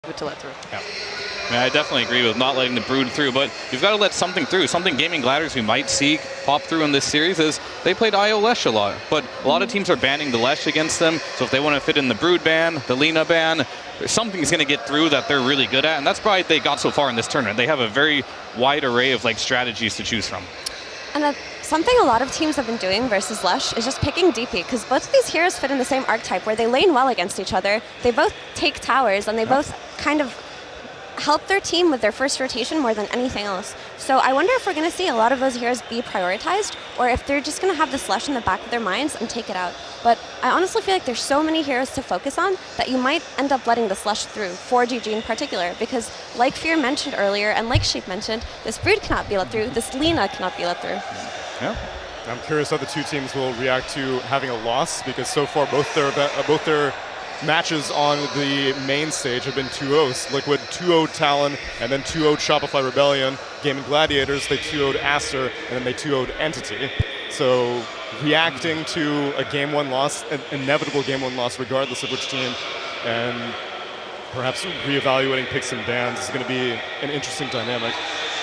to let through. Yeah. I mean, I definitely agree with not letting the Brood through, but you've got to let something through. Something Gaimin Gladiators we might see pop through in this series is they played IO Lesh a lot, but a lot of teams are banning the Lesh against them, so if they want to fit in the Brood ban, the Lina ban, something's going to get through that they're really good at, and that's probably they got so far in this tournament. They have a very wide array of strategies to choose from. And something a lot of teams have been doing versus Lush is just picking DP, because both of these heroes fit in the same archetype where they lane well against each other, they both take towers, and they both kind of help their team with their first rotation more than anything else. So I wonder if we're going to see a lot of those heroes be prioritized, or if they're just going to have this Lush in the back of their minds and take it out. But I honestly feel like there's so many heroes to focus on that you might end up letting this Lush through, for GG in particular, because like Fear mentioned earlier, and like Sheep mentioned, this Brood cannot be let through, this Lina cannot be let through. Yeah. I'm curious how the two teams will react to having a loss, because so far both their matches on the main stage have been 2-0s. Liquid 2-0'd Talon, and then 2-0'd Shopify Rebellion. Gaimin Gladiators, they 2-0'd Aster, and then they 2-0'd Entity. So reacting to a Game 1 loss, an inevitable Game 1 loss regardless of which team, and perhaps reevaluating picks and bans is going to be an interesting dynamic.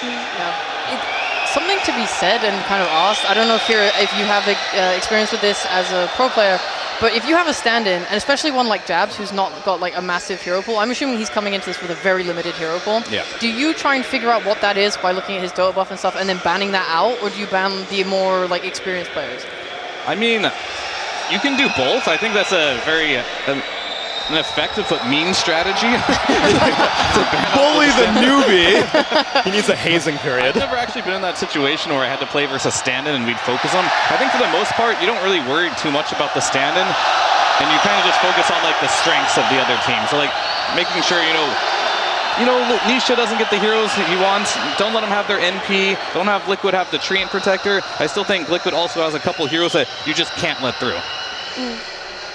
Yeah. Something to be said and kind of asked, I don't know if you have experience with this as a pro player, but if you have a stand-in, and especially one like Jabs, who's not got a massive hero pool, I'm assuming he's coming into this with a very limited hero pool. Yeah. Do you try and figure out what that is by looking at his DOTA buff and stuff, and then banning that out, or do you ban the more experienced players? I mean, you can do both. I think that's a very an effective but mean strategy. Bully the newbie. He needs a hazing period. I've never actually been in that situation where I had to play versus stand-in and we'd focus them. I think for the most part, you don't really worry too much about the stand-in, and you kind of just focus on the strengths of the other team. So making sure Nisha doesn't get the heroes that he wants. Don't let him have their NP. Don't have Liquid have the Treant Protector. I still think Liquid also has a couple heroes that you just can't let through.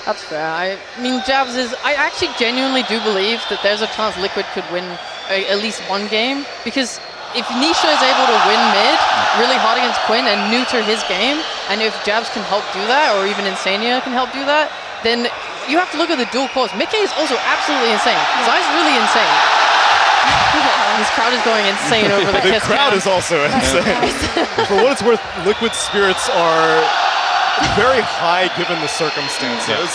That's fair. I mean, Jabs I actually genuinely do believe that there's a chance Liquid could win at least one game, because if Nisha is able to win mid really hard against Quinn and neuter his game, and if Jabs can help do that, or even Insania can help do that, then you have to look at the dual cores. Mickey is also absolutely insane. Zai's really insane. This crowd is going insane over the kiss crowd cam. is also insane. For what it's worth, Liquid spirits are very high given the circumstances.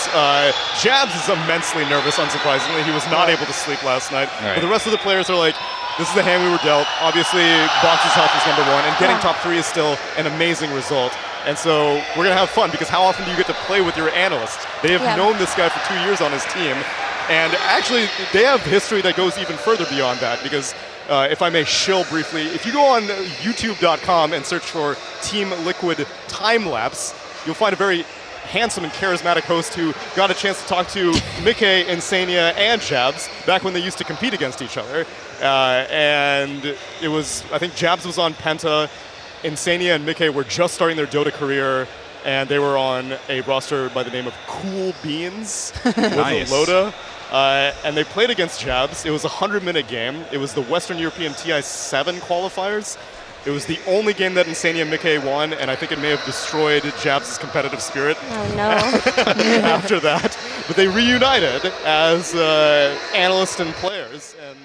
Jabs is immensely nervous, unsurprisingly. He was not able to sleep last night. Right. But the rest of the players are like, this is the hand we were dealt. Obviously, Box's health is #1, and getting top 3 is still an amazing result. And so we're going to have fun, because how often do you get to play with your analysts? They have known this guy for 2 years on his team. And actually, they have history that goes even further beyond that, because if I may shill briefly, if you go on youtube.com and search for Team Liquid time-lapse, you'll find a very handsome and charismatic host who got a chance to talk to Mickey, Insania, and Jabs back when they used to compete against each other. And it was, I think Jabs was on Penta, Insania and Mickey were just starting their DOTA career, and they were on a roster by the name of Cool Beans with Nice. Lota. And they played against Jabs. It was a 100-minute game. It was the Western European TI7 qualifiers. It was the only game that Insania and Mickey won, and I think it may have destroyed Jabs' competitive spirit after that. But they reunited as analysts and players, and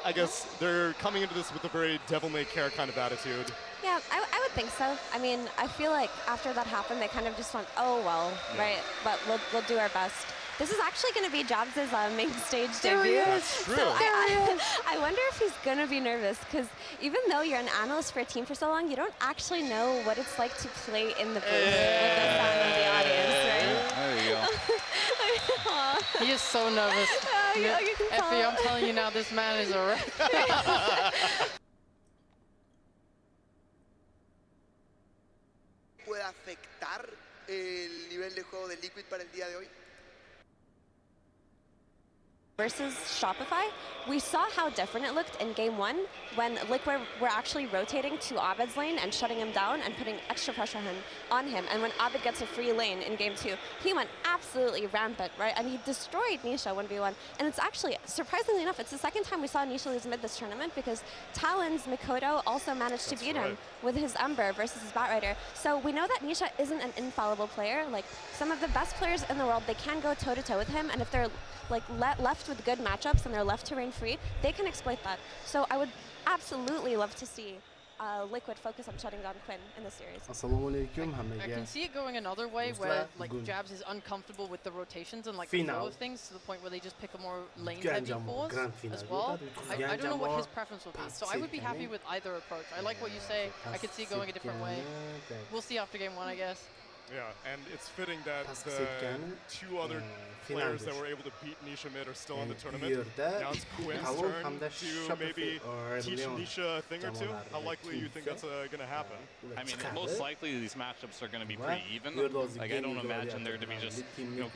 I guess they're coming into this with a very devil-may-care kind of attitude. Yeah, I would think so. I mean, I feel like after that happened, they kind of just went, oh, well, right, but we'll do our best. This is actually going to be Jabs' main stage debut. True. So I wonder if he's going to be nervous, because even though you're an analyst for a team for so long, you don't actually know what it's like to play in the booth with the sound of the audience, right? There you go. He is so nervous. You can tell. Effie, I'm telling you now, this man is a wreck. ¿Puede afectar el nivel de juego de Liquid para el día de hoy? Versus Shopify, we saw how different it looked in Game 1 when Liquid were actually rotating to Abed's lane and shutting him down and putting extra pressure on him. And when Abed gets a free lane in Game 2, he went absolutely rampant, right? And he destroyed Nisha 1v1. And it's actually, surprisingly enough, it's the second time we saw Nisha lose mid this tournament, because Talon's Mikoto also managed to beat him with his Ember versus his Batrider. So we know that Nisha isn't an infallible player. Like, some of the best players in the world, they can go toe-to-toe with him, and if they're left left with good matchups and they're left to reign free, they can exploit that. So I would absolutely love to see Liquid focus on shutting down Quinn in this series. I can see it going another way where like Jabs is uncomfortable with the rotations and like the flow of things to the point where they just pick a more lane-heavy force as well. I don't know what his preference would be, so I would be happy with either approach. I like what you say. I could see it going a different way. We'll see after game 1, I guess. Yeah, and it's fitting that the two other players that were able to beat Nisha mid are still in the tournament. Now it's Quinn's turn to maybe teach Nisha a thing or two. How likely you think that's going to happen? I mean, most likely these matchups are going to be pretty even. Like, I don't imagine there to be just,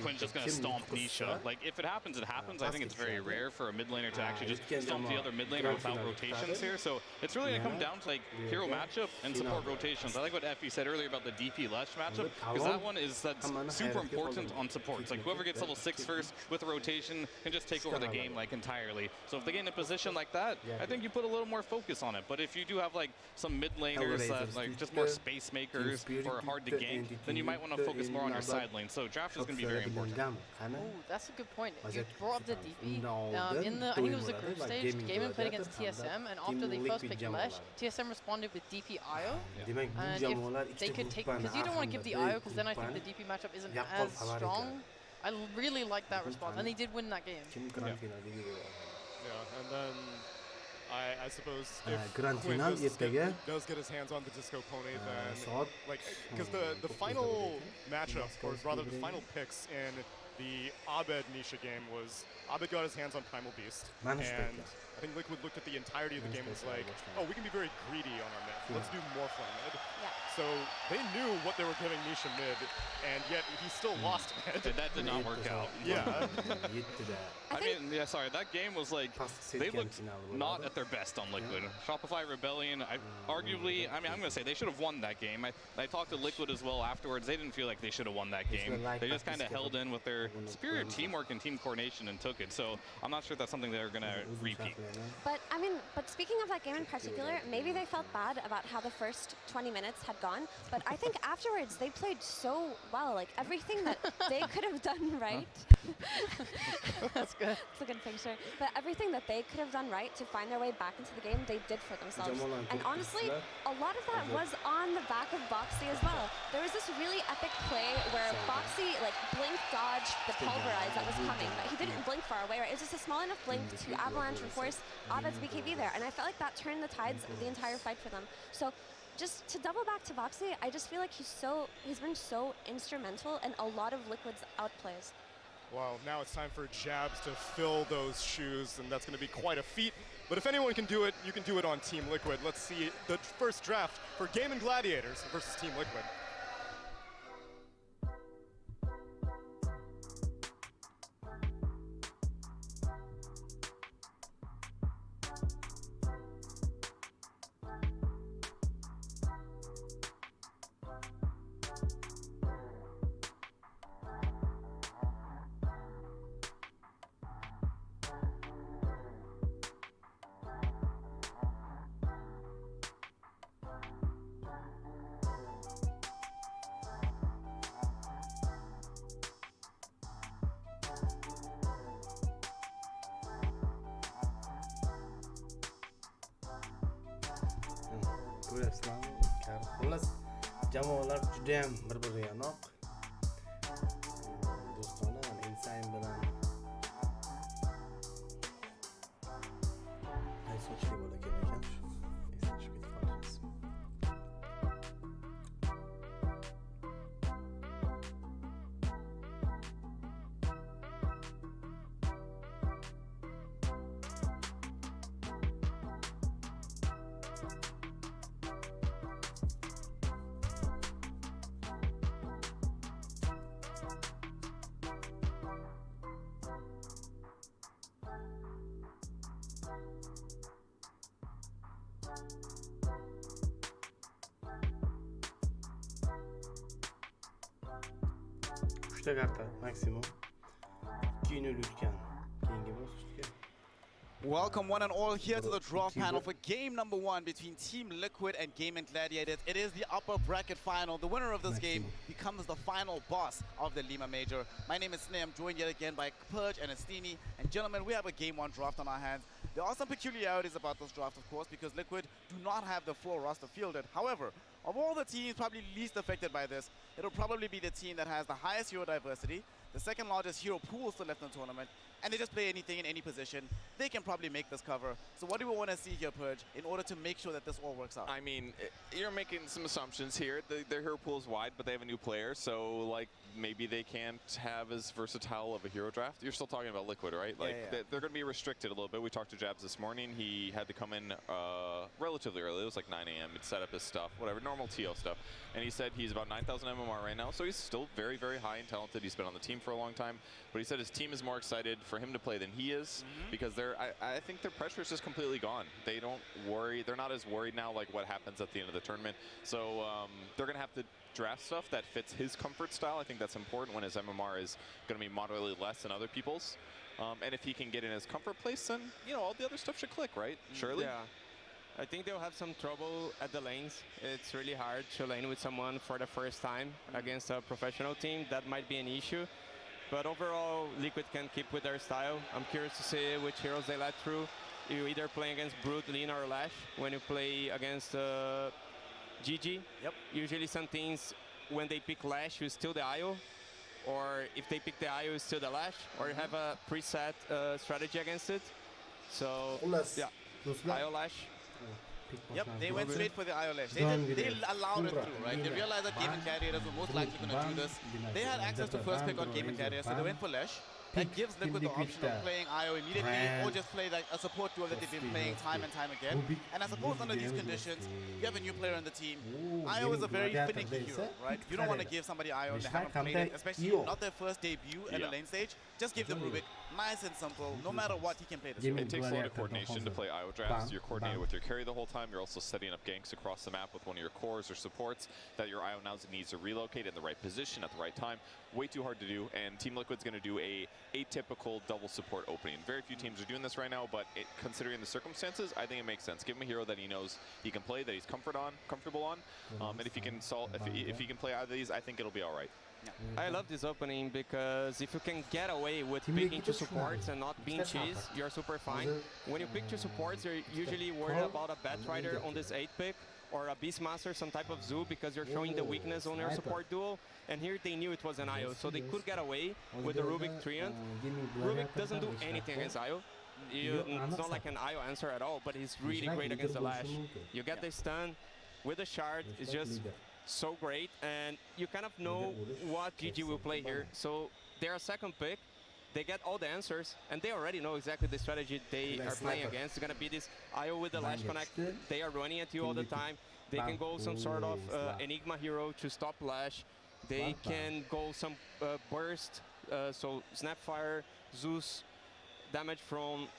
Quinn's just going to stomp Nisha. Like, if it happens, it happens. I think it's very rare for a mid laner to actually just stomp the other mid laner without rotations here. So it's really going to come down to, like, hero matchup and support rotations. I like what Effie said earlier about the DP Lush matchup, because that one is super important on supports. Like, whoever gets level 6 first with a rotation can just take over the game, like, entirely. So if they get in a position like that, I think you put a little more focus on it. But if you do have, like, some mid laners that, like, just more space makers or hard to gank, then you might want to focus more on your side lane. So draft is going to be very important. Oh, that's a good point. You brought up the DP. I think it was the group stage, Gaimin played against TSM, and after they first picked Lesh, TSM responded with DP IO. And if they could take, because you don't want to give the IO, because then I think the DP matchup isn't as strong. I really like that response, and they did win that game. Yeah, and then I suppose if Quinn does get his hands on the Disco Pony, then like, because the final matchup, or rather the final picks in the Abed Nisha game was Abed got his hands on Primal Beast, and I think Liquid looked at the entirety of the game and was like, oh, we can be very greedy on our mid. Let's do more flame mid. Yeah. So they knew what they were giving Nisha mid, and yet he still lost mid. And that did not work out. Yeah. I mean, yeah, sorry, that game was like, they looked not at their best on Liquid. Shopify Rebellion, arguably, I mean, I'm going to say they should have won that game. I talked to Liquid as well afterwards. They didn't feel like they should have won that game. They just kind of held in with their superior teamwork and team coordination and took it. So I'm not sure if that's something they're going to repeat. But I mean, speaking of that game in particular, maybe they felt bad about how the first 20 minutes had gone. But I think afterwards they played so well. Like everything that they could have done right. That's good. It's a good picture. But everything that they could have done right to find their way back into the game, they did for themselves. And honestly, a lot of that was on the back of bo3 as well. There was this really epic play where bo3 like blink dodged the pulverize that was coming, but he didn't blink far away. Right? It was just a small enough blink to avalanche and force Abed's BKB there, and I felt like that turned the tides of the entire fight for them. So just to double back to bo3, I just feel like he's been so instrumental in a lot of Liquid's outplays. Well, now it's time for Jabs to fill those shoes, and that's going to be quite a feat. But if anyone can do it, you can do it on Team Liquid. Let's see the first draft for Gaimin Gladiators versus Team Liquid. Xullas, jamoalar juda ham bir-biriga yanoq. Do'stona Insane bilan qaysi ochga bo'la kerak ekan shu. Eslashib ketib qolamiz. Uchta karta maksimum. 2-0 o'tgan. Keyingi bosqichga Welcome one and all here to the draw panel for game number 1 between Team Liquid and Gaimin Gladiators. It is the upper bracket final. The winner of this game becomes the final boss of the Lima Major. My name is Sneh. I'm joined yet again by Purge and Estini. And gentlemen, we have a game 1 draft on our hands. There are some peculiarities about this draft, of course, because Liquid do not have the full roster fielded. However, of all the teams probably least affected by this, it'll probably be the team that has the highest hero diversity, the second largest hero pool still left in the tournament, and they just play anything in any position. They can probably make this cover. So what do we want to see here, Purge, in order to make sure that this all works out? I mean, you're making some assumptions here. Their hero pool is wide, but they have a new player, so like maybe they can't have as versatile of a hero draft. You're still talking about Liquid, right? Like they're going to be restricted a little bit. We talked to Jabs this morning. He had to come in relatively early. It was like 9 a.m. He'd set up his stuff, whatever, normal TO stuff. And he said he's about 9,000 MMR right now, so he's still very, very high and talented. He's been on the team for a long time. But he said his team is more excited for him to play than he is because I think their pressure is just completely gone. They don't worry. They're not as worried now like what happens at the end of the tournament. So they're going to have to draft stuff that fits his comfort style. I think that's important when his MMR is going to be moderately less than other people's. And if he can get in his comfort place, then, you know, all the other stuff should click, right? Surely? Yeah. I think they'll have some trouble at the lanes. It's really hard to lane with someone for the first time against a professional team. That might be an issue. But overall, Liquid can keep with their style. I'm curious to see which heroes they let through. You either play against Brute, Lina, or Lash. When you play against GG, usually some teams, when they pick Lash, you steal the IO. Or if they pick the IO, you steal the Lash. Or you have a preset strategy against it. So, yeah, IO Lash. Yep, they went straight for the IO Lash. They allowed it through, right? They realized that Gaimin Gladiators were most likely going to do this. They had access to first pick on Gaimin Gladiators, so they went for Lash. That gives Liquid the option of playing IO immediately or just play like a support duo that they've been playing time and time again. And I suppose under these conditions, you have a new player on the team. IO is a very finicky hero, right? You don't want to give somebody IO if they haven't played it, especially not their first debut in the lane stage. Just give them Rubik. Nice and simple. No matter what, he can play this. It takes a lot of coordination to play IO drafts. You're coordinated with your carry the whole time. You're also setting up ganks across the map with one of your cores or supports that your IO now needs to relocate in the right position at the right time. Way too hard to do, and Team Liquid's going to do a atypical double support opening. Very few teams are doing this right now, but considering the circumstances, I think it makes sense. Give him a hero that he knows he can play, that he's comfortable on, and if he can if he can play either of these, I think it'll be all right. Yeah. I love this opening because if you can get away with picking 2 supports and not being cheese, you're super fine. When you pick 2 supports, you're usually worried about a Batrider on this 8 pick or a Beastmaster, some type of Zoo, because you're showing the weakness on your support duel. And here they knew it was an IO, so they could get away with the Rubik Treant. Rubik doesn't do anything against IO. It's not like an IO answer at all, but he's really great against the Lash. You get the stun with the shard, it's just so great, and you kind of know what GG will play here. So they're a second pick, they get all the answers, and they already know exactly the strategy they are playing against. It's going to be this IO with the Lash Connect. They are running at you all the time. They can go some sort of Enigma hero to stop Lash. They can go some burst, so Snapfire, Zeus, damage from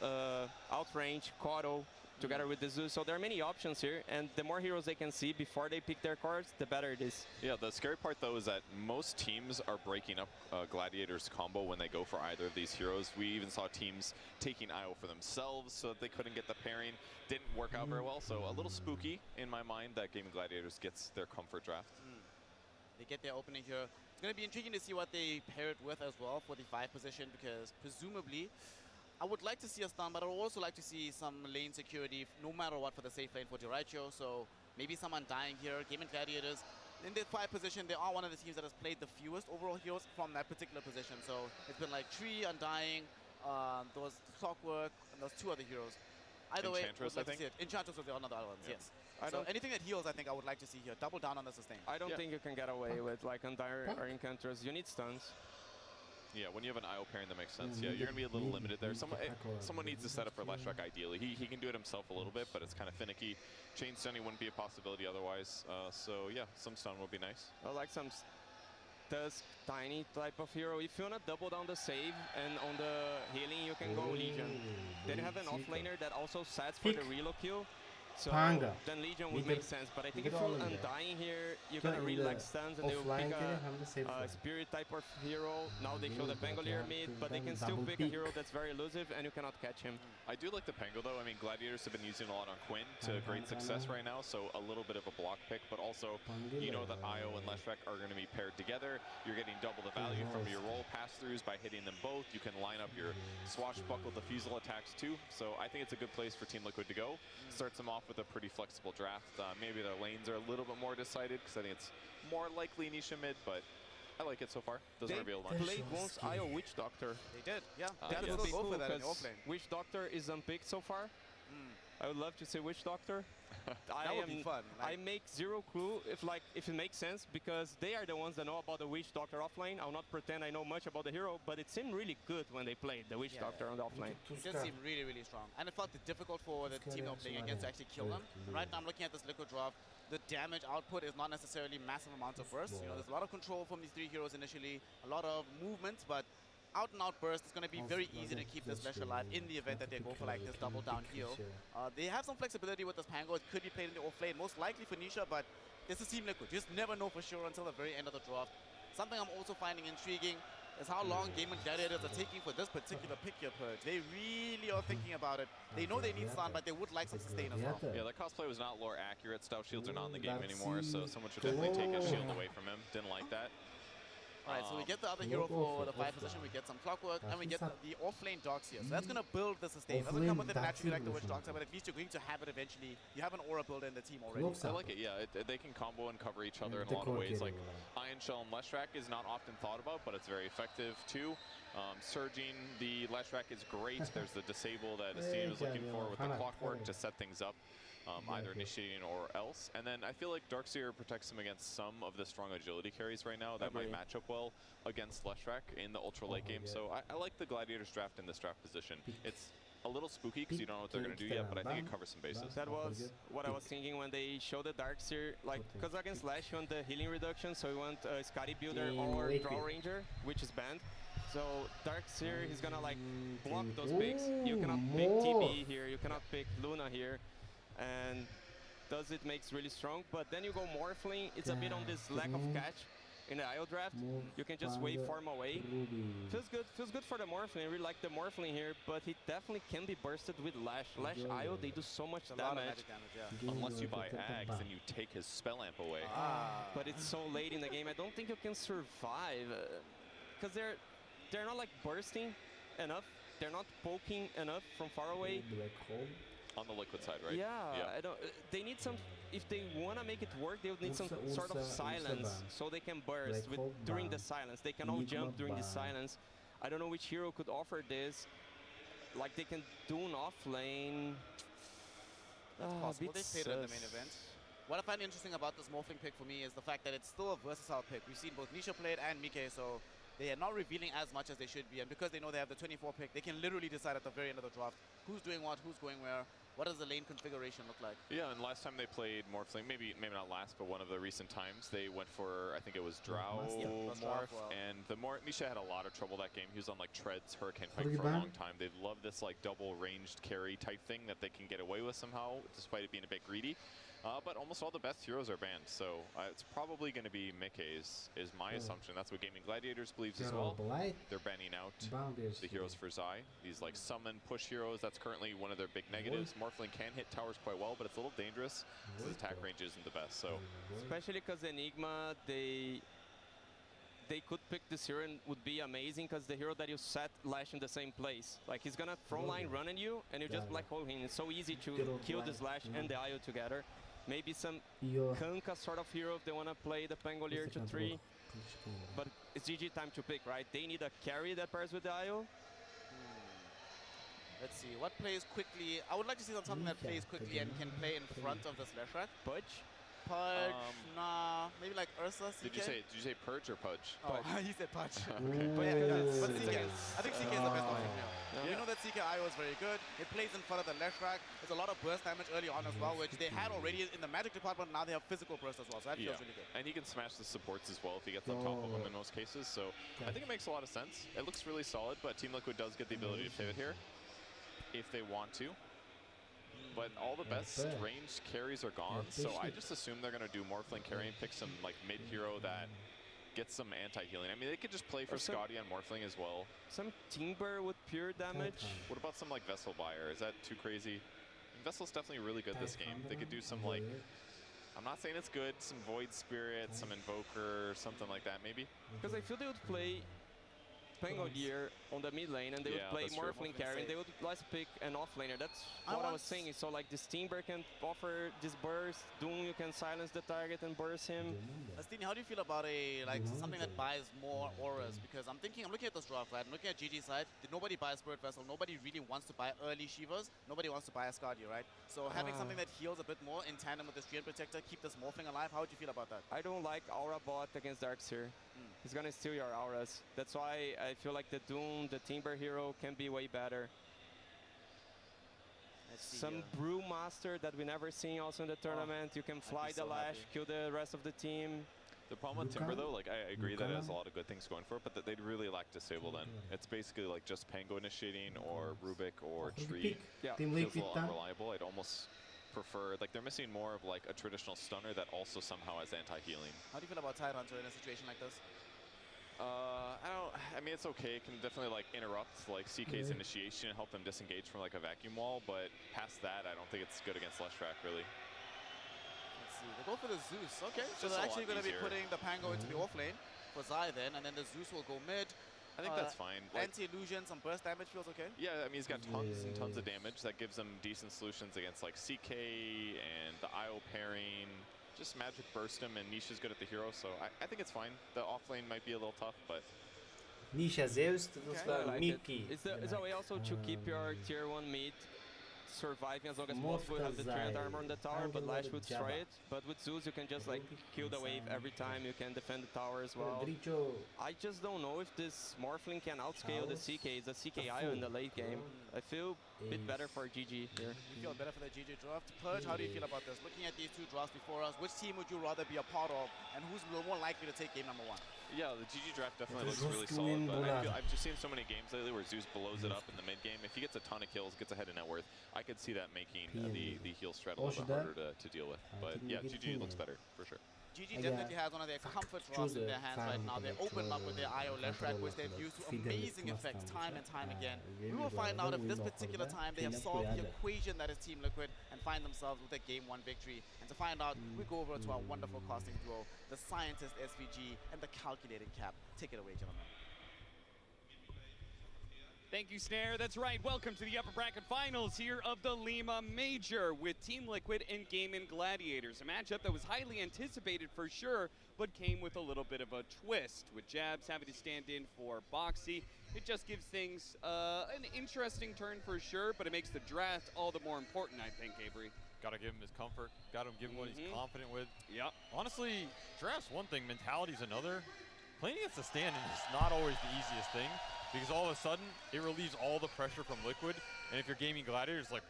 outrange, Kodo, together with the Zeus. So there are many options here, and the more heroes they can see before they pick their cards, the better it is. Yeah, the scary part though is that most teams are breaking up Gladiators combo when they go for either of these heroes. We even saw teams taking IO for themselves so that they couldn't get the pairing. Didn't work out very well, so a little spooky in my mind that Gaimin Gladiators gets their comfort draft. They get their opening here. It's going to be intriguing to see what they pair it with as well for the 5 position, because presumably I would like to see a stun, but I would also like to see some lane security, no matter what, for the safe lane for Jiraicho. So maybe someone dying here. Gaimin Gladiators, in the 5 position, they are one of the teams that has played the fewest overall heroes from that particular position. So it's been like Tree, Undying, there was Clockwork, and there's 2 other heroes. Either way, I would like to see it. Enchantress was one of the other ones, yes. So anything that heals, I think I would like to see here. Double down on the sustain. I don't think you can get away with like Undying or Enchantress. You need stuns. Yeah, when you have an IO pairing, that makes sense. Yeah, you're going to be a little limited there. Someone needs to set up for Leshrac ideally. He can do it himself a little bit, but it's kind of finicky. Chain stunning wouldn't be a possibility otherwise. So yeah, some stun would be nice. I like some Tusk, Tiny type of hero. If you want to double down the save and on the healing, you can go Legion. Then you have an offlaner that also sets for the reload kill. So Panga. then Legion would Bir de- make sense, but I think bir if de you oğlum ya. Undying here, you're Can gonna really either like stuns and they will pick offline hem de safe a line. spirit type of hero. Now they show the Pangolier mid, but they can still Double pick a peek. hero that's very elusive and you cannot catch him. I do like the Pango though. I mean, Gladiators have been using it a lot on Quinn to great success right now, so a little bit of a block pick, but also you know that Io and Leshrac are going to be paired together. You're getting double the value from your roll pass-throughs by hitting them both. You can line up your swashbuckle defusal attacks too, so I think it's a good place for Team Liquid to go. Starts them off with a pretty flexible draft. Maybe their lanes are a little bit more decided because I think it's more likely Nisha mid, but I like it so far. Doesn't They reveal much. played once Io Witch Doctor. They did, yeah. That They would still be go cool for that in the because offlane. Witch Doctor is unpicked so far. I would love to say Witch Doctor. That would be fun. I make zero clue if it makes sense because they are the ones that know about the Witch Doctor offlane. I'll not pretend I know much about the hero, but it seemed really good when they played the Witch Doctor on the offlane. It did seem really, really strong. And it felt difficult for the team they were playing against to actually kill them. Right now I'm looking at this Liquid draft. The damage output is not necessarily massive amounts of bursts. You know, there's a lot of control from these three heroes initially, a lot of movements, but out and out burst, it's going to be very easy to keep this Slash alive in the event that they go for like this double down heal. They have some flexibility with this Pango. It could be played in the off lane, most likely for Nisha, but this is Team Liquid. You just never know for sure until the very end of the draft. Something I'm also finding intriguing is how long Gaimin Gladiators are taking for this particular pick here, Purge. They really are thinking about it. They know they need stun, but they would like some sustain as well. Yeah, that cosplay was not lore accurate. Stout shields are not in the game anymore, so someone should definitely take his shield away from him. Didn't like that. Alright, so we get the other hero for the 5 position, we get some Clockwork, and we get the off-lane Dogs here. So that's going to build the sustain. It doesn't come with it naturally like the Witch Dogs, but at least you're going to have it eventually. You have an aura builder in the team already. I like it, yeah. They can combo and cover each other in a lot of ways. Like Iron Shell and Leshrac is not often thought about, but it's very effective too. Surging the Leshrac is great. There's the disable that Estine was looking for with the Clockwork to set things up. Either initiating or else. And then I feel like Darkseer protects him against some of the strong agility carries right now that might match up well against Leshrac in the ultra late game. So I like the Gladiators draft in this draft position. It's a little spooky because you don't know what they're going to do yet, but I think it covers some bases. That was what I was thinking when they showed the Darkseer, like, because against Lash you want the healing reduction, so you want Scotty Builder or Draw Ranger, which is banned. So Darkseer, he's gonna like block those picks. You cannot pick TB here, you cannot pick Luna here. And does it makes really strong, but then you go Morphling, it's a bit on this lack of catch in the IO draft. You can just wave farm away. Feels good for the Morphling. I really like the Morphling here, but he definitely can be bursted with Lash. Lash IO, they do so much damage. Unless you buy Ags and you take his spell amp away. But it's so late in the game, I don't think you can survive. Because they're not like bursting enough, they're not poking enough from far away. On the Liquid side, right? Yeah, I don't. They need some. If they want to make it work, they would need some sort of silence so they can burst during the silence. They can all jump during the silence. I don't know which hero could offer this. Like they can do an off lane. That's possible. They played it in the main event. What I find interesting about this Morphling pick for me is the fact that it's still a versatile pick. We've seen both Nisha play it and Mike, so they are not revealing as much as they should be. And because they know they have the 24 pick, they can literally decide at the very end of the draft who's doing what, who's going where. What does the lane configuration look like? Yeah, and last time they played Morphling, maybe not last, but one of the recent times, they went for, I think it was Drow Morph, and the Misha had a lot of trouble that game. He was on like Treads, Hurricane Pike for a long time. They love this like double ranged carry type thing that they can get away with somehow, despite it being a bit greedy. But almost all the best heroes are banned, so it's probably going to be Mickey's, is my assumption. That's what Gaimin Gladiators believes as well. They're banning out the heroes for Zai. These like summon push heroes, that's currently one of their big negatives. Morphling can hit towers quite well, but it's a little dangerous because his attack range isn't the best. So especially because Enigma, they could pick this hero and would be amazing because the hero that you set Lash in the same place. Like he's gonna frontline run at you and you just black hole him. It's so easy to kill this Lash and the IO together. Maybe some Kanka sort of hero if they want to play the Pangolier to 3. But it's GG time to pick, right? They need a carry that pairs with the IO. Let's see, what plays quickly? I would like to see something that plays quickly and can play in front of this Leshrac. Pudge? Pudge, nah, maybe like Ursa, CK? Did you say Purge or Pudge? Oh, he said Pudge. But yeah, but CK, I think CK is the best option here. We know that CK IO is very good. It plays in front of the Leshrac. There's a lot of burst damage early on as well, which they had already in the magic department. Now they have physical burst as well, so that feels really good. And he can smash the supports as well if he gets on top of them in most cases. So I think it makes a lot of sense. It looks really solid, but Team Liquid does get the ability to pivot here if they want to. but all the best range carries are gone, so I just assume they're going to do Morphling carry and pick some like mid-hero that gets some anti-healing. I mean, they could just play for Scotty on Morphling as well. Some Timber with pure damage. What about some like Vessel Buyer? Is that too crazy? And Vessel's definitely really good this game. They could do some like, I'm not saying it's good, some Void Spirit, some Invoker, something like that maybe. Because I feel they would play Pangolier on the mid lane, and they would play Morphling carry, and they would last pick an offlaner. That's what I was saying. So like this Timber can offer this burst, Doom you can silence the target and burst him. Astini, how do you feel about something that buys more auras? Because I'm looking at this draft, right? I'm looking at GG's side. Nobody buys Spirit Vessel. Nobody really wants to buy early Shivas. Nobody wants to buy a Asgardia, right? So having something that heals a bit more in tandem with this Treant Protector, keep this Morphling alive. How would you feel about that? I don't like Aura bot against Darkseer. He's gonna steal your auras. That's why I feel like the Doom, the Timber hero can be way better. Some Brewmaster that we never seen also in the tournament. You can fly the Lash, kill the rest of the team. The problem with Timber though, like I agree that it has a lot of good things going for it, but that they'd really lack Disable then. It's basically like just Pango initiating or Rubik or Tree. Yeah, feels a little unreliable. I'd almost prefer, like they're missing more of like a traditional stunner that also somehow has anti-healing. How do you feel about Tidehunter in a situation like this? I mean, it's okay. It can definitely like interrupt like CK's initiation and help them disengage from like a vacuum wall, but past that, I don't think it's good against Leshrac really. Let's see, they go for the Zeus. Okay, so they're actually going to be putting the Pango into the off lane for Zai then, and then the Zeus will go mid. I think that's fine. Like, anti-illusion, some burst damage feels okay? Yeah, I mean, he's got tons and tons of damage. That gives him decent solutions against like CK and the IO pairing. Just magic burst him, and Nisha's good at the hero, so I think it's fine. The off lane might be a little tough, but... Nisha Zeus, It's a way also to keep your tier 1 mid surviving as long as possible. Have the Treant armor on the tower, but Lash would destroy it. But with Zeus, you can just like kill the wave every time. You can defend the tower as well. I just don't know if this Morphling can outscale the CK. It's a CK IO in the late game. I feel a bit better for GG here. You feel better for the GG draft. Purge, how do you feel about this? Looking at these two drafts before us, which team would you rather be a part of, and who's more likely to take game number 1? Yeah, the GG draft definitely looks really solid, but I've just seen so many games lately where Zeus blows it up in the mid game. If he gets a ton of kills, gets ahead of net worth, I could see that making the heal strat a little bit harder to deal with. But yeah, GG looks better for sure. GG definitely has one of their comfort drafts in their hands right now. They open up with their IO Leshrac, which they've used to amazing effects time and time again. We will find out if this particular time they have solved the equation that is Team Liquid and find themselves with a Game 1 victory. And to find out, we go over to our wonderful casting duo, the Scientist SVG and the Calculating Cap. Take it away, gentlemen. Thank you, Snare. That's right. Welcome to the upper bracket finals here of the Lima Major with Team Liquid and Gaimin Gladiators. A matchup that was highly anticipated for sure, but came with a little bit of a twist. With Jabs having to stand in for bo3, it just gives things an interesting turn for sure, but it makes the draft all the more important, I think, Avery. Got to give him his comfort. Got to give him what he's confident with. Yep. Honestly, draft's one thing, mentality's another. Playing against the stand-in is not always the easiest thing, because all of a sudden, it relieves all the pressure from Liquid. And if you're Gaimin Gladiators, like,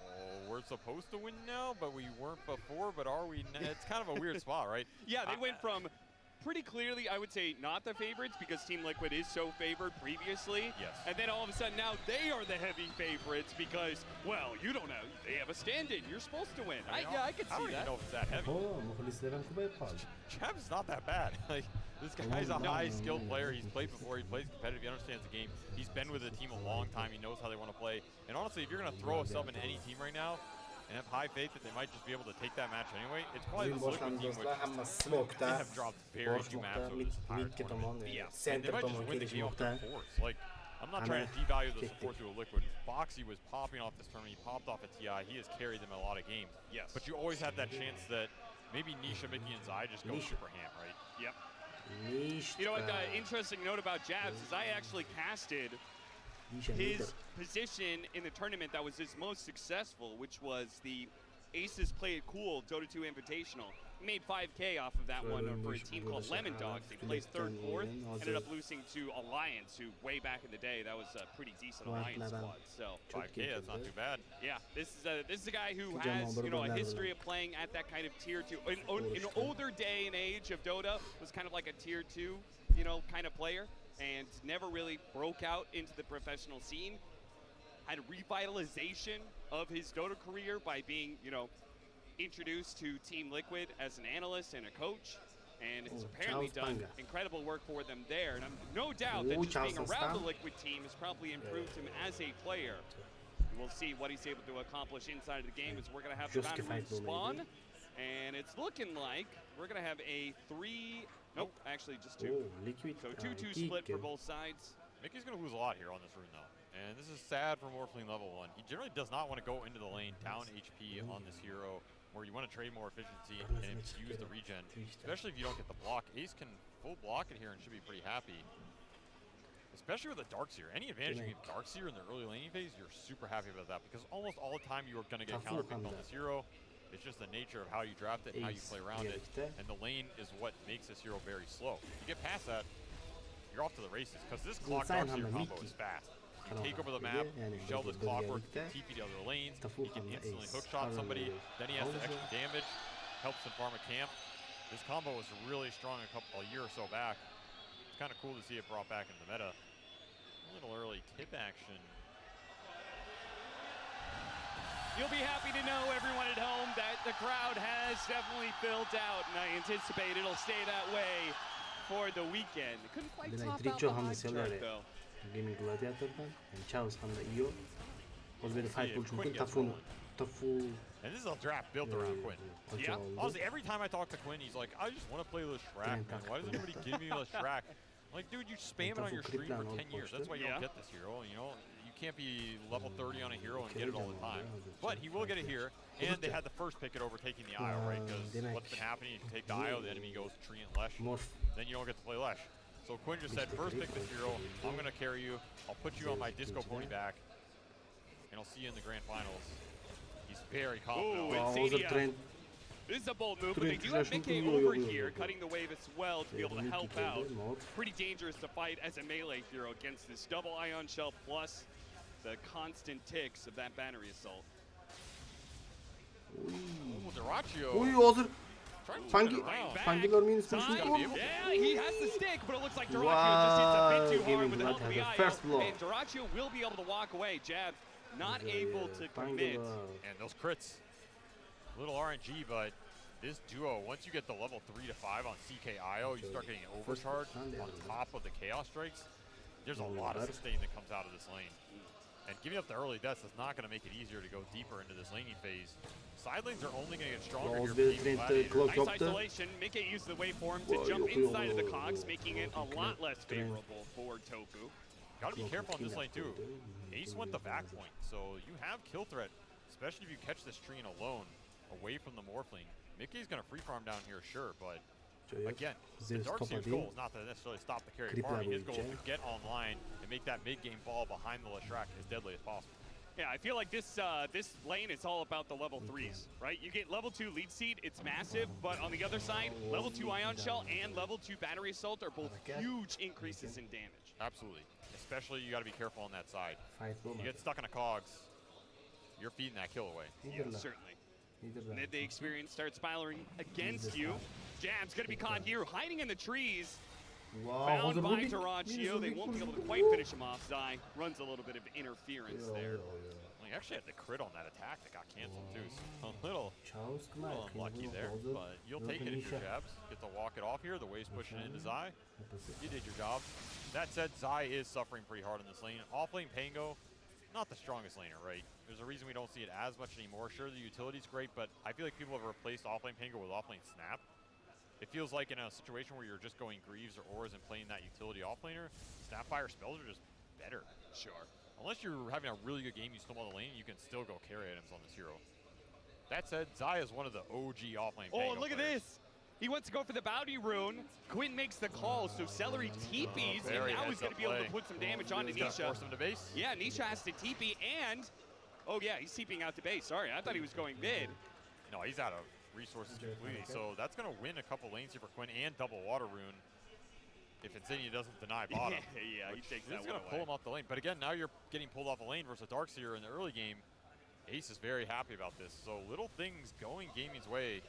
oh, we're supposed to win now, but we weren't before, but are we now? It's kind of a weird spot, right? Yeah, they went from pretty clearly, I would say, not the favorites, because Team Liquid is so favored previously. Yes. And then all of a sudden now they are the heavy favorites because, well, you don't know. They have a stand-in. You're supposed to win. Yeah, I could see that. I don't even know if it's that heavy. Jab's not that bad. Like, this guy's a high-skilled player. He's played before. He plays competitive. He understands the game. He's been with the team a long time. He knows how they want to play. And honestly, if you're going to throw a sub into any team right now and have high faith that they might just be able to take that match anyway, it's probably this Liquid team, which they have dropped very few maps over this entire tournament. Yeah, and they might just win the game off their force. Like, I'm not trying to devalue the support to a Liquid. bo3 was popping off this tournament. He popped off a TI. He has carried them in a lot of games. Yes. But you always have that chance that maybe Nisha, Mickey, and Zai just go super ham, right? Yep. You know what, the interesting note about Jabs is I actually casted his position in the tournament that was his most successful, which was the Aces Play It Cool Dota 2 Invitational. He made 5K off of that one for a team called Lemon Dogs. He placed 3rd, 4th, ended up losing to Alliance, who way back in the day, that was a pretty decent Alliance squad. So 5K, that's not too bad. Yeah, this is a guy who has, you know, a history of playing at that kind of tier 2. In older day and age of Dota, was kind of like a tier 2, you know, kind of player, and never really broke out into the professional scene. had a revitalization of his Dota career by being, you know, introduced to Team Liquid as an analyst and a coach, and has apparently done incredible work for them there. And I'm no doubt that just being around the Liquid team has probably improved him as a player. We'll see what he's able to accomplish inside of the game, as we're going to have the boundary spawn. And it's looking like we're going to have a 3, nope, actually just 2. So 2-2 split for both sides. Mickey's going to lose a lot here on this rune, though. And this is sad for Morphling level 1. He generally does not want to go into the lane down HP on this hero, where you want to trade more efficiency and use the regen, especially if you don't get the block. Ace can full block it here and should be pretty happy. Especially with a Darkseer. Any advantage you give Darkseer in the early laning phase, you're super happy about that, because almost all the time you are going to get counterpicked on this hero. It's just the nature of how you draft it and how you play around it. And the lane is what makes this hero very slow. If you get past that, you're off to the races, because this clock Darkseer combo is fast. You take over the map, you shell this clockwork, you can TP to other lanes, he can instantly hookshot somebody, then he has the extra damage, helps him farm a camp. This combo was really strong a year or so back. It's kind of cool to see it brought back into the meta. A little early tip action. You'll be happy to know, everyone at home, that the crowd has definitely filled out, and I anticipate it'll stay that way for the weekend. Couldn't quite top out the high chart, though. Gaimin Gladiator'dan. Yani Chaos'tan da iyi o. Ozbek'de fight buluşmuştu. Tafu. And this is a draft built around Quinn. Yeah. Honestly, every time I talk to Quinn, he's like, I just want to play Leshrac, man. Why does anybody give me Leshrac? I'm like, dude, you spam it on your stream for 10 years. That's why you don't get this hero. You know, you can't be level 30 on a hero and get it all the time. But he will get it here. And they had the first pick it over taking the IO, right? Because what's been happening, you take the IO, the enemy goes tree and Lesh. Then you don't get to play Lesh. So Quinn just said, first pick this hero, I'm going to carry you, I'll put you on my Disco Pony back, and I'll see you in the grand finals. He's very confident. This is a bold move, but they do have Mickey over here, cutting the wave as well to be able to help out. Pretty dangerous to fight as a melee hero against this double Ion Shell plus the constant ticks of that battery assault. Ooh, Derachio. Hazır. Fangiler minus Yeah, he has the stick, but it looks like Derachio just hits a bit too hard with the help of the IO. And Derachio will be able to walk away. Jab not able to commit. And those crits. Little RNG, but this duo, once you get the level 3 to 5 on CKIO, you start getting overcharged on top of the Chaos Strikes. There's a lot of sustain that comes out of this lane. And giving up the early deaths is not going to make it easier to go deeper into this laning phase. Side lanes are only going to get stronger here. Nice isolation. Mickey used the waveform to jump inside of the cogs, making it a lot less favorable for Tofu. Got to be careful on this lane too. Ace went the back point, so you have kill threat, especially if you catch this tree alone away from the Morphling. Mickey's going to free farm down here, sure, but again, the Darkseer's goal is not to necessarily stop the carry farming. His goal is to get online and make that mid-game ball behind the Leshrac as deadly as possible. Yeah, I feel like this this lane is all about the level 3s, right? You get level 2 lead seed, it's massive, but on the other side, level 2 Ion Shell and level 2 Battery Assault are both huge increases in damage. Absolutely. Especially, you got to be careful on that side. You get stuck in a cogs, you're feeding that kill away. Yeah, certainly. Mid the experience starts spiraling against you. Jab's going to be caught here, hiding in the trees. Found by Derachio. They won't be able to quite finish him off. Zai runs a little bit of interference there. Well, he actually had the crit on that attack that got canceled too. So a little unlucky there, but you'll take it if you're Jabs. Get to walk it off here. The wave's pushing it into Zai. You did your job. That said, Zai is suffering pretty hard in this lane. Off-lane Pango, not the strongest laner, right? There's a reason we don't see it as much anymore. Sure, the utility's great, but I feel like people have replaced off-lane Pango with off-lane Snap. It feels like in a situation where you're just going Greaves or Auras and playing that utility offlaner, Snapfire spells are just better. Sure. Unless you're having a really good game, you snowball the lane, you can still go carry items on this hero. That said, Zai is one of the OG offlane Oh, and look at this! He wants to go for the Bounty Rune. Quinn makes the call, so Celery TPs, and now he's going to be able to put some damage onto Nisha. Force him to base? Yeah, Nisha has to TP, and... Oh yeah, he's TPing out to base. Sorry, I thought he was going mid. No, he's out of resources completely, so that's going to win a couple lanes here for Quinn and double Water Rune if Insignia doesn't deny bottom. Yeah, he takes that one He's going to pull him off the lane, but again, now you're getting pulled off a lane versus a Darkseer in the early game. Ace is very happy about this, so little things going Gaming's way.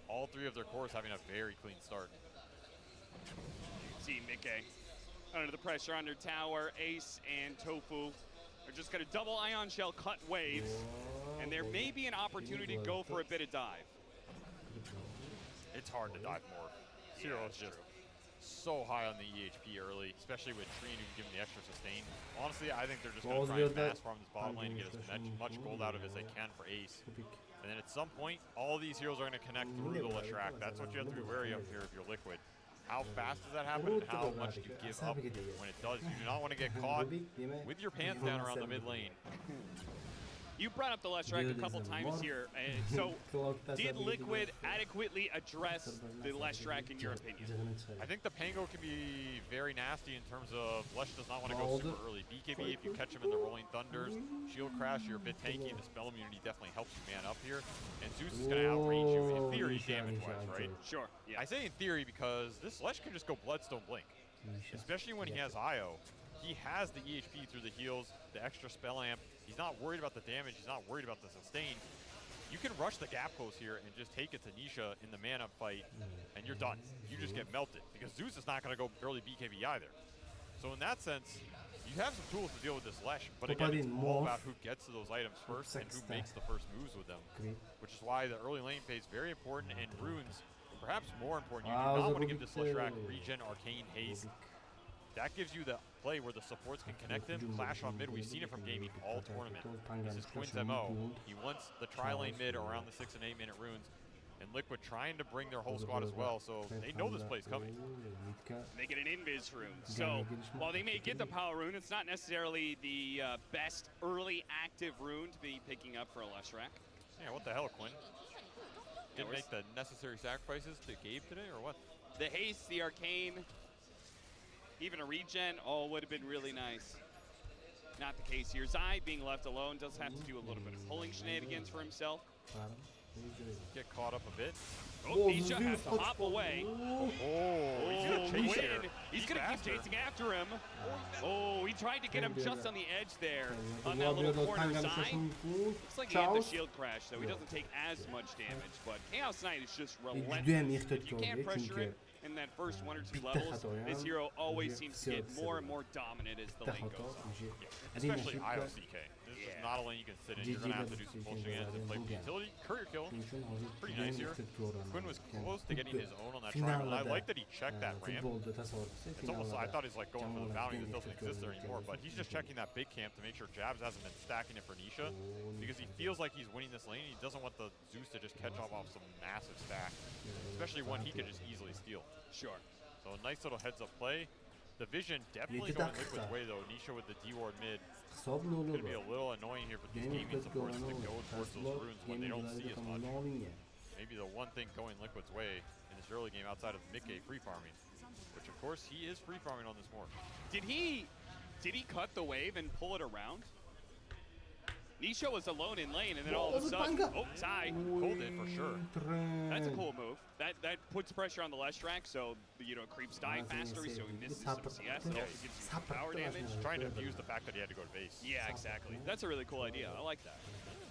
All three of their cores having a very clean start. You can see Mickey under the pressure under tower, Ace and Tofu They're just going to double Ion Shell cut waves, and there may be an opportunity to go for a bit of dive. It's hard to dive more. Zero is just so high on the EHP early, especially with Trine who can give him the extra sustain. Honestly, I think they're just going to try and mass farm this bottom lane and get as much gold out of it as they can for Ace. And then at some point, all these heroes are going to connect through the Leshrac. That's what you have to be wary of here if you're Liquid. How fast does that happen and how much do you give up when it does? You do not want to get caught with your pants down around the mid lane. You brought up the Leshrac a couple times here. So, did Liquid adequately address the Leshrac in your opinion? I think the Pango can be very nasty in terms of Lesh does not want to go super early. BKB, if you catch him in the Rolling Thunders, Shield Crash, you're a bit tanky, and the spell immunity definitely helps you man up here. And Zeus is going to outrange you, in theory, damage-wise, right? Sure, yeah. I say in theory because this Lesh can just go Bloodstone Blink, especially when he has IO. He has the EHP through the heals, the extra spell amp. He's not worried about the damage. He's not worried about the sustain. You can rush the gap post here and just take it to Nisha in the man-up fight, and you're done. You just get melted because Zeus is not going to go early BKB either. So in that sense, you have some tools to deal with this Lesh, but again, it's all about who gets to those items first and who makes the first moves with them, which is why the early lane phase is very important, and runes, perhaps more important. You do not want to give this Leshrac regen, arcane, haste. That gives you the play where the supports can connect him, clash on mid. We've seen it from Gaimin all tournament. This is Quinn's MO. He wants the tri-lane mid around the 6 and 8 minute runes. And Liquid trying to bring their whole squad as well, so they know this play's coming. They get an invis rune. So while they may get the power rune, it's not necessarily the best early active rune to be picking up for a Leshrac. Yeah, what the hell, Quinn? Didn't make the necessary sacrifices to Gabe today, or what? The haste, the arcane, even a regen, all would have been really nice. Not the case here. Zai being left alone does have to do a little bit of pulling shenanigans for himself. Get caught up a bit. Oh, Nisha has to hop away. Oh, he's going to chase here. He's going to keep chasing after him. Oh, he tried to get him just on the edge there on that little corner side. Looks like he had the shield crash, so he doesn't take as much damage. But Chaos Knight is just relentless. If you can't pressure it in that first 1 or 2 levels, this hero always seems to get more and more dominant as the lane goes on. Yeah. Especially IOCK. This is not a lane you can sit in. You're going to have to do some pushing and play for utility. Courier kill. Pretty nice here. Quinn was close to getting his own on that triangle. And I like that he checked that ramp. It's almost, I thought he's like going for the bounty that doesn't exist there anymore, but he's just checking that big camp to make sure Jabs hasn't been stacking it for Nisha because he feels like he's winning this lane and he doesn't want the Zeus to just catch off some massive stack, especially one he could just easily steal. Sure. So a nice little heads up play. The vision definitely going Liquid's way though. Nisha with the D-Ward mid. It's going to be a little annoying here for these gaming supports to go towards those runes when they don't see as much. Maybe the one thing going Liquid's way in this early game outside of mid-game free farming, which of course he is free farming on this morph. Did he cut the wave and pull it around? Nisha was alone in lane, and then all of a sudden, oh, Zai pulled it for sure. That's a cool move. That puts pressure on the Leshrac, so creeps die faster, so he misses some CS. It also gives you some power damage. Trying to abuse the fact that he had to go to base. Yeah, exactly. That's a really cool idea. I like that.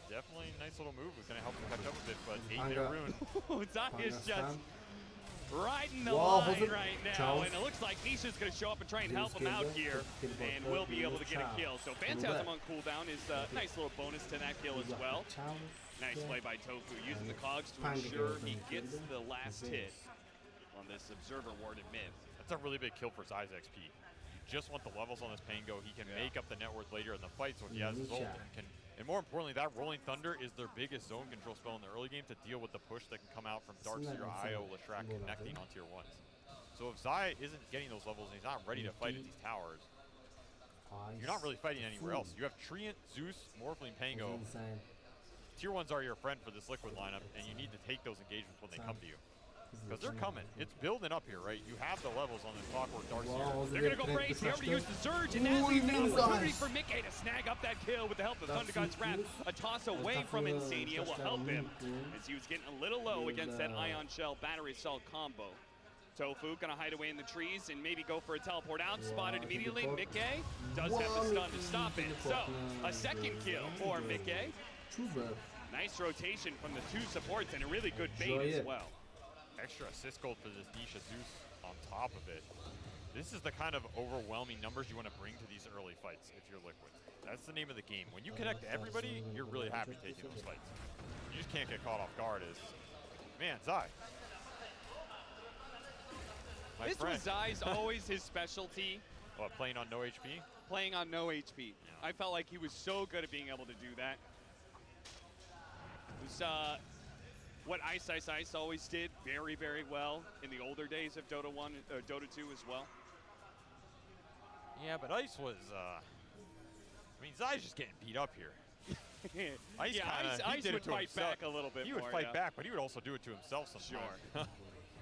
Definitely a nice little move. It's going to help him catch up a bit, but 8-minute rune. Zai is just riding the line right now, and it looks like Nisha's going to show up and try and help him out here, and will be able to get a kill. So Phantasm on cooldown is a nice little bonus to that kill as well. Nice play by Tofu, using the cogs to ensure he gets the last hit on this Observer Ward in mid. That's a really big kill for Zai's XP. You just want the levels on this Pango. He can make up the net worth later in the fight, so if he has his ult, and more importantly, that Rolling Thunder is their biggest zone control spell in the early game to deal with the push that can come out from Darkseer, IO, Leshrac connecting on tier 1s. So if Zai isn't getting those levels and he's not ready to fight at these towers, you're not really fighting anywhere else. You have Treant, Zeus, Morphling, Pango. Tier 1s are your friend for this Liquid lineup, and you need to take those engagements when they come to you. Because they're coming. It's building up here, right? You have the levels on this Clockwork Darkseer. They're going to go for Ace. They already used the Surge, and now leaves an opportunity for Mickey to snag up that kill with the help of Thunder God's Wrath. A toss away from Insania will help him as he was getting a little low against that Ion Shell Battery Assault combo. Tofu going to hide away in the trees and maybe go for a teleport out. Spotted immediately. Mickey does have the stun to stop it. So, a second kill for Mickey. Nice rotation from the 2 supports and a really good bait as well. Extra assist gold for this Nisha Zeus on top of it. This is the kind of overwhelming numbers you want to bring to these early fights if you're Liquid. That's the name of the game. When you connect everybody, you're really happy taking those fights. You just can't get caught off guard as, man, Zai. This was Zai's always his specialty. What, playing on no HP? Playing on no HP. Yeah. I felt like he was so good at being able to do that. It was what Ice always did very, very well in the older days of Dota 1, Dota 2 as well. Yeah, but Ice was, I mean, Zai's just getting beat up here. Ice Ice would fight back a little bit He more, would fight back, but he would also do it to himself sometimes. Sure.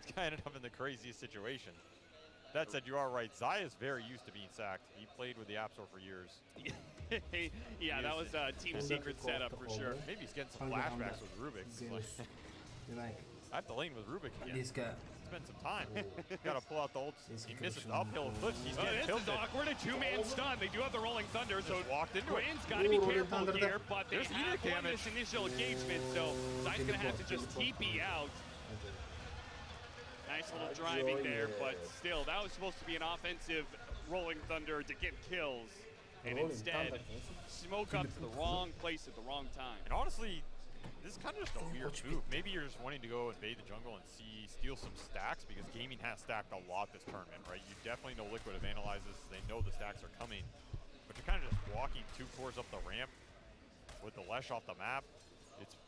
This guy ended up in the craziest situation. That said, you are right. Zai is very used to being sacked. He played with the App Store for years. Yeah, that was a team secret setup for sure. Maybe he's getting some flashbacks with Rubik. I have to lane with Rubik again. Spend some time. Got to pull out the ult. He misses the uphill flips. He's getting tilted. This is awkward. A two-man stun. They do have the Rolling Thunder, so walked into it. Quinn's got to be careful here, but they have won this initial engagement, so Zai's going to have to just TP out. Nice little driving there, but still, that was supposed to be an offensive Rolling Thunder to get kills, and instead, smoke up to the wrong place at the wrong time. And honestly, this is kind of just a weird move. Maybe you're just wanting to go invade the jungle and steal some stacks, because Gaimin has stacked a lot this tournament, right? You definitely know Liquid have analyzed this. They know the stacks are coming, but you're kind of just walking 2 cores up the ramp with the Lesh off the map.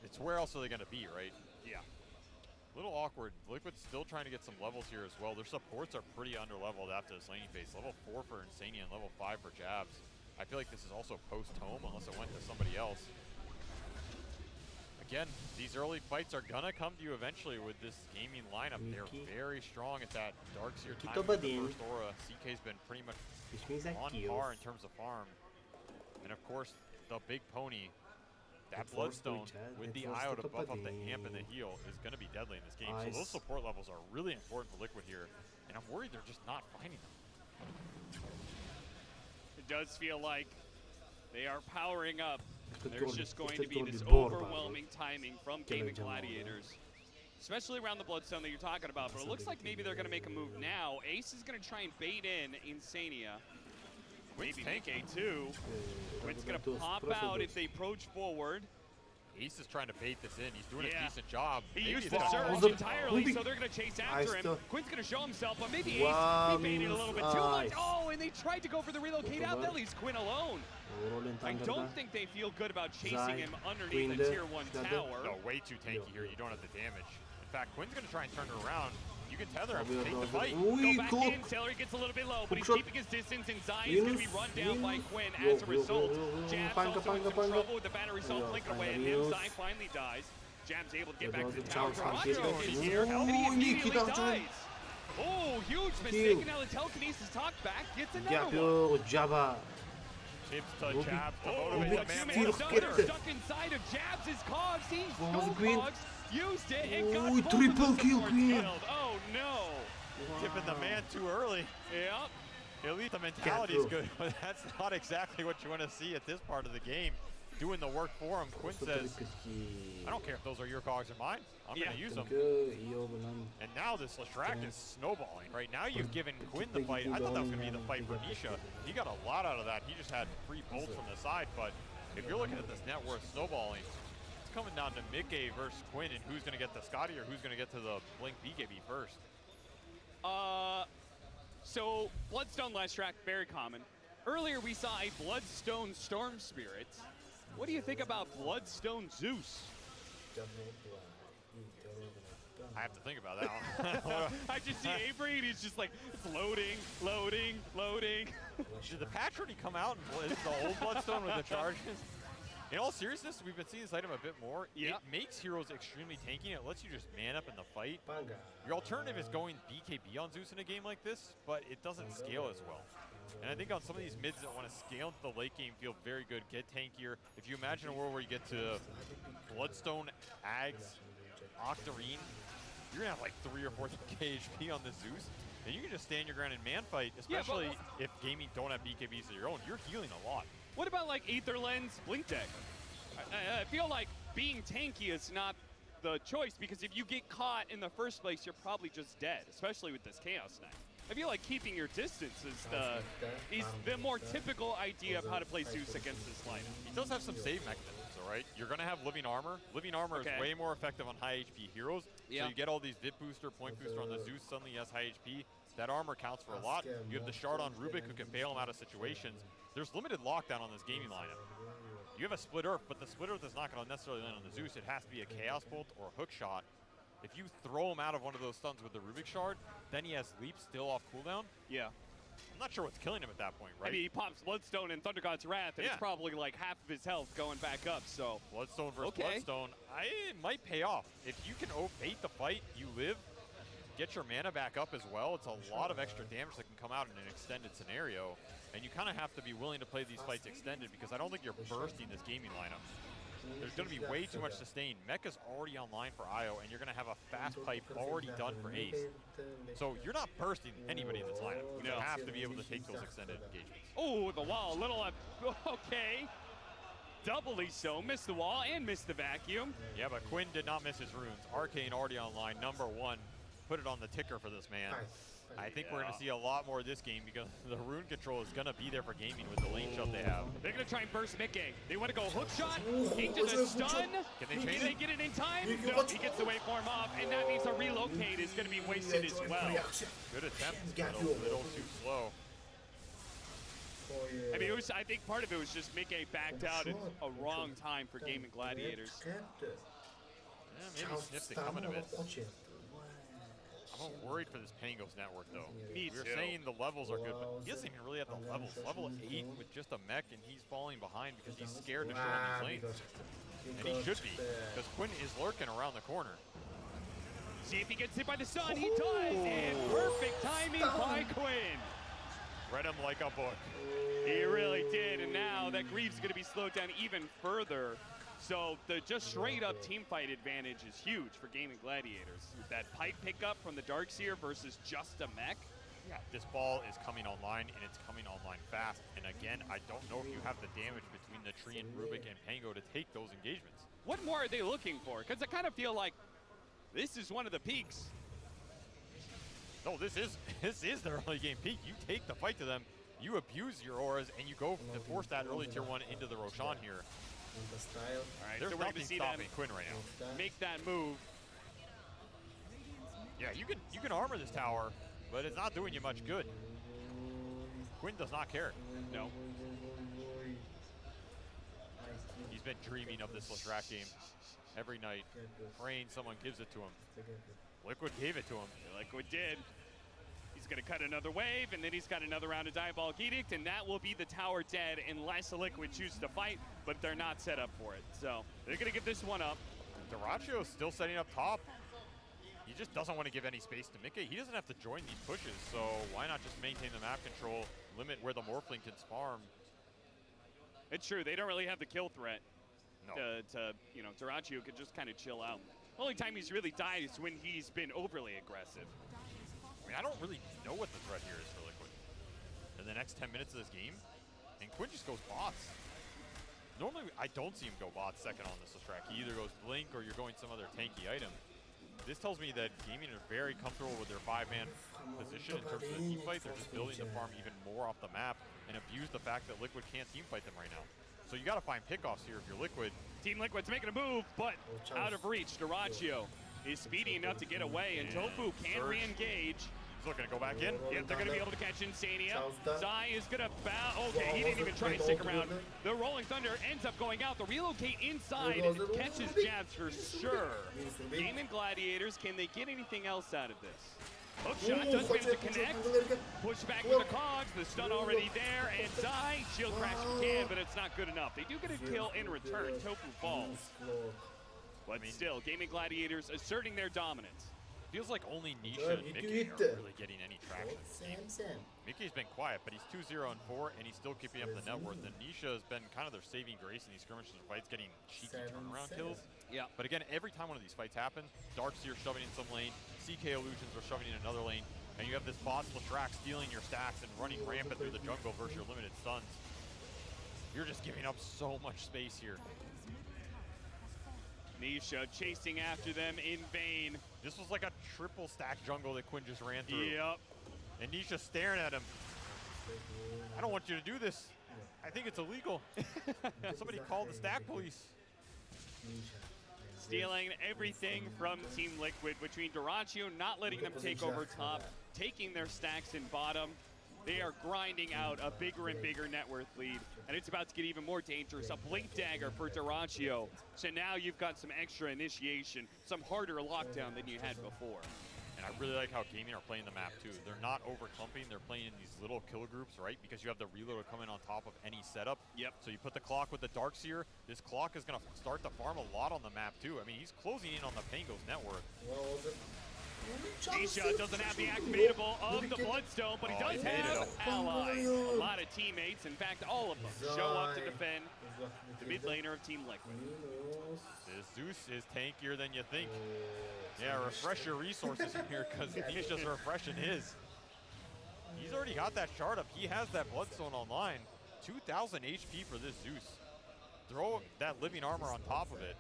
It's where else are they going to be, right? Yeah. A little awkward. Liquid's still trying to get some levels here as well. Their supports are pretty under-leveled after this laning phase. Level 4 for Insania and level 5 for Jabs. I feel like this is also post-home unless it went to somebody else. Again, these early fights are gonna come to you eventually with this Gaimin lineup. They're very strong at that Darkseer time with the first aura. CK's been pretty much on par in terms of farm. And of course, the big pony, that Bloodstone with the IO to buff up the amp and the heal is going to be deadly in this game. So those support levels are really important for Liquid here. And I'm worried they're just not finding them. It does feel like they are powering up. There's just going to be this overwhelming timing from Gaimin Gladiators, especially around the Bloodstone that you're talking about. But it looks like maybe they're going to make a move now. Ace is going to try and bait in Insania. Maybe make A2. Quinn's going to pop out if they approach forward. Ace is trying to bait this in. He's doing a decent job. He used the surge entirely, so they're going to chase after him. Quinn's going to show himself, but maybe Ace, he baited a little bit too much. Oh, and they tried to go for the relocate out. That leaves Quinn alone. I don't think they feel good about chasing him underneath the tier 1 tower. No, way too tanky here. You don't have the damage. In fact, Quinn's going to try and turn it around. You can tether him, take the fight. Go back in, Celery gets a little bit low, but he's keeping his distance, and Zai is going to be run down by Quinn as a result. Jabs also in some trouble with the battery assault flinker away, and then Zai finally dies. Jab's able to get back to the tower. Toronto is here, and he immediately dies. Oh, huge mistake, and now the telekinesis talk back gets another one. Tips to Jabs to motivate the man. Stuck inside of Jabs' cogs. He no cogs. Used it and got triple kill Queen. Oh no! Tipping the man too early. Yep. At least the mentality is good, but that's not exactly what you want to see at this part of the game. Doing the work for him. Quinn says, I don't care if those are your cogs or mine. I'm going to use them. And now this Leshrac is snowballing. Right now you've given Quinn the fight. I thought that was going to be the fight for Nisha. He got a lot out of that. He just had free bolts from the side. But if you're looking at this net worth snowballing, coming down to mid-game versus Quinn and who's going to get the Scotty or who's going to get to the Blink BKB first. So Bloodstone Leshrac, very common. Earlier we saw a Bloodstone Storm Spirit. What do you think about Bloodstone Zeus? I have to think about that one. I just see Avery and he's just like, it's loading, loading, loading. Did the patch already come out and the old Bloodstone with the charges? In all seriousness, we've been seeing this item a bit more. It makes heroes extremely tanky. It lets you just man up in the fight. Your alternative is going BKB on Zeus in a game like this, but it doesn't scale as well. And I think on some of these mids that want to scale into the late game feel very good, get tankier. If you imagine a world where you get to Bloodstone, Ags, Octarine, you're going to have like 3 or 4 HP on the Zeus. And you can just stand your ground and man fight, especially if Gaimin don't have BKBs of your own. You're healing a lot. What about like Aether Lens, Blink Deck? I feel like being tanky is not the choice, because if you get caught in the first place, you're probably just dead, especially with this Chaos Knight. I feel like keeping your distance is the more typical idea of how to play Zeus against this lineup. He does have some save mechanisms, all right? You're going to have Living Armor. Living Armor is way more effective on high HP heroes. So you get all these VIP booster, point booster on the Zeus, suddenly he has high HP. That armor counts for a lot. You have the Shard on Rubik who can bail him out of situations. There's limited lockdown on this gaming lineup. You have a Split Earth, but the Split Earth is not going to necessarily land on the Zeus. It has to be a Chaos Bolt or a Hook Shot. If you throw him out of one of those stuns with the Rubik Shard, then he has Leap still off cooldown. Yeah. I'm not sure what's killing him at that point, right? I mean, he pops Bloodstone and Thunder God's Wrath, and it's probably like half of his health going back up, so. Bloodstone versus Bloodstone, it might pay off. If you can bait the fight, you live, get your mana back up as well. It's a lot of extra damage that can come out in an extended scenario, and you kind of have to be willing to play these fights extended because I don't think you're bursting this gaming lineup. There's going to be way too much sustain. Mecha's already online for Io, and you're going to have a fast pipe already done for Ace. So you're not bursting anybody in this lineup. You have to be able to take those extended engagements. Oh, the wall, little, okay. Doubly so, missed the wall and missed the vacuum. Yeah, but Quinn did not miss his runes. Arcane already online, #1. Put it on the ticker for this man. I think we're going to see a lot more of this game because the rune control is going to be there for gaming with the lane shove they have. They're going to try and burst Mickey. They want to go hook shot into the stun. Can they get it in time? No, he gets the waveform off, and that means a relocate is going to be wasted as well. Good attempt, but a little too slow. I mean, I think part of it was just Mickey backed out at a wrong time for Gaimin Gladiators. Yeah, maybe sniffed it coming a bit. I'm worried for this Pangos network, though. Me too. We're saying the levels are good, but he doesn't even really have the levels. Level 8 with just a mech, and he's falling behind because he's scared to show on these lanes. And he should be, because Quinn is lurking around the corner. See if he gets hit by the sun. He does, and perfect timing by Quinn. Read him like a book. He really did, and now that Greaves is going to be slowed down even further. So the just straight up team fight advantage is huge for Gaimin Gladiators. With that pipe pickup from the Darkseer versus just a mech. Yeah, this ball is coming online, and it's coming online fast. And again, I don't know if you have the damage between the Tree and Rubik and Pango to take those engagements. What more are they looking for? Because I kind of feel like this is one of the peaks. No, this is their early game peak. You take the fight to them, you abuse your auras, and you go to force that early tier 1 into the Roshan here. All right, there's so we're going to see them Quinn right now. Make that move. Yeah, you can armor this tower, but it's not doing you much good. Quinn does not care. No. He's been dreaming of this Leshrac game every night, praying someone gives it to him. Liquid gave it to him. Liquid did. He's going to cut another wave, and then he's got another round of Diabolic Edict, and that will be the tower dead unless Liquid chooses to fight, but they're not set up for it. So they're going to give this one up. Duracio's still setting up top. He just doesn't want to give any space to Mickey. He doesn't have to join these pushes, so why not just maintain the map control, limit where the Morphling can farm? It's true. They don't really have the kill threat. No. Duracio could just kind of chill out. Only time he's really died is when he's been overly aggressive. I mean, I don't really know what the threat here is for Liquid in the next 10 minutes of this game. And Quinn just goes bots. Normally, I don't see him go bots second on this Leshrac. He either goes Blink or you're going some other tanky item. This tells me that Gaming are very comfortable with their 5-man position in terms of the team fight. They're just building the farm even more off the map and abuse the fact that Liquid can't team fight them right now. So you got to find pickoffs here if you're Liquid. Team Liquid's making a move, but out of reach. Duracio is speedy enough to get away, and Tofu can't re-engage. He's looking to go back in. Yep, they're going to be able to catch Insania. Zai is going to bow. Okay, he didn't even try and stick around. The Rolling Thunder ends up going out. The relocate inside catches Jabs for sure. Gaimin Gladiators, can they get anything else out of this? Hook shot does manage to connect. Push back with the cogs. The stun already there. And Zai, shield crash can, but it's not good enough. They do get a kill in return. Tofu falls. But still, Gaimin Gladiators asserting their dominance. Feels like only Nisha and Mickey are really getting any traction in this game. Mickey's been quiet, but he's 2-0-4, and he's still keeping up the net worth. And Nisha has been kind of their saving grace in these skirmishes and fights, getting cheeky turnaround kills. Yeah. But again, every time one of these fights happen, Darkseer shoving in some lane, CK Illusions are shoving in another lane, and you have this boss Leshrac stealing your stacks and running rampant through the jungle versus your limited stuns. You're just giving up so much space here. Nisha chasing after them in vain. This was like a triple stack jungle that Quinn just ran through. Yep. And Nisha's staring at him. I don't want you to do this. I think it's illegal. Somebody call the stack police. Stealing everything from Team Liquid between Dyrachyo not letting them take over top, taking their stacks in bottom. They are grinding out a bigger and bigger net worth lead, and it's about to get even more dangerous. A Blink Dagger for Dyrachyo. So now you've got some extra initiation, some harder lockdown than you had before. And I really like how Gaimin are playing the map too. They're not over clumping, they're playing in these little kill groups, right? Because you have the reloader coming on top of any setup. Yep. So you put the clock with the Darkseer. This clock is gonna start to farm a lot on the map too. I mean, he's closing in on the Pango's network. Nisha doesn't have the activatable of the Bloodstone, but he does have allies. A lot of teammates, in fact, all of them, show up to defend the mid laner of Team Liquid. This Zeus is tankier than you think. Yeah, refresh your resources here because Nisha's refreshing his. He's already got that shard up. He has that Bloodstone online. 2,000 HP for this Zeus. Throw that living armor on top of it.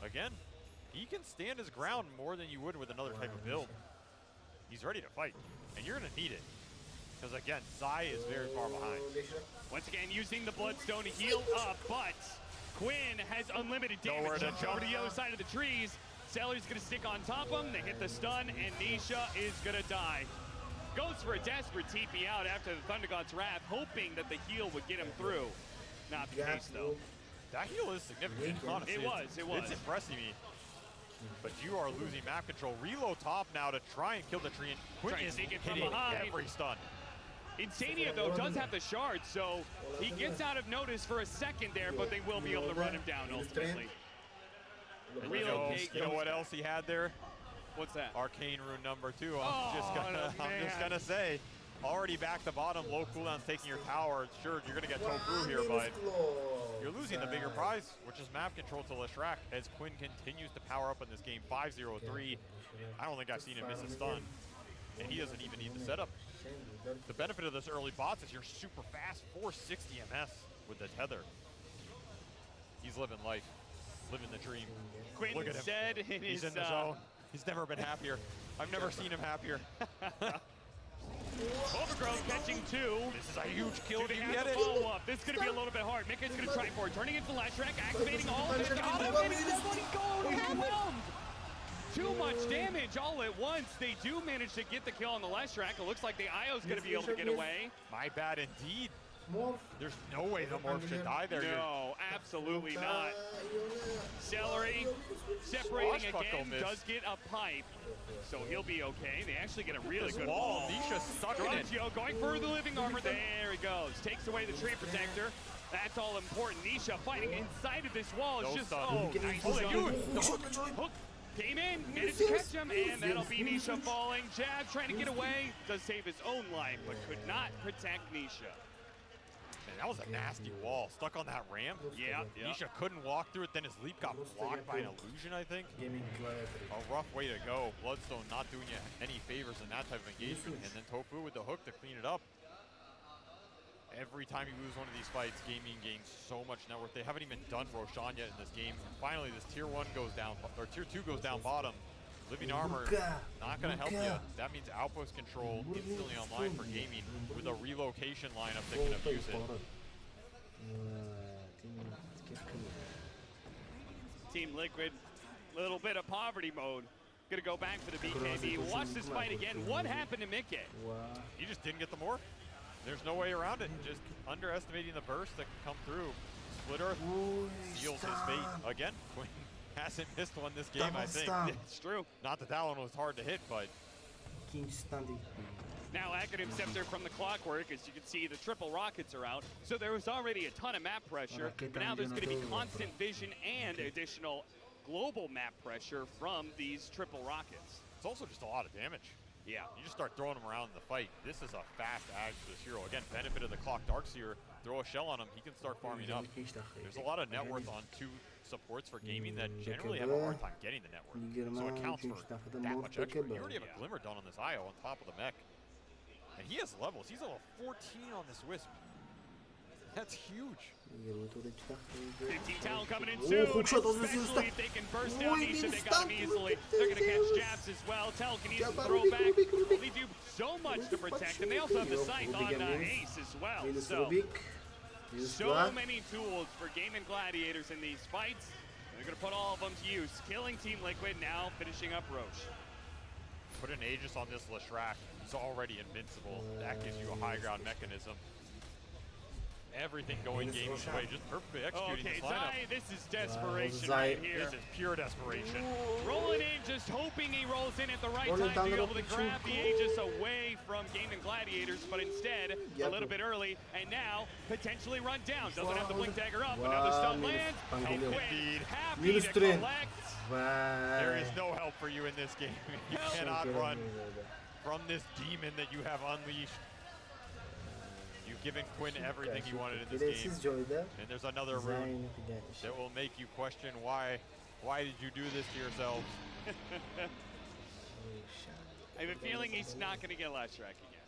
Again, he can stand his ground more than you would with another type of build. He's ready to fight, and you're gonna need it. Because again, Zai is very far behind. Once again, using the Bloodstone to heal up, but Quinn has unlimited damage. Nowhere to Over to the other side of the trees. Celery's gonna stick on top of him. They hit the stun, and Nisha is gonna die. Goes for a desperate TP out after the Thunder God's Wrath, hoping that the heal would get him through. Not the case, though. That heal is significant, honestly. It was. It's impressing me. But you are losing map control. Reload top now to try and kill the tree, and Quinn is hitting every stun. Insania, though, does have the shard, so he gets out of notice for a second there, but they will be able to run him down ultimately. You know what else he had there? What's that? Arcane Rune number 2. I'm just gonna say, already back to bottom, low cooldowns taking your tower. Sure, you're gonna get tofu here, but you're losing the bigger prize, which is map control to Leshrac as Quinn continues to power up in this game. 5-0-3. I don't think I've seen him miss a stun, and he doesn't even need the setup. The benefit of this early bots is you're super fast, 460 MS with the tether. He's living life, living the dream. Quinn Look at him. said in He's his in the zone. He's never been happier. I've never seen him happier. Overgrowth catching 2. This is a huge kill. Do they have a follow-up? This is going to be a little bit hard. Mika's going to try for it. Turning into Leshrac, activating all of it. Got him, and he's letting go. Overwhelmed. Too much damage all at once. They do manage to get the kill on the Leshrac. It looks like the IO's going to be able to get away. My bad indeed. There's no way the Morph should die there. No, absolutely not. Celery separating again, does get a pipe, so he'll be okay. They actually get a really good wall. Nisha's stuck in it. Dyrachyo going for the living armor. There he goes. Takes away the tree protector. That's all important. Nisha fighting inside of this wall. It's just, nice. Hook came in, managed to catch him, and that'll be Nisha falling. Jab trying to get away. Does save his own life, but could not protect Nisha. Man, that was a nasty wall. Stuck on that ramp. Yeah. Nisha couldn't walk through it. Then his leap got blocked by an illusion, I think. A rough way to go. Bloodstone not doing you any favors in that type of engagement. And then Tofu with the hook to clean it up. Every time you lose one of these fights, Gaimin gains so much net worth. They haven't even done Roshan yet in this game. And finally, this tier 1 goes down, or tier 2 goes down bottom. Living armor, not going to help you. That means outpost control instantly online for Gaimin with a relocation lineup that can abuse it. Team Liquid, little bit of poverty mode. Gonna go back for the BKB. Watch this fight again. What happened to Mike? He just didn't get the morph. There's no way around it. Just underestimating the burst that can come through. Split Earth seals his fate. Again, Quinn hasn't missed one this game, I think. It's true. Not that that one was hard to hit, but... Now Academic Scepter from the Clockwork, as you can see, the triple rockets are out. So there was already a ton of map pressure, but now there's going to be constant vision and additional global map pressure from these triple rockets. It's also just a lot of damage. Yeah. You just start throwing them around in the fight. This is a fast ag for this hero. Again, benefit of the Clock Darkseer. Throw a shell on him, he can start farming up. There's a lot of net worth on 2 supports for Gaimin that generally have a hard time getting the net worth. So it counts for that much extra. You already have a Glimmer done on this IO on top of the mech. And he has levels. He's level 14 on this Wisp. That's huge. 15 talent coming in soon, especially if they can burst down Nisha, they got him easily. They're going to catch jabs as well. Telekinesis throw back. They do so much to protect him. They also have the scythe on Ace as well. So many tools for Gaimin Gladiators in these fights. They're going to put all of them to use. Killing Team Liquid, now finishing up Roche. Put an Aegis on this Leshrac. He's already invincible. That gives you a high ground mechanism. Everything going Gaimin's way, just perfectly executing this lineup. This is desperation right here. This is pure desperation. Rolling in, just hoping he rolls in at the right time to be able to grab the Aegis away from Gaimin Gladiators, but instead, a little bit early, and now potentially run down. Doesn't have the blink dagger up, another stun lands, and Quinn happy to collect. There is no help for you in this game. You cannot run from this demon that you have unleashed. You've given Quinn everything he wanted in this game. And there's another rune that will make you question why did you do this to yourselves? I have a feeling he's not going to get Leshrac again.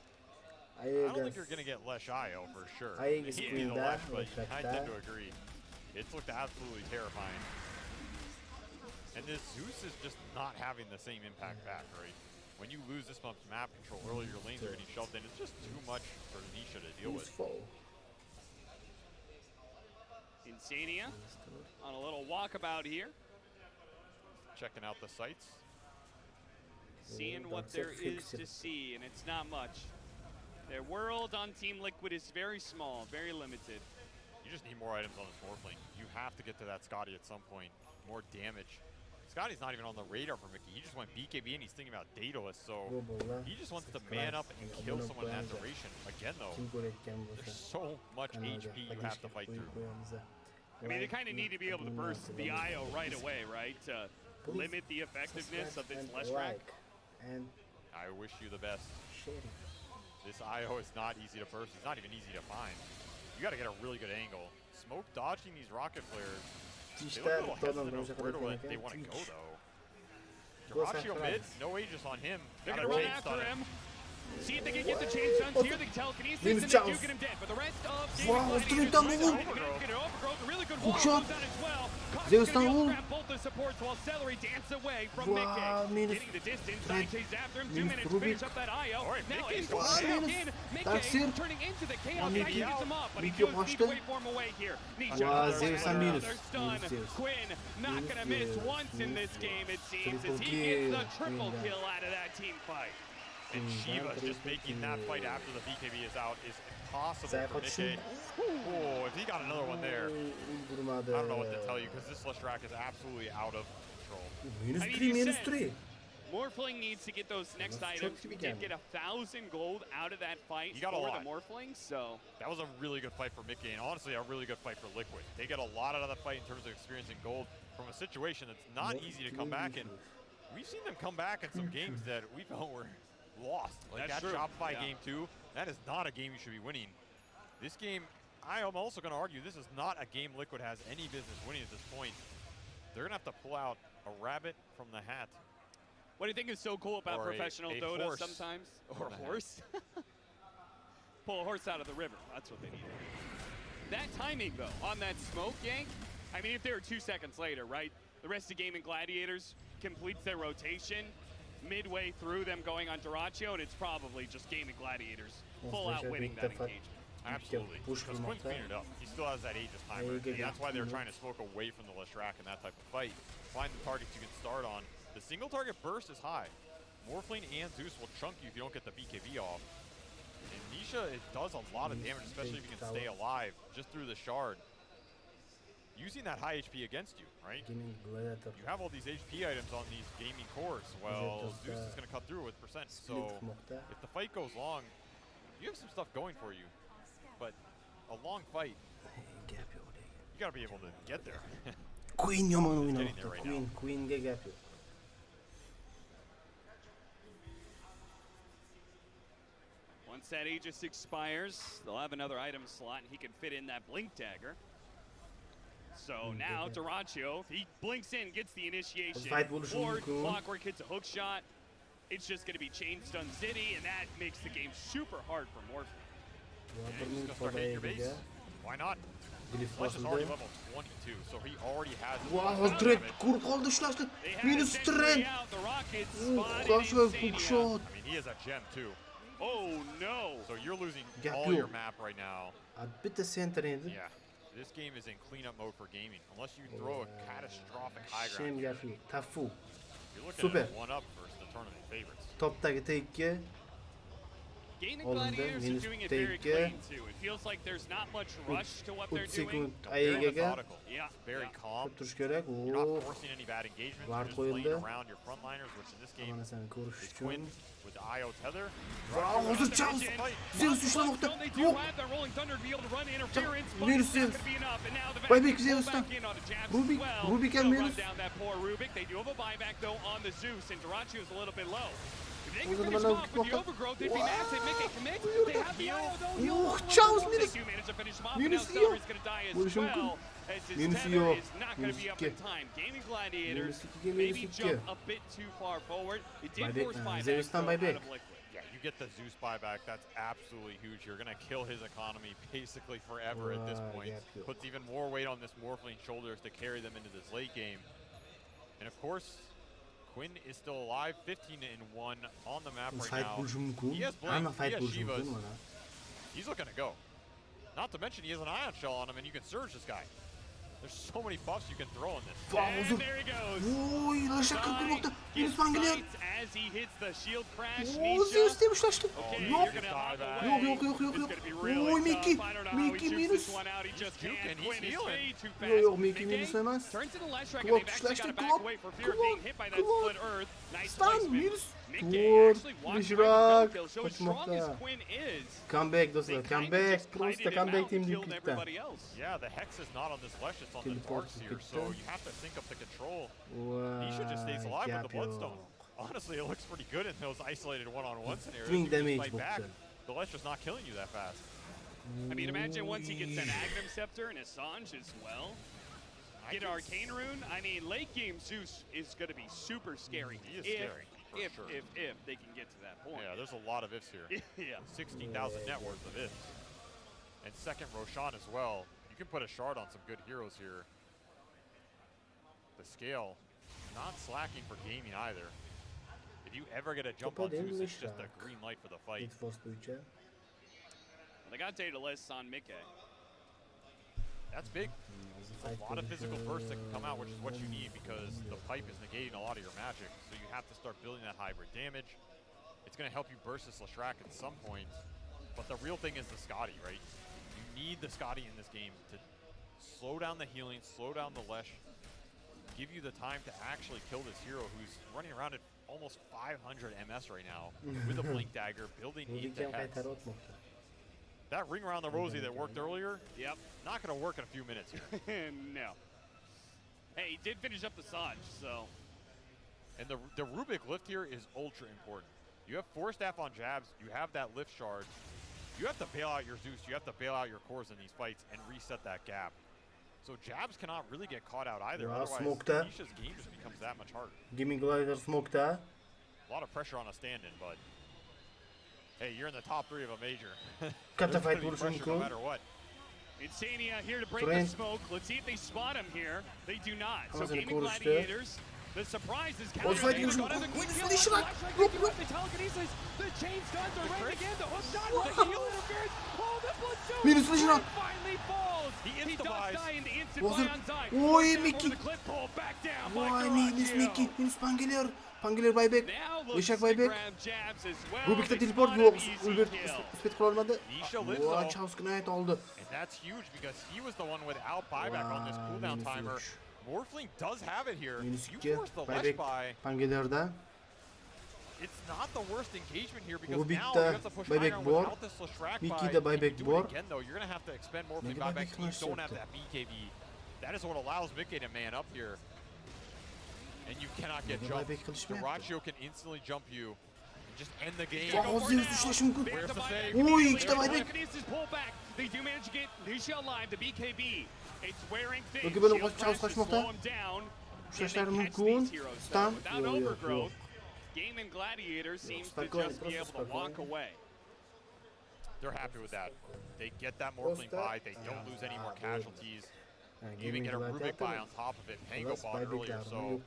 I don't think you're going to get Lesh IO for sure. He'd be the Lesh, but I tend to agree. It's looked absolutely terrifying. And this Zeus is just not having the same impact back, right? When you lose this much map control early, your lanes are getting shoved in. It's just too much for Nisha to deal with. Insania on a little walkabout here. Checking out the sights. Seeing what there is to see, and it's not much. Their world on Team Liquid is very small, very limited. You just need more items on this Morphling. You have to get to that Scotty at some point. More damage. Scotty's not even on the radar for Mickey. He just went BKB and he's thinking about Daedalus, so he just wants to man up and kill someone in that duration. Again, though, there's so much HP you have to fight through. I mean, they kind of need to be able to burst the IO right away, right? To limit the effectiveness of this Leshrac. I wish you the best. This IO is not easy to burst. It's not even easy to find. You got to get a really good angle. Smoke dodging these rocket flares. They look a little hesitant of where they want to go, though. Duraccio mid, no Aegis on him. They're going to run after him. See if they can get the chain stuns here. They can telekinesis, and they do get him dead. But the rest of Gaimin Gladiators get an overgrowth. A really good wall goes down as well. Zeus going to be able to grab both the supports while Celery dance away from Mickey. Getting the distance, Nine chase after him. 2 minutes, finish up that IO. Now Ace goes back in. Mickey turning into the chaos. Nike gets him up, but he does need to wait for him away here. Nisha, another stun. Quinn not going to miss once in this game, it seems, as he gets the triple kill out of that team fight. And Shiva's just making that fight after the BKB is out is impossible for Mickey. Oh, if he got another one there, I don't know what to tell you, because this Leshrac is absolutely out of control. -3. Morphling needs to get those next items. We did get 1,000 gold out of that fight for the Morphling, so. That was a really good fight for Mickey, and honestly, a really good fight for Liquid. They get a lot out of the fight in terms of experiencing gold from a situation that's not easy to come back in. We've seen them come back in some games that we felt were lost. Like that Shopify game 2, that is not a game you should be winning. This game, I am also going to argue, this is not a game Liquid has any business winning at this point. They're going to have to pull out a rabbit from the hat. What do you think is so cool about professional Dota sometimes? Or a horse? Pull a horse out of the river. That's what they need. That timing, though, on that smoke yank, I mean, if they were 2 seconds later, right? The rest of Gaimin Gladiators completes their rotation midway through them going on Duraccio, and it's probably just Gaimin Gladiators full out winning that engagement. Absolutely. Because Quinn's cleaned it up. He still has that Aegis timer. And that's why they're trying to smoke away from the Leshrac in that type of fight. Find the targets you can start on. The single target burst is high. Morphling and Zeus will chunk you if you don't get the BKB off. And Nisha, it does a lot of damage, especially if you can stay alive just through the shard. Using that high HP against you, right? You have all these HP items on these gaming cores. Well, Zeus is going to cut through with percent. So if the fight goes long, you have some stuff going for you. But a long fight, you got to be able to get there. Queen jomon oynamoqda. Queen'ga gap yo'q. Once that Aegis expires, they'll have another item slot, and he can fit in that Blink Dagger. So now Duraccio, if he blinks in, gets the initiation. Or Clockwork hits a hook shot. It's just going to be chain stun City, and that makes the game super hard for Morphe. Just gonna start hitting your base. Why not? Glyph Flash is already basıldı. level 22, so he already has. Wow, direkt kurup kaldı şlaştı. Minus strength. Flash ve hook shot. I mean, he is a gem too. Oh no! So you're losing Gap all yok. your map right now. Abi bir de center yedi. Yeah, this game is in cleanup mode for gaming. Unless you throw a catastrophic high Şem ground. gap yok. Tafu. You're looking Super. at a 1-up versus the tournament favorites. Toptaki tekke. Gaimin Oldu, Gladiators are minus doing it very tekke. clean too. It feels like there's not much rush to what they're 30 doing. sekund Very AEG'e. methodical. Yeah. Very calm. Tutuş gerek. You're not Oo. forcing any bad engagements. Ward You're just playing koyuldu. around your frontliners, which in this game Bana sen is koruştun. Quinn with the IO tether. Wow, hazır Charles. Zeus düşlemakta. Yok. Minus Zeus. Buyback Zeus'tan. Rubik and minus. They do have a buyback though on the Zeus, and Duracio's a little bit low. If they O can zaman finish ben him off with the nokta. overgrowth, they'd be massive. Mickey commit. They have the IO though. He'll Oh, Charles minus. They do manage to finish him off, Minus but now yiyor. Celery's going to die as Vuruşum well. kıl. As his Minus tether yiyor. is not going to be up Minus in time. Gaimin Gladiators Minus iki, maybe minus jump iki. a bit too far forward. It did Buyback, force buyback Zeus'tan though, out buyback. of Liquid. Yeah, you get the Zeus buyback. That's absolutely huge. You're going to kill his economy basically forever at this point. Gap yok. Puts even more weight on this Morphling shoulders to carry them into this late game. And of course, Quinn is still alive, 15-1 on the map right Fight now. buluşum kun. He has Blink, Ama he fight has buluşum Shivas. kun bana. He's looking to go. Not to mention he has an ion shell on him and you can surge this guy. There's so many buffs you can throw in this. Wow, And hazır. there he goes. Oy, laşak kırmakta. Minus Gets Banglier. bites as he hits the shield crash. Oo, Zeus demiş laştı. Okay, Yok. you're gonna hop away. Yok. It's gonna be really Oy, tough. Mickey. I don't know how he Mickey shoots minus. this one out. He just juking, can't. he's Quinn is healing. way too fast. Yok, Mickey minus demez. Turns to the last track and Clock, they've actually got to flash'te back clock, away for fear of clock, being hit by that clock. split earth. Nice Stun, placement. minus. Mickey Dur, actually walks finish right into double rock. kill. So as strong as Kaçmakta. Quinn is, Comeback they dostlar. kind of Comeback. just Prosta kited him comeback out team and killed Liquid'den. everybody else. Yeah, the Hex is not on this Lesh, it's on the Teleport Darks here, Liquid'den. so you have to sync up the control. Vay, He should just stay alive with the gap yok. Bloodstone. Honestly, it looks pretty good in those isolated one-on-one scenarios. Swing You can just damage fight back. boktu. The Lesh is not killing you that fast. I mean, imagine once he gets an Agnum Scepter and Assange as well. Get Arcane Rune. I mean, late game Zeus is going to be super scary. He is if, scary, for if, sure. if they can get to that point. Yeah, there's a lot of ifs here. Yeah. 16,000 net worth of ifs. And second Roshan as well. You can put a shard on some good heroes here. The scale, not slacking for gaming either. If you ever get a jump on Zeus, it's just a green light for the fight. Need Force duyacağım. They got data lists on Mickey. That's big. A lot of physical bursts that can come out, which is what you need because the pipe is negating a lot of your magic. So you have to start building that hybrid damage. It's going to help you burst this Leshrac at some point. But the real thing is the Scotty, right? You need the Scotty in this game to slow down the healing, slow down the Lesh, give you the time to actually kill this hero who's running around at almost 500 MS right now with a Blink Dagger, building into Rubik'ten Hex. kaytar atmakta. That ring around the Rosie that worked earlier, Yep. not going to work in a few minutes here. No. Hey, he did finish up the Sanj, so. And the Rubik lift here is ultra important. You have 4 staff on jabs, you have that lift shard. You have to bail out your Zeus, you have to bail out your cores in these fights and reset that gap. So jabs cannot really get caught out either, Ya, otherwise smoke'ta. Nisha's game just becomes that much harder. Gaimin Gladiators smoke'ta. A lot of pressure on a stand-in, but hey, you're in the top 3 of a major. Kata There's fight gonna be vuruşum pressure no kun. matter what. Insania here to break Trent. the smoke. Let's see if they spot him here. They do not. So Ama seni Gaimin koruştu. Gladiators, the surprise is Both fight countered. vuruşum Got kun. another quick Minus kill. finish Flash var. right Yok into yok. the telekinesis. The chain stuns are right again. The hook shot. The heal interference. Oh, the Bloodstone. Minus finish var. Finally falls. He does insta-buys. die in the instant Hazır. buy on Zai. Oy, Down Mickey. over the cliff pole. Back down by Vay minus Duraccio. Mickey. Minus Banglier. Banglier buyback. Now looks Leshrac to buyback. grab jabs as well. Rubik'te They teleport spot yok. an easy Ulbert kill. spet kullanmadı. Nisha lives Vay though. Chaos Knight aldı. And that's huge because he was the one without buyback on this Wow, cooldown minus timer. 3. Morphling does have it here. Minus You 2. force the Lesh Buyback by. Banglier'da. It's not the worst engagement here because Rubik now de you have to push buyback higher board. without this Leshrac Mickey buy. de If you buyback do board. it again though, you're going to have to expend Morphling Ne buyback. buyback You flash don't have yaptı? that BKB. That is what allows Mickey to man up here. And you cannot get Ne jumped. buyback kılıç mı yaptı? Duraccio can instantly jump you and just end the game. Wow, Zeus düşleşim kun. Where's the save? Oy, iki de buyback. Telekinesis pull back. They do manage to get Nisha alive. The BKB. It's wearing thin. Bakın böyle Shield Charles crash to kaçmakta. slow him down. Düşleşler Can they catch mümkün. these heroes, Stun. though? Without Yok yok overgrowth, yok. Gaimin Gladiators seems to Spokojnie, just be prosto able to walk spokojnie. away. they're happy with that. They get that Morphling buy. They don't lose any more casualties. You even get a Rubik buy on top of it. Pango bought earlier, so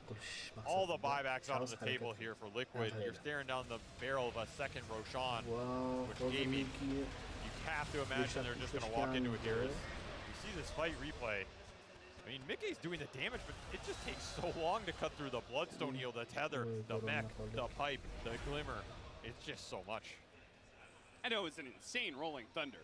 all the buybacks out on the table here for Liquid. You're staring down the barrel of a second Roshan, which Gaimin, you have to imagine they're just going to walk into it here. You see this fight replay. I mean, Mickey's doing the damage, but it just takes so long to cut through the Bloodstone heal, the tether, the mech, the pipe, the glimmer. It's just so much. I know it's an insane Rolling Thunder.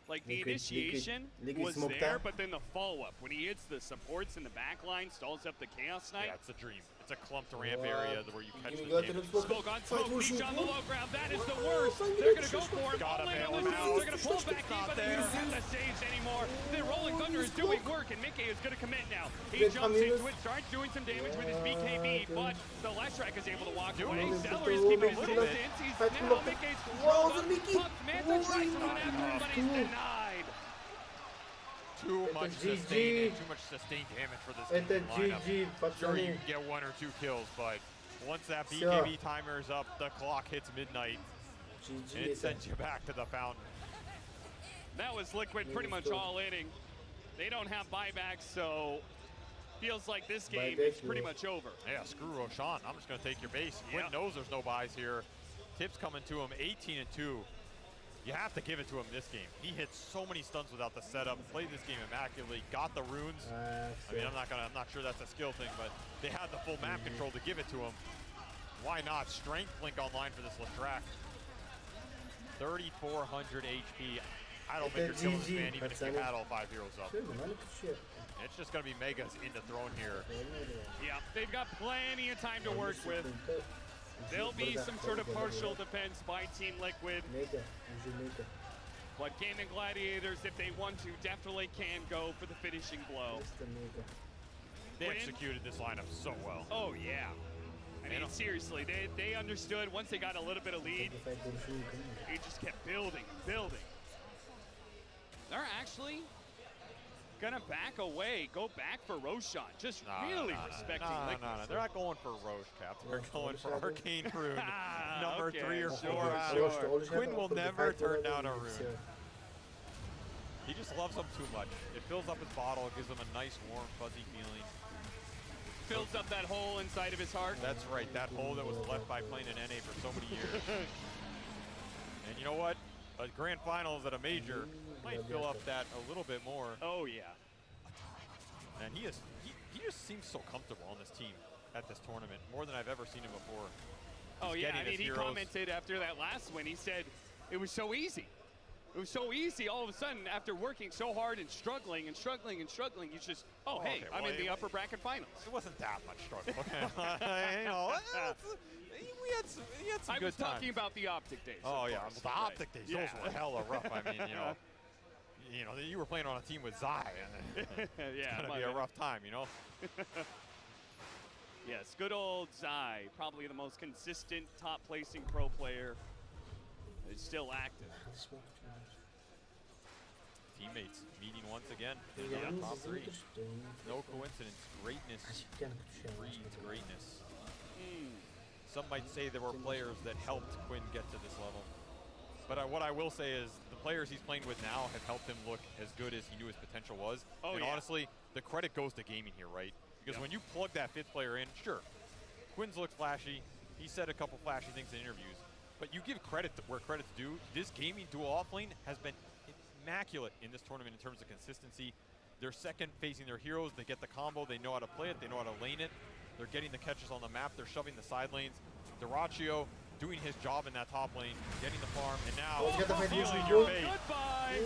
Like, the initiation was there, but then the follow-up. When he hits the supports in the back line, stalls up the Chaos Knight. Yeah, it's a dream. It's a clumped ramp area where you catch the game. Smoke on smoke, Leech on the low ground. That is the worst. They're going to go for him. All in on the mouth. They're going to pull back in, but they don't have the saves anymore. The Rolling Thunder is doing work, and Mickey is going to commit now. He jumps into it, starts doing some damage with his BKB, but the Leshrac is able to walk away. Zeller is keeping his distance. He's now Mickey's controlled. Manta tries to run after him, but he's denied. Too much sustain and too much sustained damage for this lineup. Sure, you can get 1 or 2 kills, but once that BKB timer is up, the clock hits midnight, and it sends you back to the fountain. That was Liquid pretty much all inning. They don't have buybacks, so feels like this game is pretty much over. Yeah, screw Roshan. I'm just going to take your base. Quinn knows there's no buys here. Tips coming to him, 18-2. You have to give it to him this game. He hit so many stuns without the setup, played this game immaculately, got the runes. I mean, I'm not sure that's a skill thing, but they had the full map control to give it to him. Why not? Strength Blink online for this Leshrac. 3,400 HP. I don't think you're killing this man even if you had all 5 heroes up. It's just going to be Megas into throne here. Yeah, they've got plenty of time to work with. There'll be some sort of partial defense by Team Liquid. But Gaimin Gladiators, if they want to, definitely can go for the finishing blow. They executed this lineup so well. Oh, yeah. I mean, seriously, they understood once they got a little bit of lead, they just kept building. They're actually gonna back away, go back for Roshan. Just really respecting Liquid. No, they're not going for Roche, Captain. They're going for Arcane Rune, number 3 or 4. Quinn will never turn down a rune. He just loves them too much. It fills up his bottle, it gives him a nice, warm, fuzzy feeling. Fills up that hole inside of his heart. That's right, that hole that was left by playing in NA for so many years. And you know what? A grand finals at a major might fill up that a little bit more. Oh yeah. And he just seems so comfortable on this team at this tournament, more than I've ever seen him before. Oh yeah, I mean, he commented after that last win, he said it was so easy. It was so easy all of a sudden after working so hard and struggling, he's just, hey, I'm in the upper bracket finals. It wasn't that much struggle, okay? You know, he had some good times. I was talking about the Optic days. Oh yeah, the Optic days, those were hella rough. I mean, you know, you were playing on a team with Zai, and it's gonna be a rough time, you know? Yes, good old Zai, probably the most consistent top placing pro player. Is still active. Teammates meeting once again. Top 3. No coincidence. Greatness breeds greatness. Some might say there were players that helped Quinn get to this level. But what I will say is the players he's playing with now have helped him look as good as he knew his potential was. And honestly, the credit goes to Gaimin here, right? Because when you plug that 5th player in, sure, Quinn's looked flashy. He said a couple flashy things in interviews. But you give credit where credit's due. This Gaimin dual offlane has been immaculate in this tournament in terms of consistency. They're second facing their heroes. They get the combo. They know how to play it. They know how to lane it. They're getting the catches on the map. They're shoving the side lanes. Duraccio doing his job in that top lane, getting the farm, and now feeling your fate. Goodbye.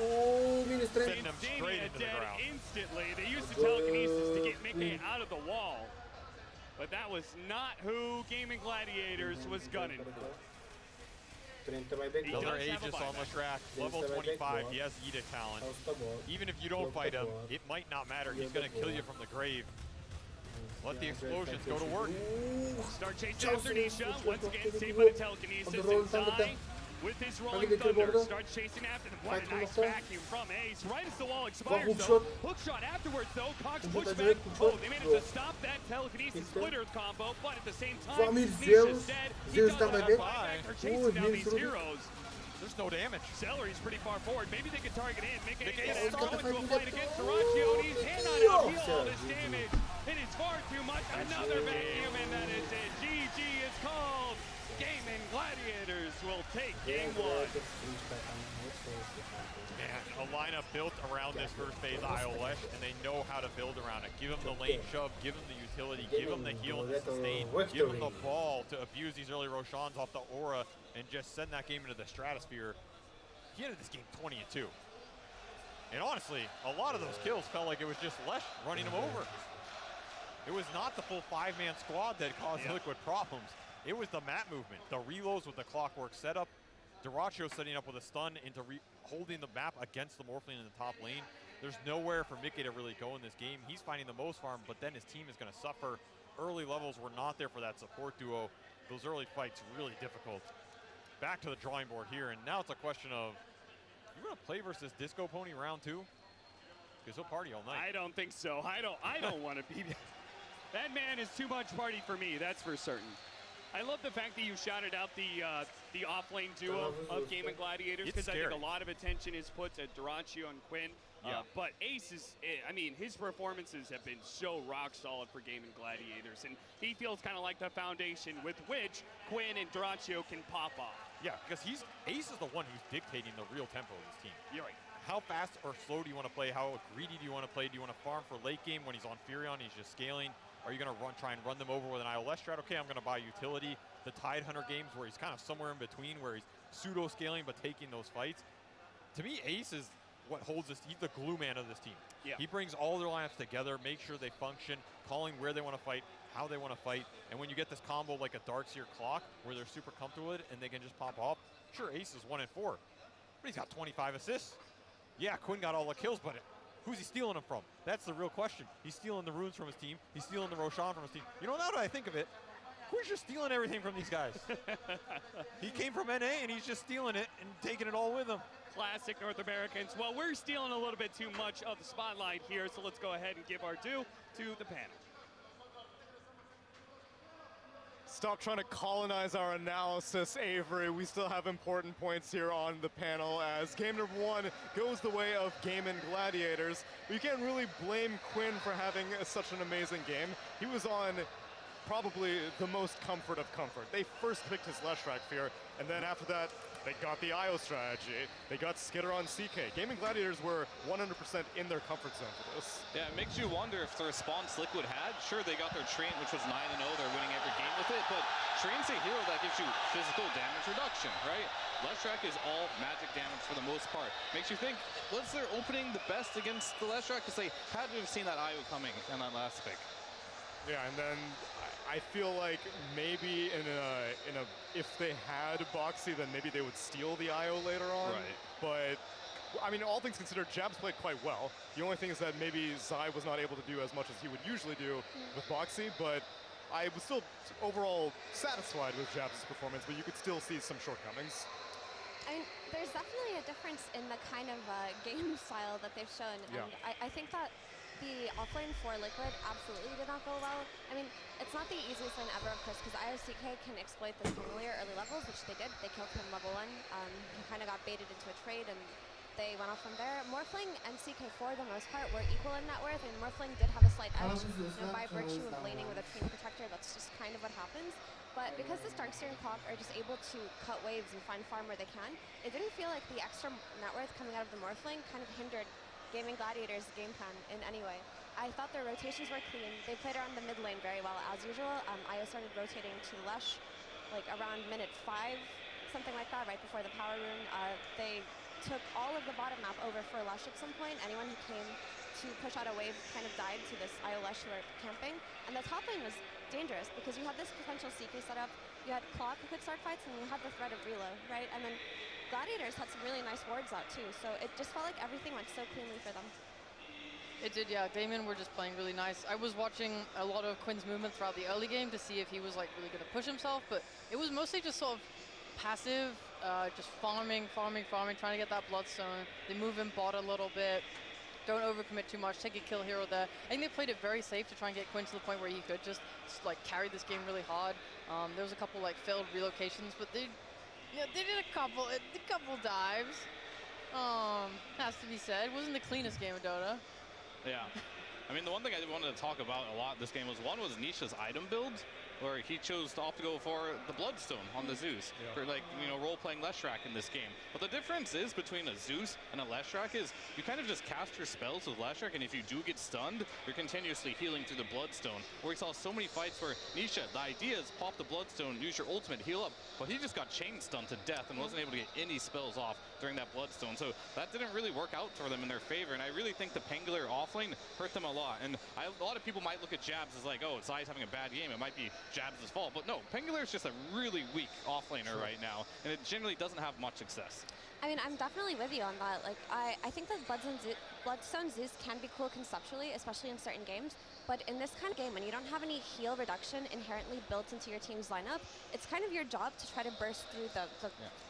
Sending them straight into the ground. Instantly. They used the telekinesis to get Mickey out of the wall. But that was not who Gaimin Gladiators was gunning for. Another Aegis on Leshrac, level 25, he has Edict talent. Even if you don't fight him, it might not matter. He's going to kill you from the grave. Let the explosions go to work. Start chasing after Nisha. Once again, saved by the telekinesis. And Zai, with his Rolling Thunder, starts chasing after them. What a nice vacuum from Ace. Right as the wall expires, though. Hook shot afterwards, though. Cox pushback. Oh, they managed to stop that telekinesis splitter combo, but at the same time, Nisha's dead. He does have buyback. They're chasing down these heroes. There's no damage. Celery's pretty far forward. Maybe they can target in. Mick Ace going to a fight against Dyrachyo, and he's cannot appeal all this damage. It is far too much. Another vacuum, and that is it. GG is called. Gaimin Gladiators will take game one. Man, a lineup built around this first phase IOLesh, and they know how to build around it. Give him the lane shove, give him the utility, give him the heal and the sustain, give him the ball to abuse these early Roshans off the aura and just send that game into the stratosphere. He ended this game 20-2. And honestly, a lot of those kills felt like it was just Lesh running him over. It was not the full 5-man squad that caused Liquid problems. It was the map movement, the reloads with the clockwork setup, Dyrachyo setting up with a stun into holding the map against the Morphling in the top lane. There's nowhere for Mickey to really go in this game. He's finding the most farm, but then his team is going to suffer. Early levels were not there for that support duo. Those early fights really difficult. Back to the drawing board here, and now it's a question of, you going to play versus Disco Pony round 2? Because he'll party all night. I don't think so. I don't want to be. That man is too much party for me, that's for certain. I love the fact that you shouted out the off-lane duo of Gaimin Gladiators, because I think a lot of attention is put to Dyrachyo and Quinn. But Ace is, I mean, his performances have been so rock solid for Gaimin Gladiators, and he feels kind of like the foundation with which Quinn and Dyrachyo can pop off. Yeah, because Ace is the one who's dictating the real tempo of this team. You're right. How fast or slow do you want to play? How greedy do you want to play? Do you want to farm for late game when he's on Furion, he's just scaling? Are you going to try and run them over with an IOLesh strat? Okay, I'm going to buy utility. The Tide Hunter games where he's kind of somewhere in between, where he's pseudo-scaling but taking those fights. To me, Ace is what holds this, he's the glue man of this team. Yeah. He brings all their lineups together, make sure they function, calling where they want to fight, how they want to fight. And when you get this combo like a Darkseer Clock, where they're super comfortable with it and they can just pop off, sure, Ace is 1 and 4, but he's got 25 assists. Yeah, Quinn got all the kills, but who's he stealing them from? That's the real question. He's stealing the runes from his team. He's stealing the Roshan from his team. You know, now that I think of it, Quinn's just stealing everything from these guys. He came from NA, and he's just stealing it and taking it all with him. Classic North Americans. Well, we're stealing a little bit too much of the spotlight here, so let's go ahead and give our due to the panel. Stop trying to colonize our analysis, Avery. We still have important points here on the panel as game number 1 goes the way of Gaimin Gladiators. We can't really blame Quinn for having such an amazing game. He was on probably the most comfort of comfort. They first picked his Leshrac Fear, and then after that, they got the IO strategy. They got Skitter on CK. Gaimin Gladiators were 100% in their comfort zone for this. Yeah, it makes you wonder if the response Liquid had. Sure, they got their Treant, which was 9-0. They're winning every game with it, but Treant's a hero that gives you physical damage reduction, right? Leshrac is all magic damage for the most part. Makes you think, was their opening the best against the Leshrac? Because they had to have seen that IO coming in that last pick. Yeah, and then I feel like maybe if they had bo3, then maybe they would steal the IO later on. Right. But I mean, all things considered, Jabs played quite well. The only thing is that maybe Zai was not able to do as much as he would usually do with bo3, but I was still overall satisfied with Jabs' performance, but you could still see some shortcomings. I mean, there's definitely a difference in the kind of game style that they've shown, and I think that the offlane for Liquid absolutely did not go well. I mean, it's not the easiest lane ever, of course, because IOCK can exploit the familiar early levels, which they did. They killed him level 1. He kind of got baited into a trade, and they went off from there. Morphling and CK for the most part were equal in net worth, and Morphling did have a slight edge, by virtue of laning with a Treant Protector. That's just kind of what happens. But because this Darkseer and Clock are just able to cut waves and find farm where they can, it didn't feel like the extra net worth coming out of the Morphling kind of hindered Gaimin Gladiators' game plan in any way. I thought their rotations were clean. They played around the mid lane very well as usual. IO started rotating to Lesh like around minute 5, something like that, right before the power rune. They took all of the bottom map over for Lesh at some point. Anyone who came to push out a wave kind of died to this IO Lesh who were camping. And the top lane was dangerous because you had this potential CK setup, you had Clock who could start fights, and you had the threat of reload, right? And then Gladiators had some really nice wards out too, so it just felt like everything went so cleanly for them. It did, yeah. Gaimin were just playing really nice. I was watching a lot of Quinn's movement throughout the early game to see if he was like really going to push himself, but it was mostly just sort of passive, just farming, trying to get that bloodstone. They move in bot a little bit, don't overcommit too much, take a kill here or there. I think they played it very safe to try and get Quinn to the point where he could just like carry this game really hard. There was a couple like failed relocations, but they Yeah, they did a couple dives. Has to be said. It wasn't the cleanest game of Dota. Yeah. I mean, the one thing I wanted to talk about a lot this game was Nisha's item build, where he chose to opt to go for the Bloodstone on the Zeus for, like, you know, role-playing Leshrac in this game. But the difference is between a Zeus and a Leshrac is you kind of just cast your spells with Leshrac, and if you do get stunned, you're continuously healing through the Bloodstone. Where we saw so many fights where Nisha, the idea is pop the Bloodstone, use your ultimate, heal up, but he just got chain stunned to death and wasn't able to get any spells off during that Bloodstone. So that didn't really work out for them in their favor, and I really think the Pangolier offlane hurt them a lot. And a lot of people might look at Jabs as like, oh, it's Zai's having a bad game. It might be Jabs' fault. But no, Pangolier is just a really weak offlaner right now, and it generally doesn't have much success. I mean, I'm definitely with you on that. Like, I think that Bloodstone Zeus can be cool conceptually, especially in certain games. But in this kind of game, when you don't have any heal reduction inherently built into your team's lineup, it's kind of your job to try to burst through the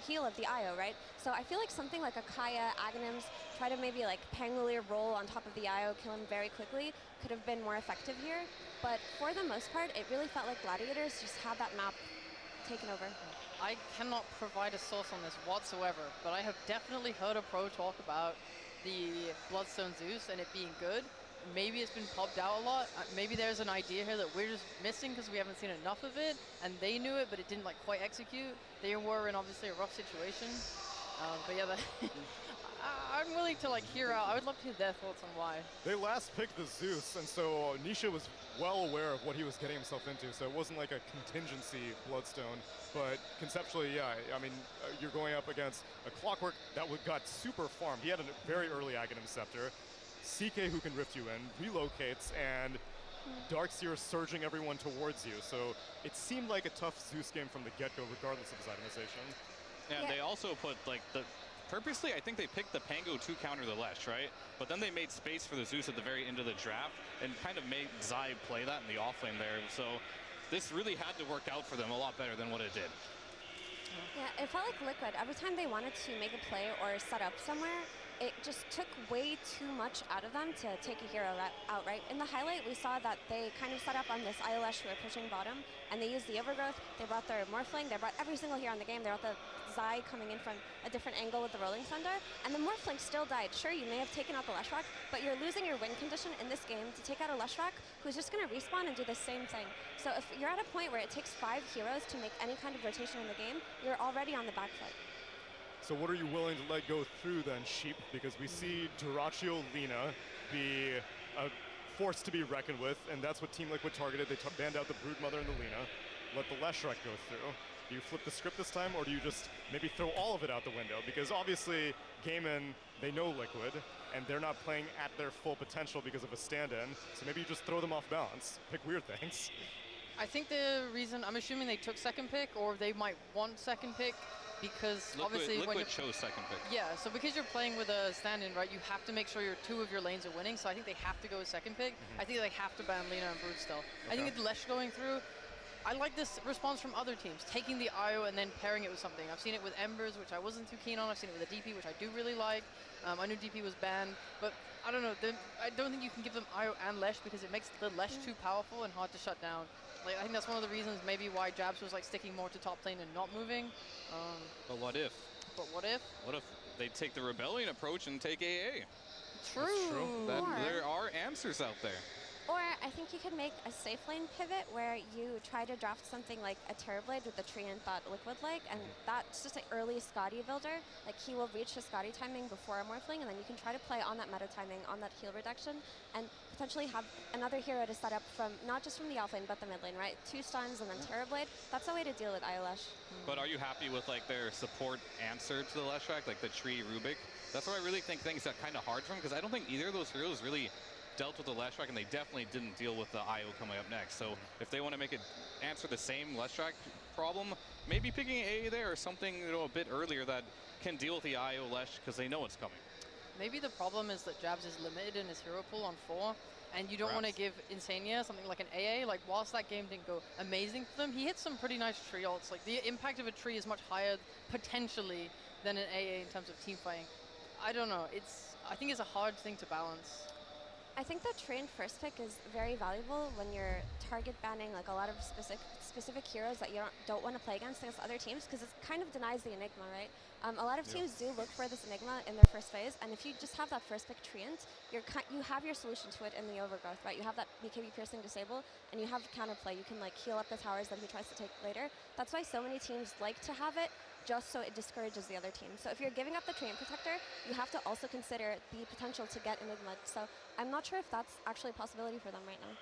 heal of the IO, right? So I feel like something like a Kaya, Aghanims, try to maybe like Pangolier roll on top of the IO, kill him very quickly, could have been more effective here. But for the most part, it really felt like Gladiators just had that map taken over. I cannot provide a source on this whatsoever, but I have definitely heard a pro talk about the Bloodstone Zeus and it being good. Maybe it's been popped out a lot. Maybe there's an idea here that we're just missing because we haven't seen enough of it, and they knew it, but it didn't like quite execute. They were in obviously a rough situation. But yeah, I'm willing to like hear out. I would love to hear their thoughts on why. They last picked the Zeus, and so Nisha was well aware of what he was getting himself into, so it wasn't like a contingency Bloodstone. But conceptually, yeah, I mean, you're going up against a Clockwork that got super farmed. He had a very early Aghanim Scepter. CK who can rift you in, relocates, and Darkseer surging everyone towards you. So it seemed like a tough Zeus game from the get-go, regardless of his itemization. Yeah, they also put like purposely, I think they picked the Pango to counter the Lesh, right? But then they made space for the Zeus at the very end of the draft and kind of made Zai play that in the offlane there. So this really had to work out for them a lot better than what it did. Yeah, it felt like Liquid. Every time they wanted to make a play or set up somewhere, it just took way too much out of them to take a hero outright. In the highlight, we saw that they kind of set up on this Iolash who were pushing bottom, and they used the Overgrowth. They brought their Morphling. They brought every single hero in the game. They brought the Zai coming in from a different angle with the Rolling Thunder, and the Morphling still died. Sure, you may have taken out the Leshrac, but you're losing your win condition in this game to take out a Leshrac who's just going to respawn and do the same thing. So if you're at a point where it takes 5 heroes to make any kind of rotation in the game, you're already on the back foot. So what are you willing to let go through then, Sheep? Because we see Duraccio Lina be a force to be reckoned with, and that's what Team Liquid targeted. They banned out the Broodmother and the Lina. Let the Leshrac go through. Do you flip the script this time, or do you just maybe throw all of it out the window? Because obviously, Gaimin, they know Liquid, and they're not playing at their full potential because of a stand-in, so maybe you just throw them off balance, pick weird things. I think the reason, I'm assuming they took second pick, or they might want second pick, because obviously Liquid when you chose second pick. Yeah, so because you're playing with a stand-in, right, you have to make sure 2 of your lanes are winning, so I think they have to go with second pick. I think they have to ban Lina and Brood still. I think it's Lesh going through. I like this response from other teams, taking the IO and then pairing it with something. I've seen it with Embers, which I wasn't too keen on. I've seen it with a DP, which I do really like. I knew DP was banned, but I don't know. I don't think you can give them IO and Lesh because it makes the Lesh too powerful and hard to shut down. Like, I think that's one of the reasons maybe why Jabs was like sticking more to top lane and not moving. But what if? But what if? What if they take the Rebellion approach and take AA? True. There are answers out there. Or I think you could make a safe lane pivot where you try to draft something like a Terrorblade with the Treant that Liquid like, and that's just an early Scotty builder. Like, he will reach his Scotty timing before a Morphling, and then you can try to play on that meta timing, on that heal reduction, and potentially have another hero to set up from, not just from the offlane, but the mid lane, right? 2 stuns and then Terrorblade. That's a way to deal with Iolash. But are you happy with like their support answer to the Leshrac, like the Tree Rubik? That's where I really think things got kind of hard for him, because I don't think either of those heroes really dealt with the Leshrac, and they definitely didn't deal with the IO coming up next. So if they want to make it answer the same Leshrac problem, maybe picking AA there or something, a bit earlier that can deal with the IO Lesh because they know it's coming. Maybe the problem is that Jabs is limited in his hero pool on 4, and you don't want to give Insania something like an AA. Like, whilst that game didn't go amazing for them, he hit some pretty nice tree ults. Like, the impact of a tree is much higher potentially than an AA in terms of team fighting. I don't know. I think it's a hard thing to balance. I think the trained first pick is very valuable when you're target banning like a lot of specific heroes that you don't want to play against other teams, because it kind of denies the Enigma, right? A lot of teams do look for this Enigma in their first phase, and if you just have that first pick Treant, you have your solution to it in the overgrowth, right? You have that BKB piercing disable, and you have counterplay. You can like heal up the towers that he tries to take later. That's why so many teams like to have it, just so it discourages the other team. So if you're giving up the Treant Protector, you have to also consider the potential to get Enigma. So I'm not sure if that's actually a possibility for them right now.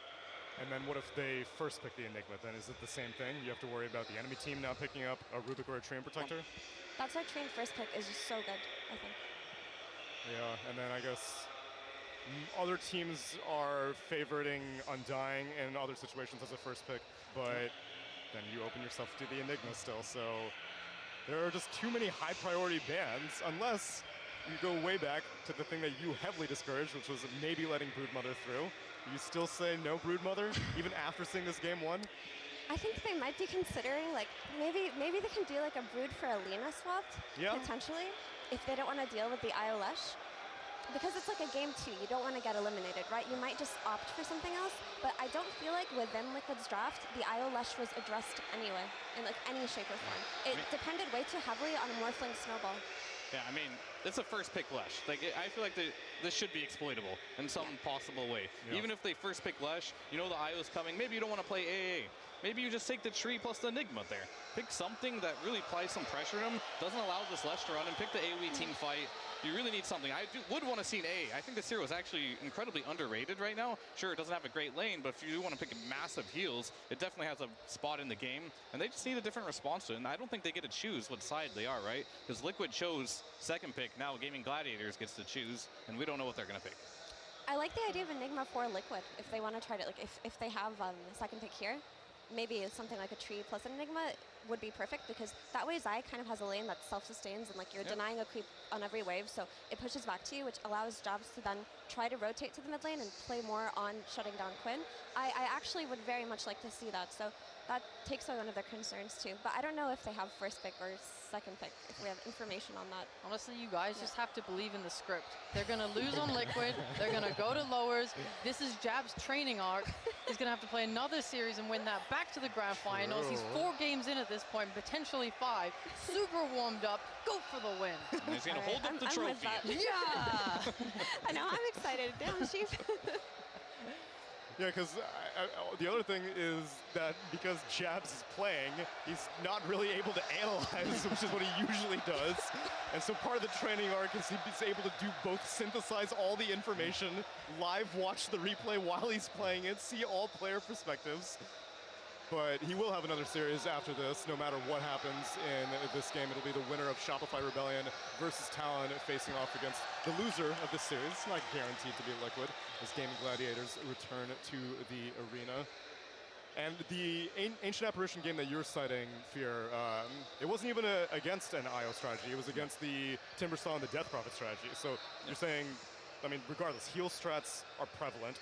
And then what if they first pick the Enigma? Then is it the same thing? You have to worry about the enemy team now picking up a Rubik or a Treant Protector? That's why Treant first pick is just so good, I think. Yeah, and then I guess other teams are favoriting Undying in other situations as a first pick, but then you open yourself to the Enigma still. So there are just too many high priority bans, unless you go way back to the thing that you heavily discouraged, which was maybe letting Broodmother through. You still say no Broodmother, even after seeing this game 1? I think they might be considering, like, maybe they can do like a Brood for a Lina swap, potentially, if they don't want to deal with the IO Lesh. Because it's like a game 2, you don't want to get eliminated, right? You might just opt for something else, but I don't feel like within Liquid's draft, the IO Lesh was addressed anyway, in like any shape or form. It depended way too heavily on Morphling Snowball. Yeah, I mean, it's a first pick Lesh. Like, I feel like this should be exploitable in some possible way. Yeah. Even if they first pick Lesh, you know the IO's coming. Maybe you don't want to play AA. Maybe you just take the tree plus the Enigma there. Pick something that really applies some pressure to him, doesn't allow this Lesh to run, and pick the AoE team fight. You really need something. I would want to see an AA. I think this hero is actually incredibly underrated right now. Sure, it doesn't have a great lane, but if you do want to pick massive heals, it definitely has a spot in the game, and they just need a different response to it. And I don't think they get to choose what side they are, right? Because Liquid chose second pick, now Gaimin Gladiators gets to choose, and we don't know what they're going to pick. I like the idea of Enigma for Liquid, if they want to try to, like, if they have second pick here. Maybe something like a tree plus an Enigma would be perfect, because that way Zai kind of has a lane that self-sustains, and like you're denying a creep on every wave, so it pushes back to you, which allows Jabs to then try to rotate to the mid lane and play more on shutting down Quinn. I actually would very much like to see that, so that takes away one of their concerns too. But I don't know if they have first pick or second pick, if we have information on that. Honestly, you guys just have to believe in the script. They're going to lose on Liquid. They're going to go to lowers. This is Jab's training arc. He's going to have to play another series and win that back to the grand finals. He's 4 games in at this point, potentially 5. Super warmed up. Go for the win. And he's going to hold up the trophy. Yeah! I know, I'm excited. Damn, Chief. Yeah, because the other thing is that because Jabs is playing, he's not really able to analyze, which is what he usually does. And so part of the training arc is he's able to do both synthesize all the information, live watch the replay while he's playing it, see all player perspectives. But he will have another series after this, no matter what happens in this game. It'll be the winner of Shopify Rebellion versus Talon facing off against the loser of this series. It's not guaranteed to be Liquid, as Gaimin Gladiators return to the arena. And the Ancient Apparition game that you're citing, Fear, it wasn't even against an IO strategy. It was against the Timbersaw and the Death Prophet strategy. So you're saying, I mean, regardless, heal strats are prevalent.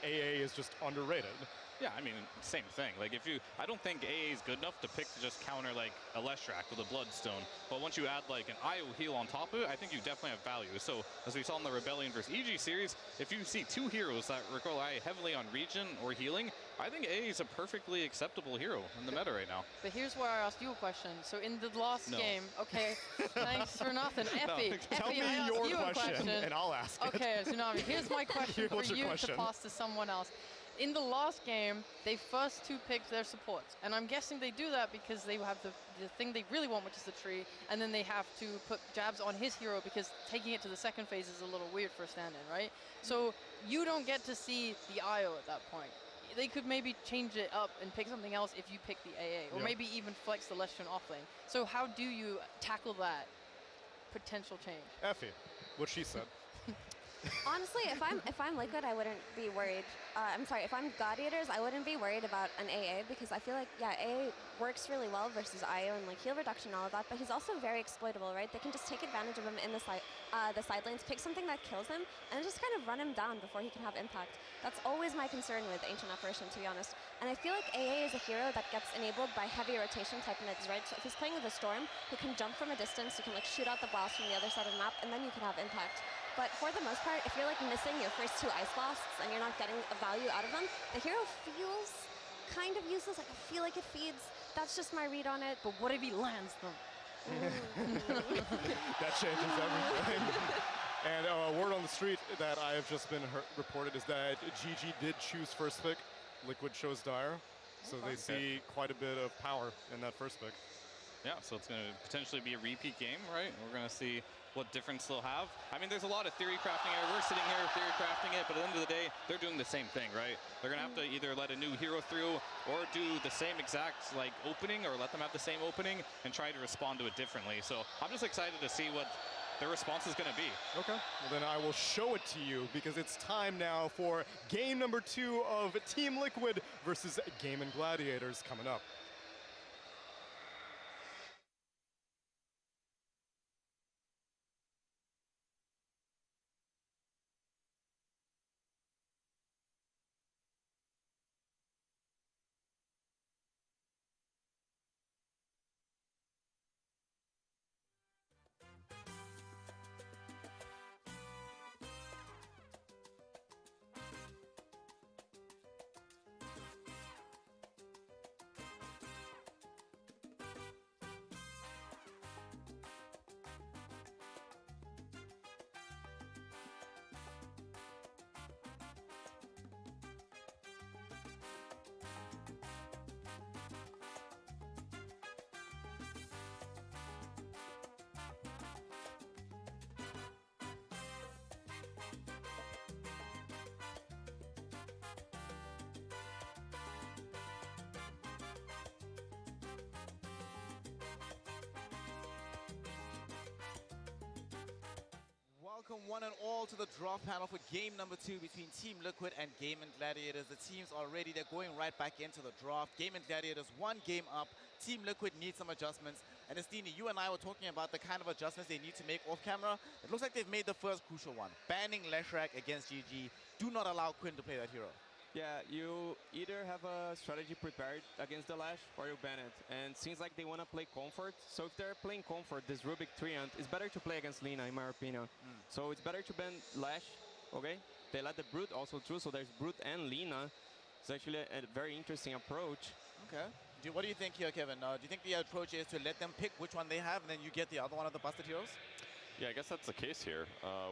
AA is just underrated. Yeah, I mean, same thing. Like, I don't think AA is good enough to pick to just counter, like, a Leshrac with a Bloodstone. But once you add, like, an IO heal on top of it, I think you definitely have value. So, as we saw in the Rebellion versus EG series, if you see 2 heroes that rely heavily on regen or healing, I think AA is a perfectly acceptable hero in the meta right now. But here's where I asked you a question. So, in the last game, okay, thanks for nothing. Effie, tell me your question, and I'll ask it. Okay, Tsunami, here's my question for you to pass to someone else. In the last game, they first 2 picked their supports. And I'm guessing they do that because they have the thing they really want, which is the tree. And then they have to put Jabs on his hero because taking it to the second phase is a little weird for a stand-in, right? So you don't get to see the IO at that point. They could maybe change it up and pick something else if you pick the AA. Or maybe even flex the Lesh to an off lane. So how do you tackle that potential change? Effie, what she said. Honestly, if I'm Liquid, I wouldn't be worried. I'm sorry, if I'm Gladiators, I wouldn't be worried about an AA, because I feel like, yeah, AA works really well versus IO and like heal reduction and all of that, but he's also very exploitable, right? They can just take advantage of him in the side lanes, pick something that kills him, and just kind of run him down before he can have impact. That's always my concern with Ancient Apparition, to be honest. And I feel like AA is a hero that gets enabled by heavy rotation type mids, right? So if he's playing with a Storm, he can jump from a distance, you can like shoot out the blast from the other side of the map, and then you can have impact. But for the most part, if you're like missing your first 2 ice blasts and you're not getting a value out of them, the hero feels kind of useless. Like I feel like it feeds. That's just my read on it. But what if he lands them? That changes everything. And a word on the street that I have just been reported is that GG did choose first pick. Liquid chose Dire. So they see quite a bit of power in that first pick. Yeah, so it's going to potentially be a repeat game, right? We're going to see what difference they'll have. I mean, there's a lot of theory crafting here. We're sitting here theory crafting it, but at the end of the day, they're doing the same thing, right? They're going to have to either let a new hero through or do the same exact like opening, or let them have the same opening and try to respond to it differently. So I'm just excited to see what their response is going to be. Okay, well then I will show it to you, because it's time now for game number 2 of Team Liquid versus Gaimin Gladiators coming up. Welcome one and all to the draw panel for game number 2 between Team Liquid and Gaimin Gladiators. The teams are ready. They're going right back into the draft. Gaimin Gladiators 1 game up. Team Liquid needs some adjustments. And Estini, you and I were talking about the kind of adjustments they need to make off camera. It looks like they've made the first crucial one. Banning Leshrac against GG. Do not allow Quinn to play that hero. Yeah, you either have a strategy prepared against the Lash or you ban it. And seems like they want to play Comfort. So if they're playing Comfort, this Rubik Treant, it's better to play against Lina, in my opinion. So it's better to ban Lash, okay? They let the Brute also through, so there's Brute and Lina. It's actually a very interesting approach. Okay. What do you think here, Kevin? Do you think the approach is to let them pick which one they have, and then you get the other one of the busted heroes? Yeah, I guess that's the case here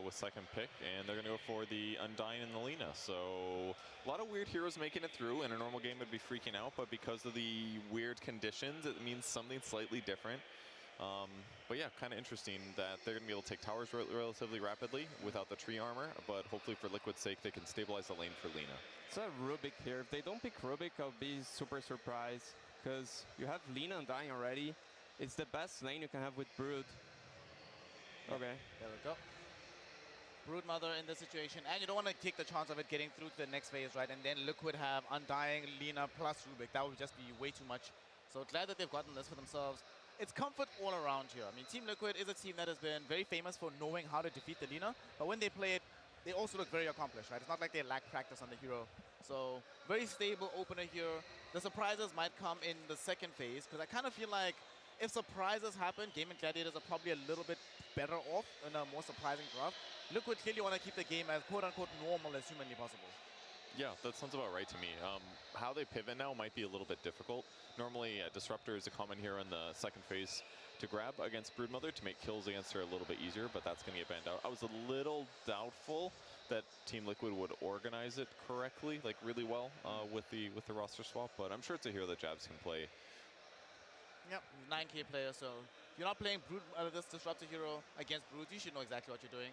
with second pick, and they're going to go for the Undying and the Lina. So a lot of weird heroes making it through. In a normal game, would be freaking out, but because of the weird conditions, it means something slightly different. But yeah, kind of interesting that they're going to be able to take towers relatively rapidly without the tree armor, but hopefully for Liquid's sake, they can stabilize the lane for Lina. It's a Rubik here. If they don't pick Rubik, I'll be super surprised, because you have Lina Undying already. It's the best lane you can have with Brood. Okay. There we go. Broodmother in this situation, and you don't want to take the chance of it getting through to the next phase, right? And then Liquid have Undying, Lina plus Rubik. That would just be way too much. So glad that they've gotten this for themselves. It's comfort all around here. I mean, Team Liquid is a team that has been very famous for knowing how to defeat the Lina, but when they play it, they also look very accomplished, right? It's not like they lack practice on the hero. So very stable opener here. The surprises might come in the second phase, because I kind of feel like if surprises happen, Gaimin Gladiators are probably a little bit better off in a more surprising draft. Liquid clearly want to keep the game as quote-unquote normal as humanly possible. Yeah, that sounds about right to me. How they pivot now might be a little bit difficult. Normally, Disruptor is a common hero in the second phase to grab against Broodmother to make kills against her a little bit easier, but that's going to get banned out. I was a little doubtful that Team Liquid would organize it correctly, like really well with the roster swap, but I'm sure it's a hero that Jabs can play. Yep, 9K player, so if you're not playing Brood, this Disruptor hero against Brood, you should know exactly what you're doing.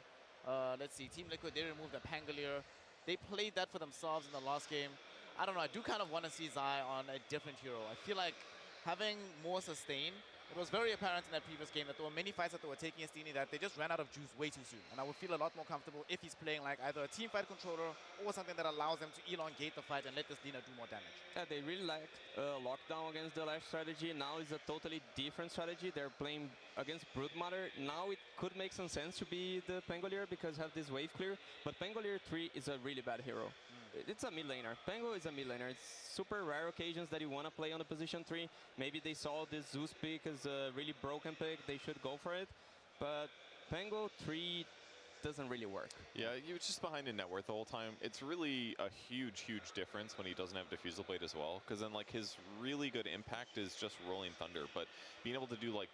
Let's see, Team Liquid, they removed the Pangolier. They played that for themselves in the last game. I don't know, I do kind of want to see Zai on a different hero. I feel like having more sustain, it was very apparent in that previous game that there were many fights that they were taking Estini that they just ran out of juice way too soon. And I would feel a lot more comfortable if he's playing like either a team fight controller or something that allows them to elongate the fight and let this Lina do more damage. Yeah, they really lacked lockdown against the Lash strategy. Now it's a totally different strategy. They're playing against Broodmother. Now it could make some sense to be the Pangolier because have this wave clear. But Pangolier 3 is a really bad hero. it's a mid laner. Pango is a mid laner. It's super rare occasions that you want to play on the position 3. Maybe they saw this Zeus pick as a really broken pick. They should go for it. But Pango 3 doesn't really work. Yeah, you're just behind in net worth the whole time. It's really a huge, huge difference when he doesn't have Diffusal Blade as well, because then like his really good impact is just Rolling Thunder, but being able to do like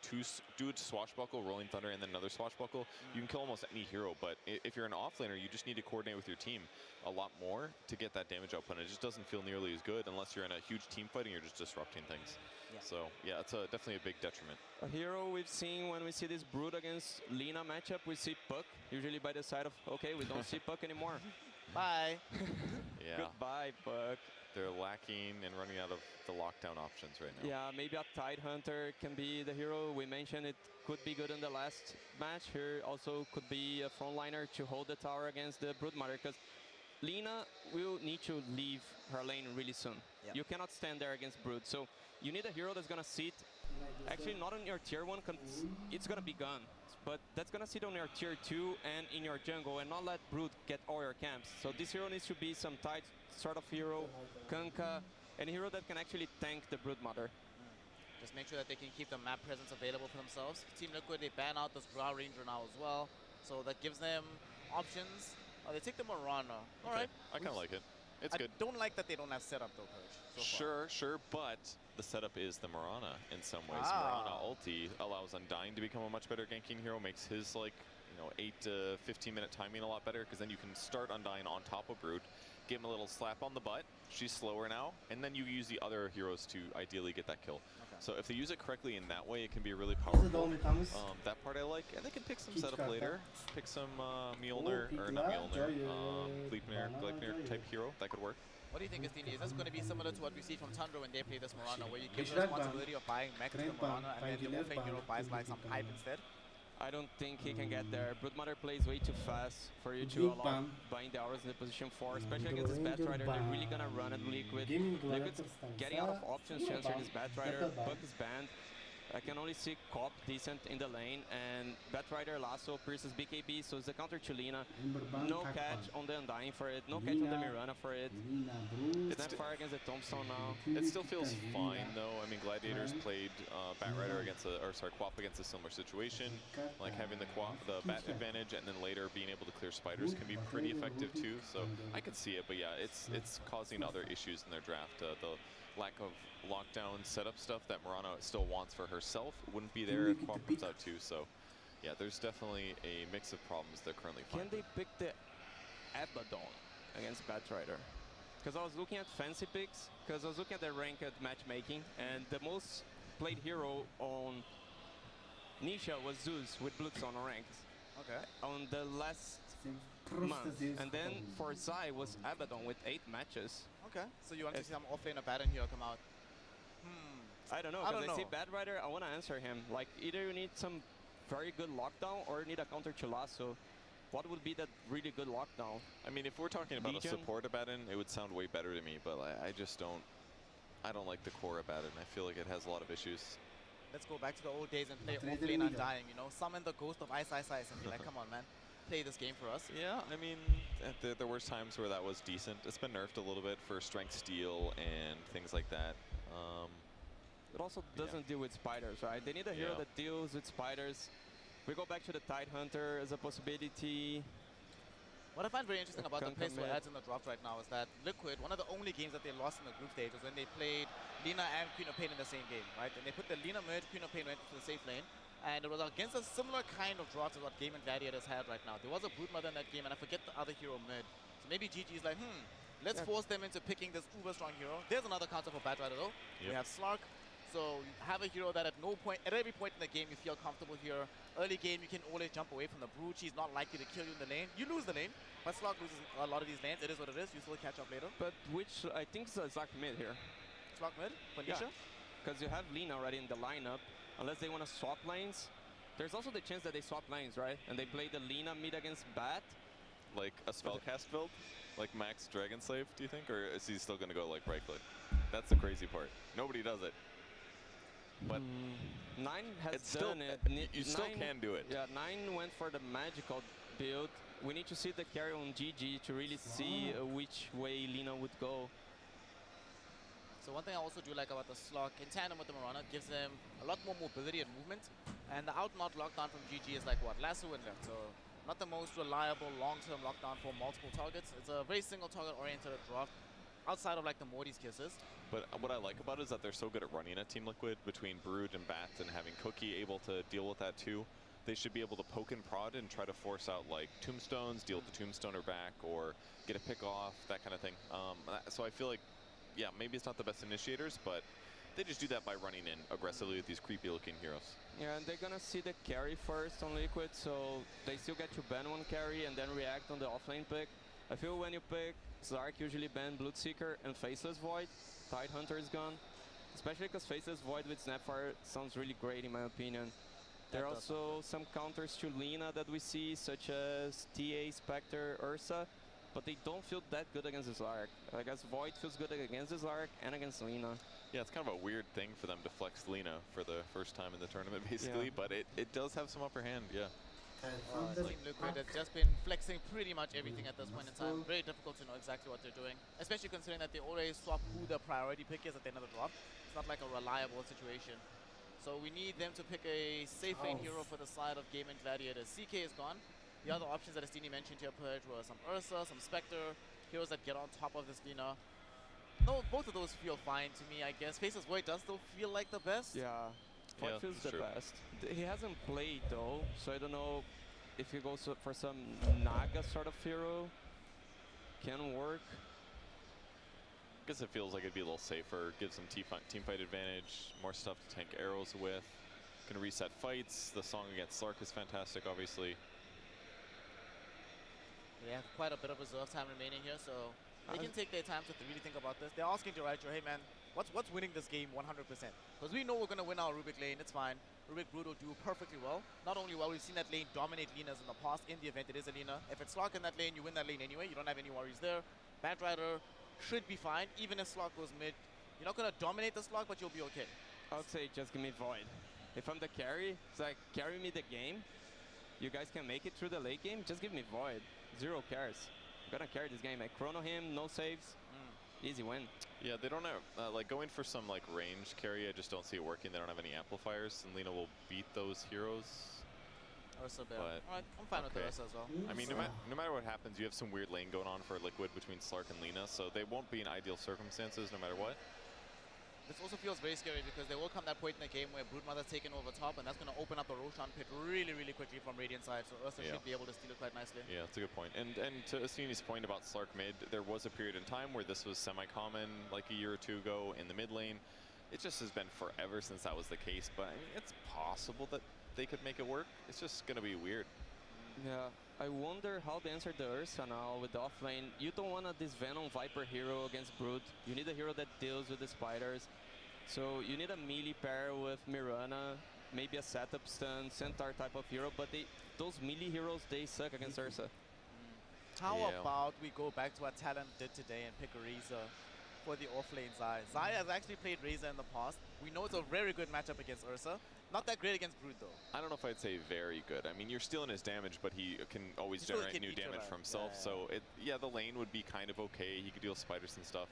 do a Swashbuckle, Rolling Thunder, and then another Swashbuckle, you can kill almost any hero, but if you're an offlaner, you just need to coordinate with your team a lot more to get that damage output, and it just doesn't feel nearly as good unless you're in a huge team fight and you're just disrupting things. Yeah. So yeah, it's definitely a big detriment. A hero we've seen when we see this Brood against Lina matchup, we see Puck, usually by the side of, okay, we don't see Puck anymore. Bye. Yeah. Goodbye, Puck. They're lacking and running out of the lockdown options right now. Yeah, maybe a Tidehunter can be the hero. We mentioned it could be good in the last match. Here also could be a frontliner to hold the tower against the Broodmother, because Lina will need to leave her lane really soon. Yep. You cannot stand there against Brood. So you need a hero that's going to sit, actually not on your tier 1, because it's going to be gone. But that's going to sit on your tier 2 and in your jungle and not let Brood get all your camps. So this hero needs to be some tight sort of hero, Kanka, and a hero that can actually tank the Broodmother. Just make sure that they can keep the map presence available for themselves. Team Liquid, they ban out this Drow Ranger now as well. So that gives them options. They take the Mirana. All right. I kind of like it. It's good. I don't like that they don't have setup though, Coach. Sure, but the setup is the Mirana in some ways. Mirana ulti allows Undying to become a much better ganking hero, makes his like 8 to 15 minute timing a lot better, because then you can start Undying on top of Brood, give him a little slap on the butt. She's slower now, and then you use the other heroes to ideally get that kill. Okay. So if they use it correctly in that way, it can be really powerful. That part I like, and they can pick some setup later. Pick some Mjolnir, or not Mjolnir, Gleipnir type hero. That could work. What do you think, Estini? Is this going to be similar to what we see from Tundra when they play this Mirana, where you give the responsibility of buying mech to the Mirana, and then the offlane hero buys like some pipe instead? I don't think he can get there. Broodmother plays way too fast for you to allow buying the hours in the position 4, especially against this Batrider. They're really gonna run at Liquid. Liquid's getting out of options to answer this Batrider. Puck is banned. I can only see Cop decent in the lane, and Batrider Lasso pierces BKB, so it's a counter to Lina. No catch on the Undying for it, no catch on the Mirana for it. It's not far against the Tombstone now. It still feels fine though. I mean, Gladiators played Batrider against Quap against a similar situation, like having the Bat advantage, and then later being able to clear spiders can be pretty effective too. So I could see it, but yeah, it's causing other issues in their draft. The lack of lockdown setup stuff that Mirana still wants for herself wouldn't be there if Quap comes out too. So yeah, there's definitely a mix of problems they're currently finding. Can they pick the Abaddon against Batrider? Because I was looking at fancy picks, because I was looking at the ranked matchmaking, and the most played hero on Nisha was Zeus with Blutzone on ranked. Okay. On the last month. And then for Zai was Abaddon with 8 matches. Okay, so you want to see some offlane Abaddon here come out? I don't know, because I see Batrider, I want to answer him. Like, either you need some very good lockdown or you need a counter to Lasso. What would be that really good lockdown? I mean, if we're talking about a support Abaddon, it would sound way better to me, but I just don't like the core Abaddon. I feel like it has a lot of issues. Let's go back to the old days and play offlane Undying, summon the ghost of Ice and be like, come on, man. Play this game for us. Yeah, I mean, there were times where that was decent. It's been nerfed a little bit for strength steal and things like that. It also doesn't deal with spiders, right? They need a hero that deals with spiders. We go back to the Tidehunter as a possibility. What I find very interesting about the place for ads in the draft right now is that Liquid, one of the only games that they lost in the group stage was when they played Lina and Queen of Pain in the same game, right? And they put the Lina mid, Queen of Pain went to the safe lane. And it was against a similar kind of draft as what Gaimin Gladiators had right now. There was a Broodmother in that game, and I forget the other hero mid. So maybe GG is like, let's force them into picking this uber strong hero. There's another counter for Batrider though. Yep. We have Slark. So you have a hero that at every point in the game you feel comfortable here. Early game you can always jump away from the Brood. She's not likely to kill you in the lane. You lose the lane, but Slark loses a lot of these lanes. It is what it is. You still catch up later. But which I think is Slark mid here. Slark mid? Nisha? Because you have Lina already in the lineup. Unless they want to swap lanes. There's also the chance that they swap lanes, right? And they play the Lina mid against Bat. Like a spellcast build? Like Max Dragon Slave, do you think? Or is he still going to go like right click? That's the crazy part. Nobody does it. But 9 has done it. You still can do it. Yeah, 9 went for the magical build. we need to see the carry on GG to really see which way Lina would go. So one thing I also do like about the Slug, in tandem with the Mirana, gives them a lot more mobility and movement. And the out-and-out lockdown from GG is like what? Lasso and left. So not the most reliable long-term lockdown for multiple targets. It's a very single target oriented draft outside of like the Morty's kisses. But what I like about it is that they're so good at running at Team Liquid between Brood and Bats, and having Cookie able to deal with that too. They should be able to poke and prod and try to force out like tombstones, deal with the tombstoner back, or get a pick off, that kind of thing. So I feel like, yeah, maybe it's not the best initiators, but they just do that by running in aggressively with these creepy looking heroes. Yeah, and they're gonna see the carry first on Liquid, so they still get to ban one carry and then react on the offlane pick. I feel when you pick Zark, usually ban Bloodseeker and Faceless Void. Tidehunter is gone, especially because Faceless Void with Snapfire sounds really great in my opinion. There are also some counters to Lina that we see, such as TA, Spectre, Ursa, but they don't feel that good against the Zark. I guess Void feels good against the Zark and against Lina. Yeah, it's kind of a weird thing for them to flex Lina for the first time in the tournament, basically, but it does have some upper hand, yeah. Team Liquid has just been flexing pretty much everything at this point in time. Very difficult to know exactly what they're doing, especially considering that they always swap who the priority pick is at the end of the draft. It's not like a reliable situation. So we need them to pick a safe lane hero for the side of Gaimin Gladiators. CK is gone. The other options that Astini mentioned here, Purge, were some Ursa, some Spectre, heroes that get on top of this Lina. No, both of those feel fine to me, I guess. Faceless Void does still feel like the best. Yeah, Void feels the best. He hasn't played though, so I don't know if he goes for some Naga sort of hero. Can work. I guess it feels like it'd be a little safer, gives them team fight advantage, more stuff to tank arrows with. Can reset fights. The song against Slark is fantastic, obviously. They have quite a bit of reserve time remaining here, so they can take their time to really think about this. They're asking to Raichu, hey man, what's winning this game 100%? Because we know we're going to win our Rubik lane, it's fine. Rubik Brood will do perfectly well. Not only well, we've seen that lane dominate Linas in the past. In the event it is a Lina. If it's Slark in that lane, you win that lane anyway. You don't have any worries there. Batrider should be fine, even if Slark goes mid. You're not going to dominate the Slark, but you'll be okay. I would say just give me Void. If I'm the carry, it's like, carry me the game. You guys can make it through the late game, just give me Void. 0 cares. I'm gonna carry this game. I chrono him, no saves. Easy win. Yeah, they don't have, like going for some like range carry, I just don't see it working. They don't have any amplifiers, and Lina will beat those heroes. Ursa Bear. Alright, I'm fine with Ursa as well. I mean, no matter what happens, you have some weird lane going on for Liquid between Slark and Lina, so they won't be in ideal circumstances no matter what. This also feels very scary because there will come that point in the game where Broodmother's taken over top, and that's going to open up the Roshan pit really, really quickly from Radiant side, so Ursa should be able to steal it quite nicely. Yeah, that's a good point. And to Astini's point about Slark mid, there was a period in time where this was semi-common, like a year or two ago in the mid lane. It just has been forever since that was the case, but I mean, it's possible that they could make it work. It's just going to be weird. Yeah, I wonder how they answer the Ursa now with the offlane. You don't want this Venom Viper hero against Brood. You need a hero that deals with the spiders. So you need a melee pair with Mirana, maybe a setup stun, Centaur type of hero, but those melee heroes, they suck against Ursa. How about we go back to what Talon did today and pick Reza for the offlane Zai. Zai has actually played Reza in the past. We know it's a very good matchup against Ursa. Not that great against Brood though. I don't know if I'd say very good. I mean, you're stealing his damage, but he can always generate new damage for himself. So the lane would be kind of okay. He could deal spiders and stuff.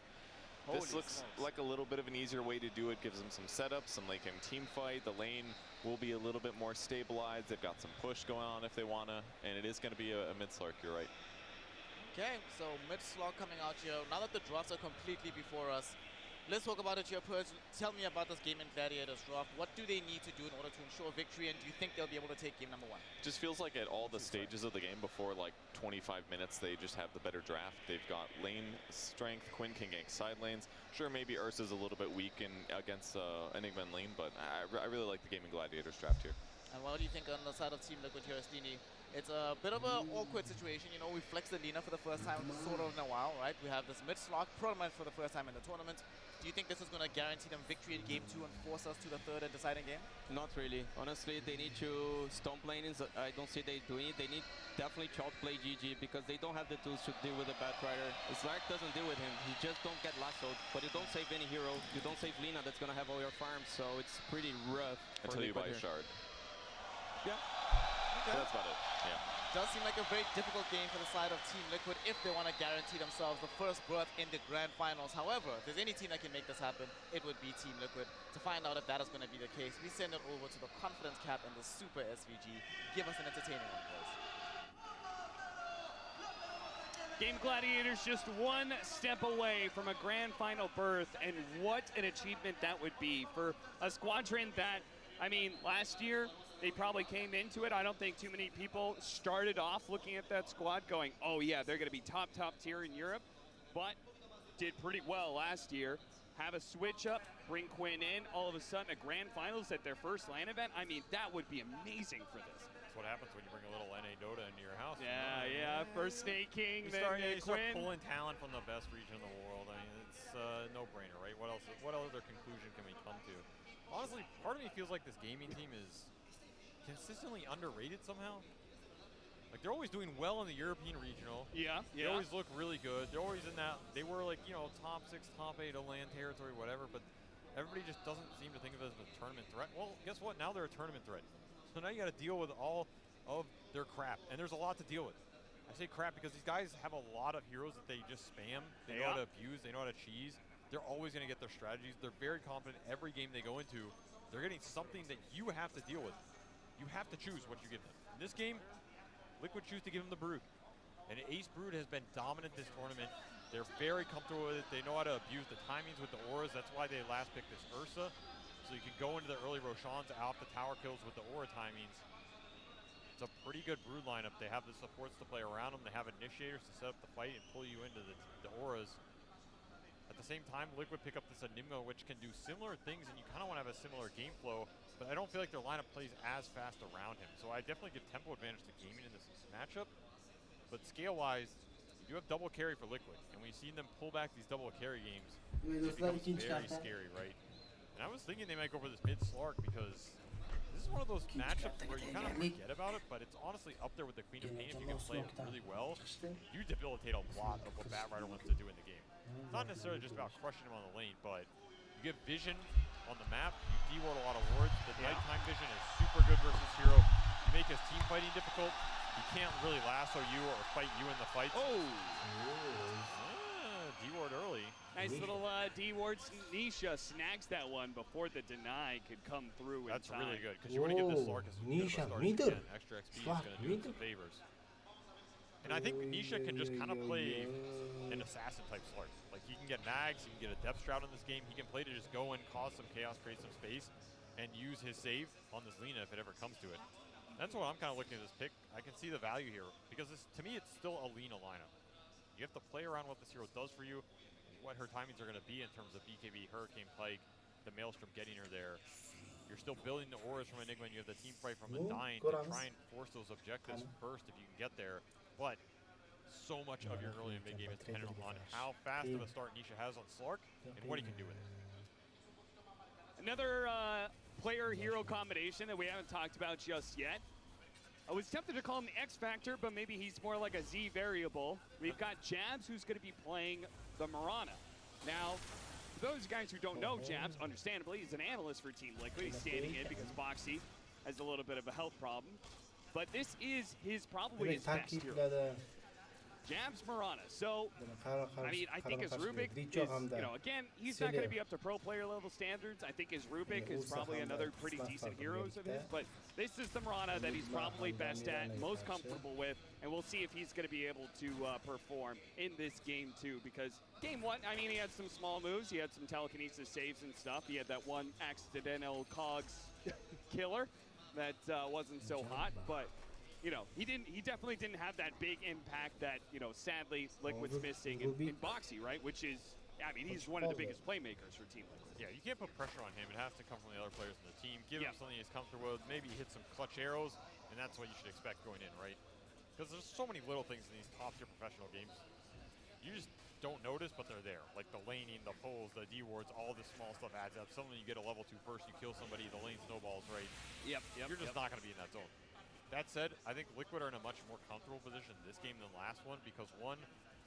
This looks like a little bit of an easier way to do it. Gives them some setups, some late game team fight. The lane will be a little bit more stabilized. They've got some push going on if they wanna, and it is going to be a mid Slark. You're right. Okay, so mid Slark coming out here. Now that the drafts are completely before us, let's talk about it here, Purge. Tell me about this Gaimin Gladiators draft. What do they need to do in order to ensure victory, and do you think they'll be able to take game number 1? Just feels like at all the stages of the game before like 25 minutes, they just have the better draft. They've got lane strength. Quinn can gank side lanes. Sure, maybe Ursa's a little bit weak against Enigma and lane, but I really like the Gaimin Gladiators draft here. And what do you think on the side of Team Liquid here, Astini? It's a bit of an awkward situation. You know, we flexed the Lina for the first time sort of in a while, right? We have this mid Slark pretty much for the first time in the tournament. Do you think this is going to guarantee them victory in game 2 and force us to the third and deciding game? Not really. Honestly, they need to stomp lanes. I don't see they doing it. They need definitely to outplay GG because they don't have the tools to deal with the Batrider. Slark doesn't deal with him. He just don't get lassoed. But you don't save any hero. You don't save Lina that's going to have all your farms. So it's pretty rough. Until you buy a shard. Yeah. Okay. That's about it. Yeah. Does seem like a very difficult game for the side of Team Liquid if they want to guarantee themselves the first berth in the grand finals. However, if there's any team that can make this happen, it would be Team Liquid. To find out if that is going to be the case, we send it over to the Confidence Cap and the Super SVG. Give us an entertaining one, boys. Gaimin Gladiators just one step away from a grand final berth, and what an achievement that would be for a squadron that, I mean, last year, they probably came into it. I don't think too many people started off looking at that squad going, oh yeah, they're gonna be top tier in Europe, but did pretty well last year. Have a switch up, bring Quinn in, all of a sudden a grand finals at their first LAN event. I mean, that would be amazing for this. That's what happens when you bring a little NA Dota into your house. Yeah, yeah, first Snake King, you then start Quinn. pulling talent from the best region in the world. I mean, it's a no-brainer, right? What other conclusion can we come to? Honestly, part of me feels like this gaming team is consistently underrated somehow. Like, they're always doing well in the European regional. Yeah, They always look really good. They're always in that, they were like, you know, top 6, top 8 of LAN territory, whatever, but everybody just doesn't seem to think of it as a tournament threat. Well, guess what? Now they're a tournament threat. So now you got to deal with all of their crap, and there's a lot to deal with. I say crap because these guys have a lot of heroes that they just spam. They know how to abuse. They know how to cheese. They're always going to get their strategies. They're very confident every game they go into. They're getting something that you have to deal with. You have to choose what you give them. In this game, Liquid choose to give them the Brood. And Ace Brood has been dominant this tournament. They're very comfortable with it. They know how to abuse the timings with the auras. That's why they last picked this Ursa. So you can go into the early Roshans off the tower kills with the aura timings. It's a pretty good Brood lineup. They have the supports to play around them. They have initiators to set up the fight and pull you into the auras. At the same time, Liquid pick up this Enigma, which can do similar things, and you kind of want to have a similar game flow, but I don't feel like their lineup plays as fast around him. So I definitely give tempo advantage to Gaimin in this matchup. But scale-wise, you have double carry for Liquid, and we've seen them pull back these double carry games. It becomes very scary, right? And I was thinking they might go for this mid Slark because this is one of those matchups where you kind of forget about it, but it's honestly up there with the Queen of Pain if you can play it really well. You debilitate a lot of what Batrider wants to do in the game. It's not necessarily just about crushing him on the lane, but you get vision on the map, you de-ward a lot of wards. The nighttime vision is super good versus hero. You make his team fighting difficult. He can't really lasso you or fight you in the fight. Oh! D-ward early. Nice little D-ward. Nisha snags that one before the deny could come through. That's really good, because you want to give this Slark as good of a start as you can. Extra XP is going to do him some favors. And I think Nisha can just kind of play an assassin type Slark. Like, he can get mags, he can get a depth shroud in this game. He can play to just go and cause some chaos, create some space, and use his save on this Lina if it ever comes to it. That's what I'm kind of looking at this pick. I can see the value here because to me it's still a Lina lineup. You have to play around what this hero does for you, what her timings are going to be in terms of BKB, Hurricane Plague, the Maelstrom getting her there. You're still building the auras from Enigma, and you have the team fight from Undying to try and force those objectives first if you can get there. But so much of your early and mid game is dependent on how fast of a start Nisha has on Slark and what he can do with it. Another player-hero combination that we haven't talked about just yet. I was tempted to call him the X Factor, but maybe he's more like a Z variable. We've got Jabs, who's going to be playing the Mirana. Now, for those guys who don't know Jabs, understandably, he's an analyst for Team Liquid. He's standing in because bo3 has a little bit of a health problem. But this is probably his best hero. Jabs Mirana. So, I mean, I think his Rubik is, you know, again, he's not going to be up to pro player level standards. I think his Rubik is probably another pretty decent heroes of his, but this is the Mirana that he's probably best at, most comfortable with, and we'll see if he's going to be able to perform in this game too, because game one, I mean, he had some small moves, he had some telekinesis saves and stuff, he had that one accidental cogs killer that wasn't so hot, but you know, he definitely didn't have that big impact that, you know, sadly Liquid's missing in bo3, right? Which is, I mean, he's one of the biggest playmakers for Team Liquid. Yeah, you can't put pressure on him. It has to come from the other players in the team. Give him something he's comfortable with. Maybe hit some clutch arrows, and that's what you should expect going in, right? Because there's so many little things in these top-tier professional games. You just don't notice, but they're there. Like the laning, the pulls, the D-wards, all this small stuff adds up. Suddenly you get a level 2 first, you kill somebody, the lane snowballs, right? Yep. You're just not going to be in that zone. That said, I think Liquid are in a much more comfortable position this game than last one because one,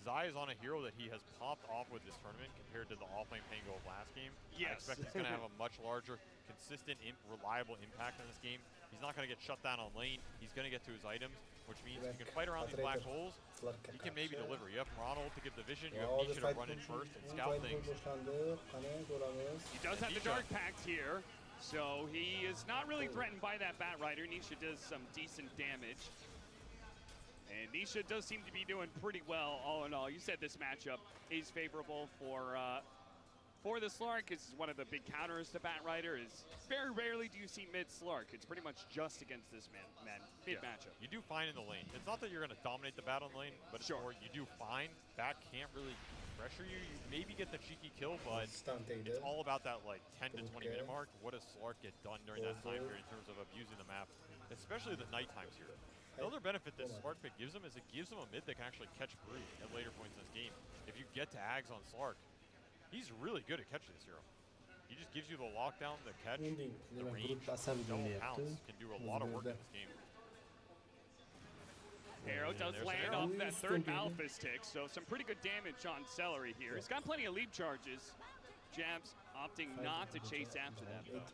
Zai is on a hero that he has popped off with this tournament compared to the offlane Pango of last game. Yes. I expect he's going to have a much larger, consistent, reliable impact in this game. He's not going to get shut down on lane. He's going to get to his items, which means he can fight around these black holes. He can maybe deliver. You have Ronald to give the vision. You have Nisha to run in first and scout things. He does have the Dark Pact here, so he is not really threatened by that Bat Rider. Nisha does some decent damage. And Nisha does seem to be doing pretty well, all in all. You said this matchup is favorable for the Slark. It's one of the big counters to Bat Rider. Is very rarely do you see mid Slark. It's pretty much just against this mid matchup. You do fine in the lane. It's not that you're going to dominate the battle lane, but it's more you do fine. Bat can't really pressure you. You maybe get the cheeky kill, but it's all about that like 10 to 20 minute mark. What does Slark get done during that time period in terms of abusing the map, especially the night times here. The other benefit that Slark pick gives him is it gives him a mid that can actually catch Brood at later points in this game. If you get to Ags on Slark, he's really good at catching this hero. He just gives you the lockdown, the catch, the range, double pounce, can do a lot of work in this game. Arrow does land off that third Malphus tick, so some pretty good damage on Celery here. He's got plenty of leap charges. Jabs opting not to chase after that, though.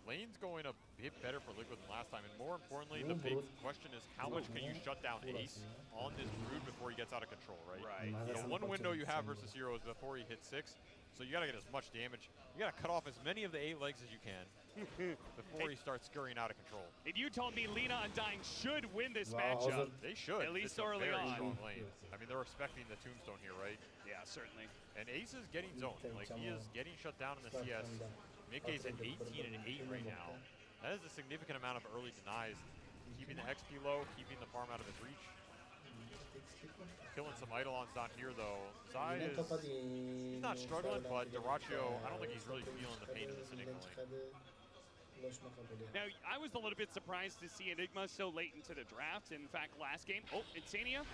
Lane's going a bit better for Liquid than last time, and more importantly, the big question is how much can you shut down Ace on this Brood before he gets out of control, right? Right. The one window you have versus Hero is before he hits 6, so you gotta get as much damage. You gotta cut off as many of the 8 legs as you can before he starts scurrying out of control. If you told me Lina Undying should win this matchup, they should. At least it's a early very on. strong lane. I mean, they're respecting the tombstone here, right? Yeah, certainly. And Ace is getting zoned. Like, he is getting shut down in the CS. Mickey's at 18 and 8 right now. That is a significant amount of early denies. Keeping the XP low, keeping the farm out of his reach. Killing some Eidolons down here, though. Zai is he's not struggling, but Dyrachyo, I don't think he's really feeling the pain of this Enigma lane. Now, I was a little bit surprised to see Enigma so late into the draft. In fact, last game, Insania,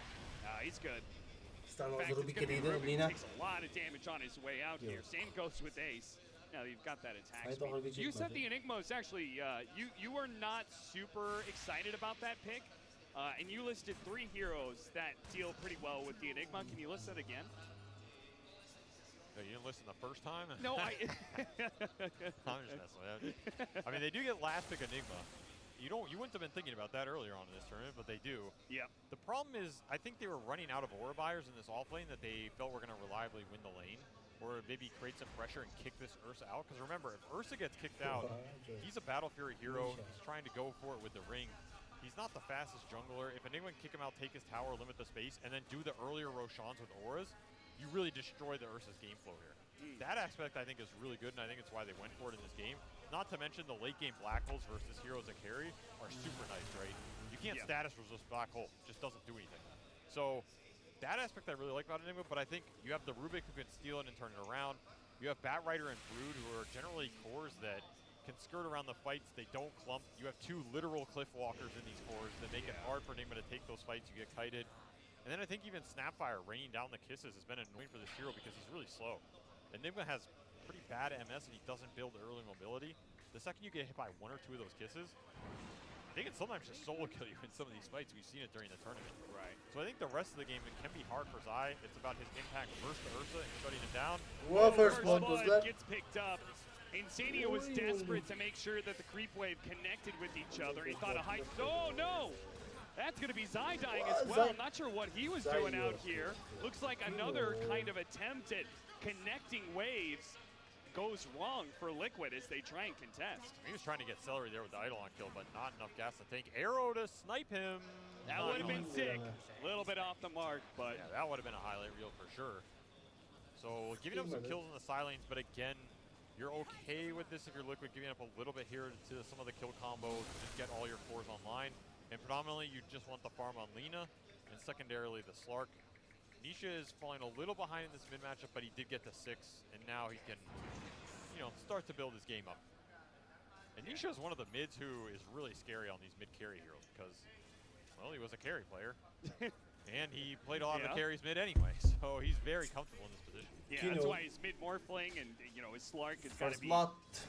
he's good. In fact, it's gonna be Ruben. Takes a lot of damage on his way out here. Same goes with Ace. Now you've got that attack speed. You said the Enigma is actually, you were not super excited about that pick, and you listed 3 heroes that deal pretty well with the Enigma. Can you list that again? No, you didn't listen the first time? No, I'm just messing with you. I mean, they do get last pick Enigma. You wouldn't have been thinking about that earlier on in this tournament, but they do. Yep. The problem is, I think they were running out of aura buyers in this offlane that they felt were going to reliably win the lane, or maybe create some pressure and kick this Ursa out. Because remember, if Ursa gets kicked out, he's a Battle Fury hero. He's trying to go for it with the ring. He's not the fastest jungler. If Enigma can kick him out, take his tower, limit the space, and then do the earlier Roshans with auras, you really destroy the Ursa's game flow here. That aspect, I think, is really good, and I think it's why they went for it in this game. Not to mention the late game black holes versus heroes that carry are super nice, right? You can't status resist black hole. It just doesn't do anything. So that aspect I really like about Enigma, but I think you have the Rubik who can steal it and turn it around. You have Bat Rider and Brood who are generally cores that can skirt around the fights. They don't clump. You have 2 literal cliff walkers in these cores that make it hard for Enigma to take those fights. You get kited. And then I think even Snapfire raining down the kisses has been annoying for this hero because he's really slow. Enigma has pretty bad MS and he doesn't build early mobility. The second you get hit by 1 or 2 of those kisses, they can sometimes just solo kill you in some of these fights. We've seen it during the tournament. Right. So I think the rest of the game, it can be hard for Zai. It's about his impact first to Ursa and shutting him down. First blood gets picked up. Insania was desperate to make sure that the creep wave connected with each other. He thought a high. Oh no! That's going to be Zai dying as well. I'm not sure what he was doing out here. Looks like another kind of attempt at connecting waves goes wrong for Liquid as they try and contest. He was trying to get Celery there with the Eidolon kill, but not enough gas to tank. Arrow to snipe him. That would have been sick. A little bit off the mark, but yeah, that would have been a highlight reel for sure. So giving up some kills in the side lanes, but again, you're okay with this if you're Liquid, giving up a little bit here to some of the kill combos to just get all your cores online. And predominantly, you just want the farm on Lina, and secondarily the Slark. Nisha is falling a little behind in this mid matchup, but he did get to 6, and now he can, start to build his game up. And Nisha is one of the mids who is really scary on these mid carry heroes because, well, he was a carry player. And he played a lot of the carries mid anyway, so he's very comfortable in this position. Yeah, that's why his mid morphling and his Slark has got to be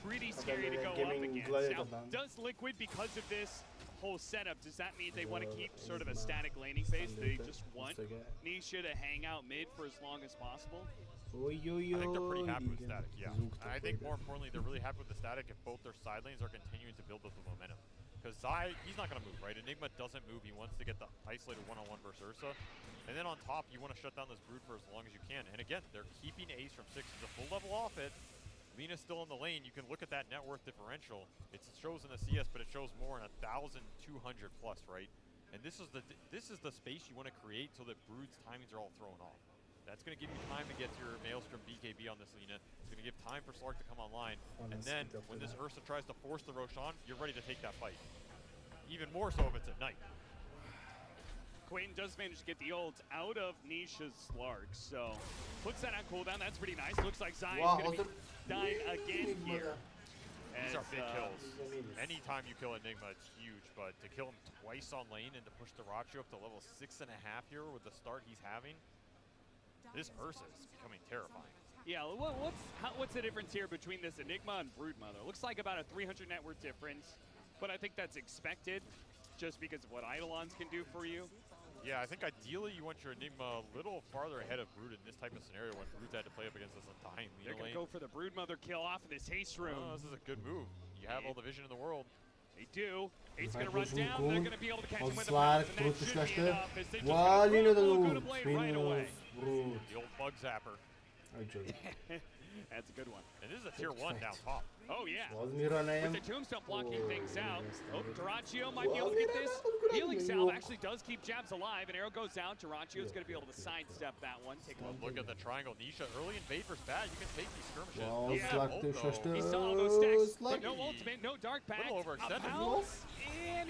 pretty scary to go up Gaimin against. Gladiators. Now, does Liquid, because of this whole setup, does that mean they want to keep sort of a static laning phase? They just want Nisha to hang out mid for as long as possible? I think they're pretty happy with static, yeah. I think more importantly, they're really happy with the static if both their side lanes are continuing to build up the momentum. Because Zai, he's not going to move, right? Enigma doesn't move. He wants to get the isolated one-on-one versus Ursa. And then on top, you want to shut down this Brood for as long as you can. And again, they're keeping Ace from 6. He's a full level off it. Lina's still in the lane. You can look at that net worth differential. It shows in the CS, but it shows more in 1,200 plus, right? And this is the space you want to create so that Brood's timings are all thrown off. That's going to give you time to get your Maelstrom BKB on this Lina. It's going to give time for Slark to come online. And then when this Ursa tries to force the Roshan, you're ready to take that fight. Even more so if it's at night. Quinn does manage to get the ult out of Nisha's Slark, so puts that on cooldown. That's pretty nice. Looks like Zai is going to be dying again here. These are big kills. Anytime you kill Enigma, it's huge, but to kill him twice on lane and to push the Rachu up to level 6.5 here with the start he's having, this Ursa is becoming terrifying. Yeah, what's the difference here between this Enigma and Broodmother? Looks like about a 300 net worth difference, but I think that's expected just because of what Eidolons can do for you. Yeah, I think ideally you want your Enigma a little farther ahead of Brood in this type of scenario when Brood's had to play up against this undying Lina They're going lane. to go for the Broodmother kill off of this haste room. Oh, this is a good move. You have all the vision in the world. They do. Ace going to run down. They're going to be able to catch him with the Slark, bounce, and that should be enough as they just Wow, going Lina to the blade right away. The old bug zapper. That's a good one. And this is a tier 1 down top. Oh, yeah. Was With the tombstone blocking things out. Oh, Duraccio might be able to get this. Healing salve actually does keep Jabs alive. An arrow goes out. Duraccio is going to be able to sidestep that one. Take a look at the triangle. Nisha, early invade versus bad. You can take these skirmishes. Wow, He saw all those stacks, but no ultimate, no dark pact. A little overextended. And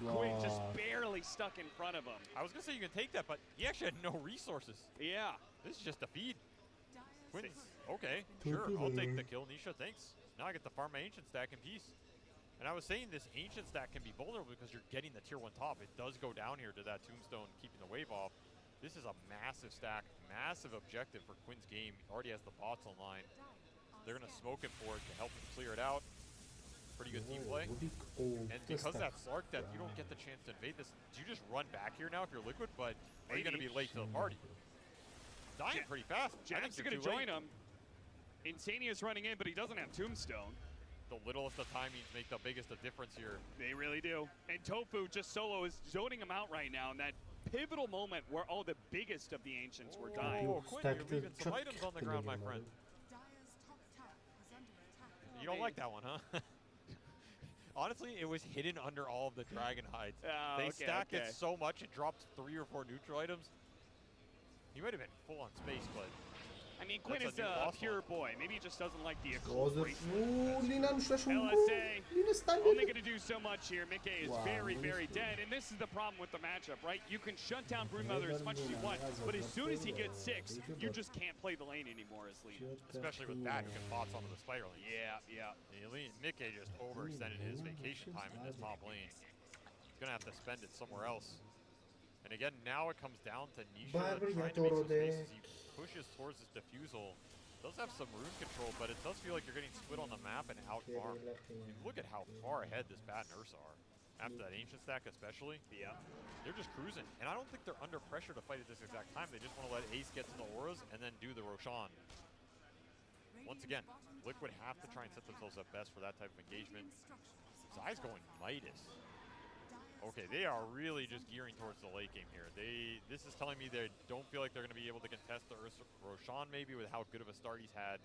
Quinn just barely stuck in front of him. I was going to say you can take that, but he actually had no resources. Yeah. This is just a feed. Quinn's, okay, sure, I'll take the kill. Nisha, thanks. Now I get to farm my Ancient stack in peace. And I was saying this Ancient stack can be vulnerable because you're getting the tier 1 top. It does go down here to that Tombstone, keeping the wave off. This is a massive stack, massive objective for Quinn's game. He already has the bots online. They're going to smoke it for it to help him clear it out. Pretty good team play. And because that's Slark that you don't get the chance to invade this, do you just run back here now if you're Liquid, but are you going to be late to the party? Dying pretty fast. Jabs is going to join him. Insania's running in, but he doesn't have Tombstone. The littlest of timings make the biggest of difference here. They really do. And Tofu just solo is zoning him out right now in that pivotal moment where all the biggest of the Ancients were dying. Oh, Quinn, you're leaving some items on the ground, my friend. You don't like that one, huh? Honestly, it was hidden under all of the dragon hides. They stacked it so much, it dropped 3 or 4 neutral items. He might have been full on space, but I mean, Quinn is a pure boy. Maybe he just doesn't like the occult. Lina nu știu LSA Lina stai only going to do so much here. Mickey is very dead, and this is the problem with the matchup, right? You can shut down Broodmother as much as you want, but as soon as he gets 6, you just can't play the lane anymore as Lina. Especially with that, who can bots onto the spider lane. Yeah. Mickey just overextended his vacation time in this top lane. He's going to have to spend it somewhere else. And again, now it comes down to Nisha trying to make some spaces. He pushes towards this defusal. Does have some rune control, but it does feel like you're getting split on the map and out farm. Look at how far ahead this Bat and Ursa are. After that Ancient stack especially. Yeah. They're just cruising. And I don't think they're under pressure to fight at this exact time. They just want to let Ace get to the auras and then do the Roshan. Once again, Liquid have to try and set themselves up best for that type of engagement. Zai's going Midas. Okay, they are really just gearing towards the late game here. This is telling me they don't feel like they're going to be able to contest the Roshan maybe with how good of a start he's had.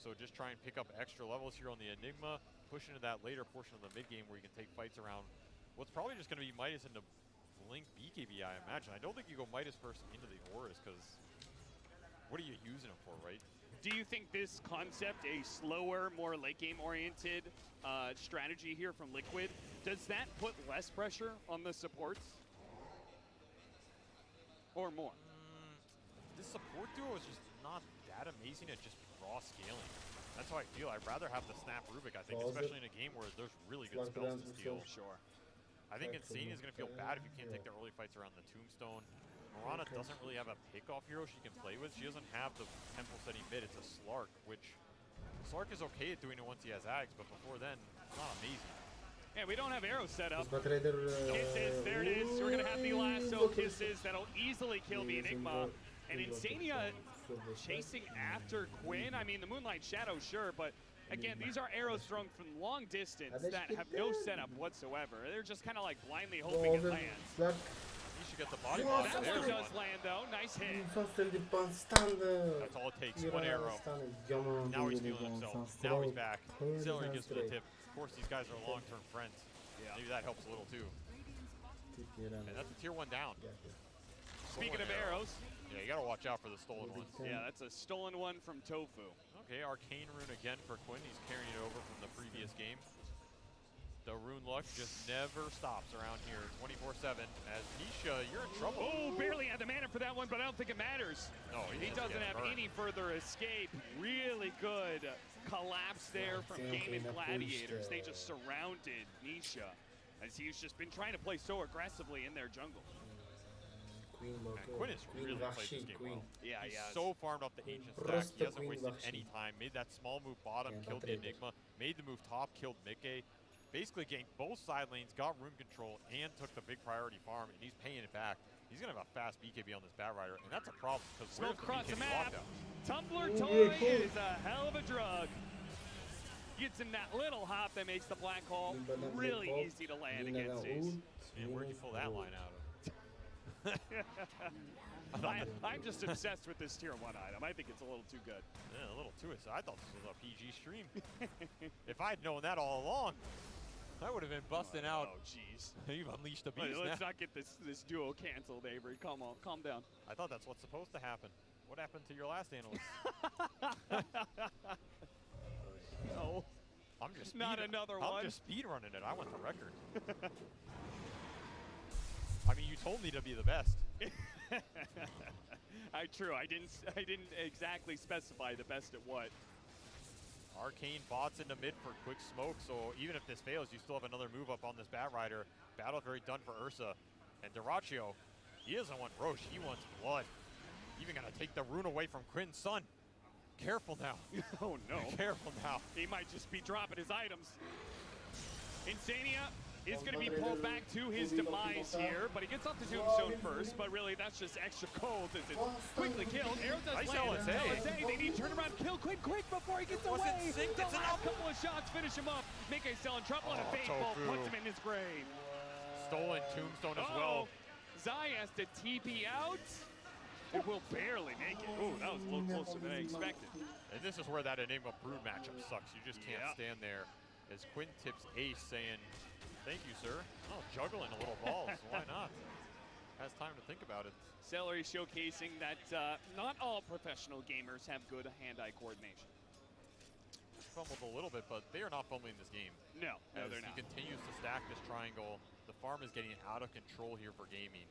So just try and pick up extra levels here on the Enigma, push into that later portion of the mid game where you can take fights around what's probably just going to be Midas into Blink BKB, I imagine. I don't think you go Midas first into the auras because what are you using them for, right? Do you think this concept, a slower, more late game oriented strategy here from Liquid, does that put less pressure on the supports? Or more? This support duo is just not that amazing at just raw scaling. That's how I feel. I'd rather have the Snap Rubik, I think, especially in a game where there's really good spells to steal. Sure. I think Insane is going to feel bad if you can't take the early fights around the Tombstone. Mirana doesn't really have a pickoff hero she can play with. She doesn't have the tempo setting mid. It's a Slark, which Slark is okay at doing it once he has Ags, but before then, it's not amazing. Yeah, we don't have arrows set up. Trader, Kisses, there it is. We're going to have the lasso kisses. That'll easily kill the Enigma. And Insania chasing after Quinn. I mean, the Moonlight Shadow, sure, but again, these are arrows thrown from long distance that have no setup whatsoever. They're just kind of like blindly hoping it lands. You should get the body block. That one does land, though. Nice hit. That's all it takes. One arrow. Now he's feeling himself. Now he's back. Celery gets for the tip. Of course, these guys are long-term friends. Yeah. Maybe that helps a little, too. And that's a tier 1 down. Speaking of arrows. Yeah, you got to watch out for the stolen ones. Yeah, that's a stolen one from Tofu. Okay, Arcane Rune again for Quinn. He's carrying it over from the previous game. The rune luck just never stops around here, 24/7. As Nisha, you're in trouble. Oh, barely had the mana for that one, but I don't think it matters. No, he doesn't have any further escape. Really good collapse there from Gaimin Gladiators. They just surrounded Nisha, as he's just been trying to play so aggressively in their jungle. Quinn has really played this game well. Yeah, He's so farmed off the ancient stack. He hasn't wasted any time. Made that small move bottom, killed the Enigma. Made the move top, killed Mickey. Basically ganked both side lanes, got rune control, and took the big priority farm, and he's paying it back. He's going to have a fast BKB on this Bat Rider, and that's a problem, because where's the across the BKB map. lockdown? Tumbler Toy is a hell of a drug. Gets in that little hop that makes the black hole really easy to land against Ace. Man, where'd you pull that line out of? I'm just obsessed with this tier 1 item. I think it's a little too good. Yeah, a little too. I thought this was a PG stream. If I'd known that all along, I would have been busting out. Oh, jeez. You've unleashed the beast. Let's not get this duo canceled, Avery. Come on, calm down. I thought that's what's supposed to happen. What happened to your last analyst? No. I'm just not another one. I'm just speed running it. I want the record. I mean, you told me to be the best. True. I didn't exactly specify the best at what. Arcane bots into mid for quick smoke, so even if this fails, you still have another move up on this Bat Rider. Battle very done for Ursa. And Dyrachyo, he doesn't want Roche, he wants blood. Even gonna take the rune away from Quinn's son. Careful now. Oh no. Careful now. He might just be dropping his items. Insania is going to be pulled back to his demise here, but he gets off the Tombstone first, but really that's just extra cold as it's quickly killed. Arrow does land. LSA, they need to turn around, kill quick before he gets away. The last couple of shots finish him up. Mickey's still in trouble, and a Fateful puts him in his grave. Stolen Tombstone as well. Zai has to TP out. It will barely make it. Ooh, that was a little closer than I expected. And this is where that Enigma Brood matchup sucks. You just can't stand there. As Quinn tips Ace saying, thank you, sir. Oh, juggling a little balls. Why not? Has time to think about it. Celery showcasing that not all professional gamers have good hand-eye coordination. Fumbled a little bit, but they are not fumbling this game. No, they're not. He continues to stack this triangle. The farm is getting out of control here for Gaming.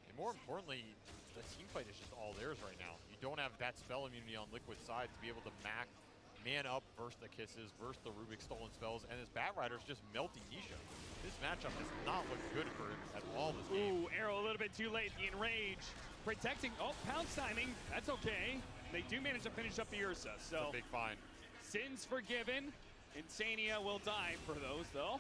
And more importantly, the team fight is just all theirs right now. You don't have that spell immunity on Liquid side to be able to man up versus the kisses, versus the Rubik stolen spells, and his Bat Rider's just melting Nisha. This matchup does not look good for him at all this game. Ooh, arrow a little bit too late. The enrage, protecting. Oh, pounce timing. That's okay. They do manage to finish up the Ursa, so. It's a big find. Sins forgiven. Insania will die for those, though.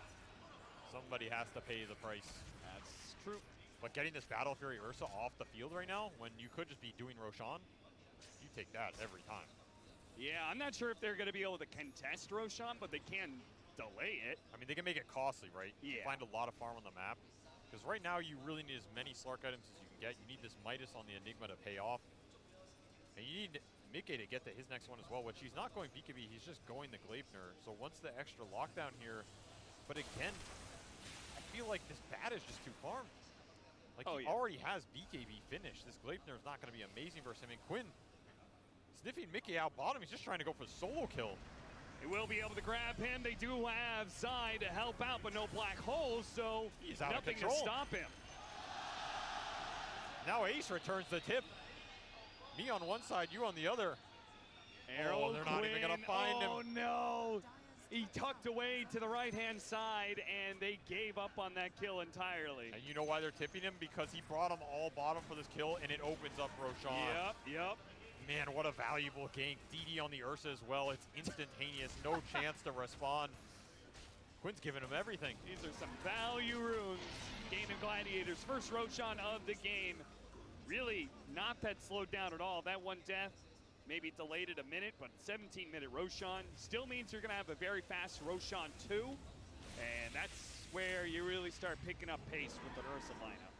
Somebody has to pay the price. That's true. But getting this Battle Fury Ursa off the field right now, when you could just be doing Roshan, you take that every time. Yeah, I'm not sure if they're going to be able to contest Roshan, but they can delay it. I mean, they can make it costly, right? Yeah. You find a lot of farm on the map. Because right now, you really need as many Slark items as you can get. You need this Midas on the Enigma to pay off. And you need Mickey to get to his next one as well, which he's not going BKB, he's just going the Gleipnir. So once the extra lockdown here, but again, I feel like this Bat is just too farmed. Like, he already has BKB finished. This Gleipnir is not going to be amazing versus him. And Quinn, sniffing Mickey out bottom, he's just trying to go for the solo kill. They will be able to grab him. They do have Zai to help out, but no black holes, so he's out nothing of control to stop him. Now Ace returns the tip. Me on one side, you on the other. Arrow oh, they're not even going to find him. Oh, no. he tucked away to the right-hand side, and they gave up on that kill entirely. And you know why they're tipping him? Because he brought them all bottom for this kill, and it opens up Roshan. Yep. Man, what a valuable gank. DD on the Ursa as well. It's instantaneous. No chance to respond. Quinn's giving him everything. These are some value runes. Gaimin Gladiators, first Roshan of the game. Really not that slowed down at all. That one death maybe delayed it a minute, but 17-minute Roshan still means you're going to have a very fast Roshan 2. And that's where you really start picking up pace with the Ursa lineup.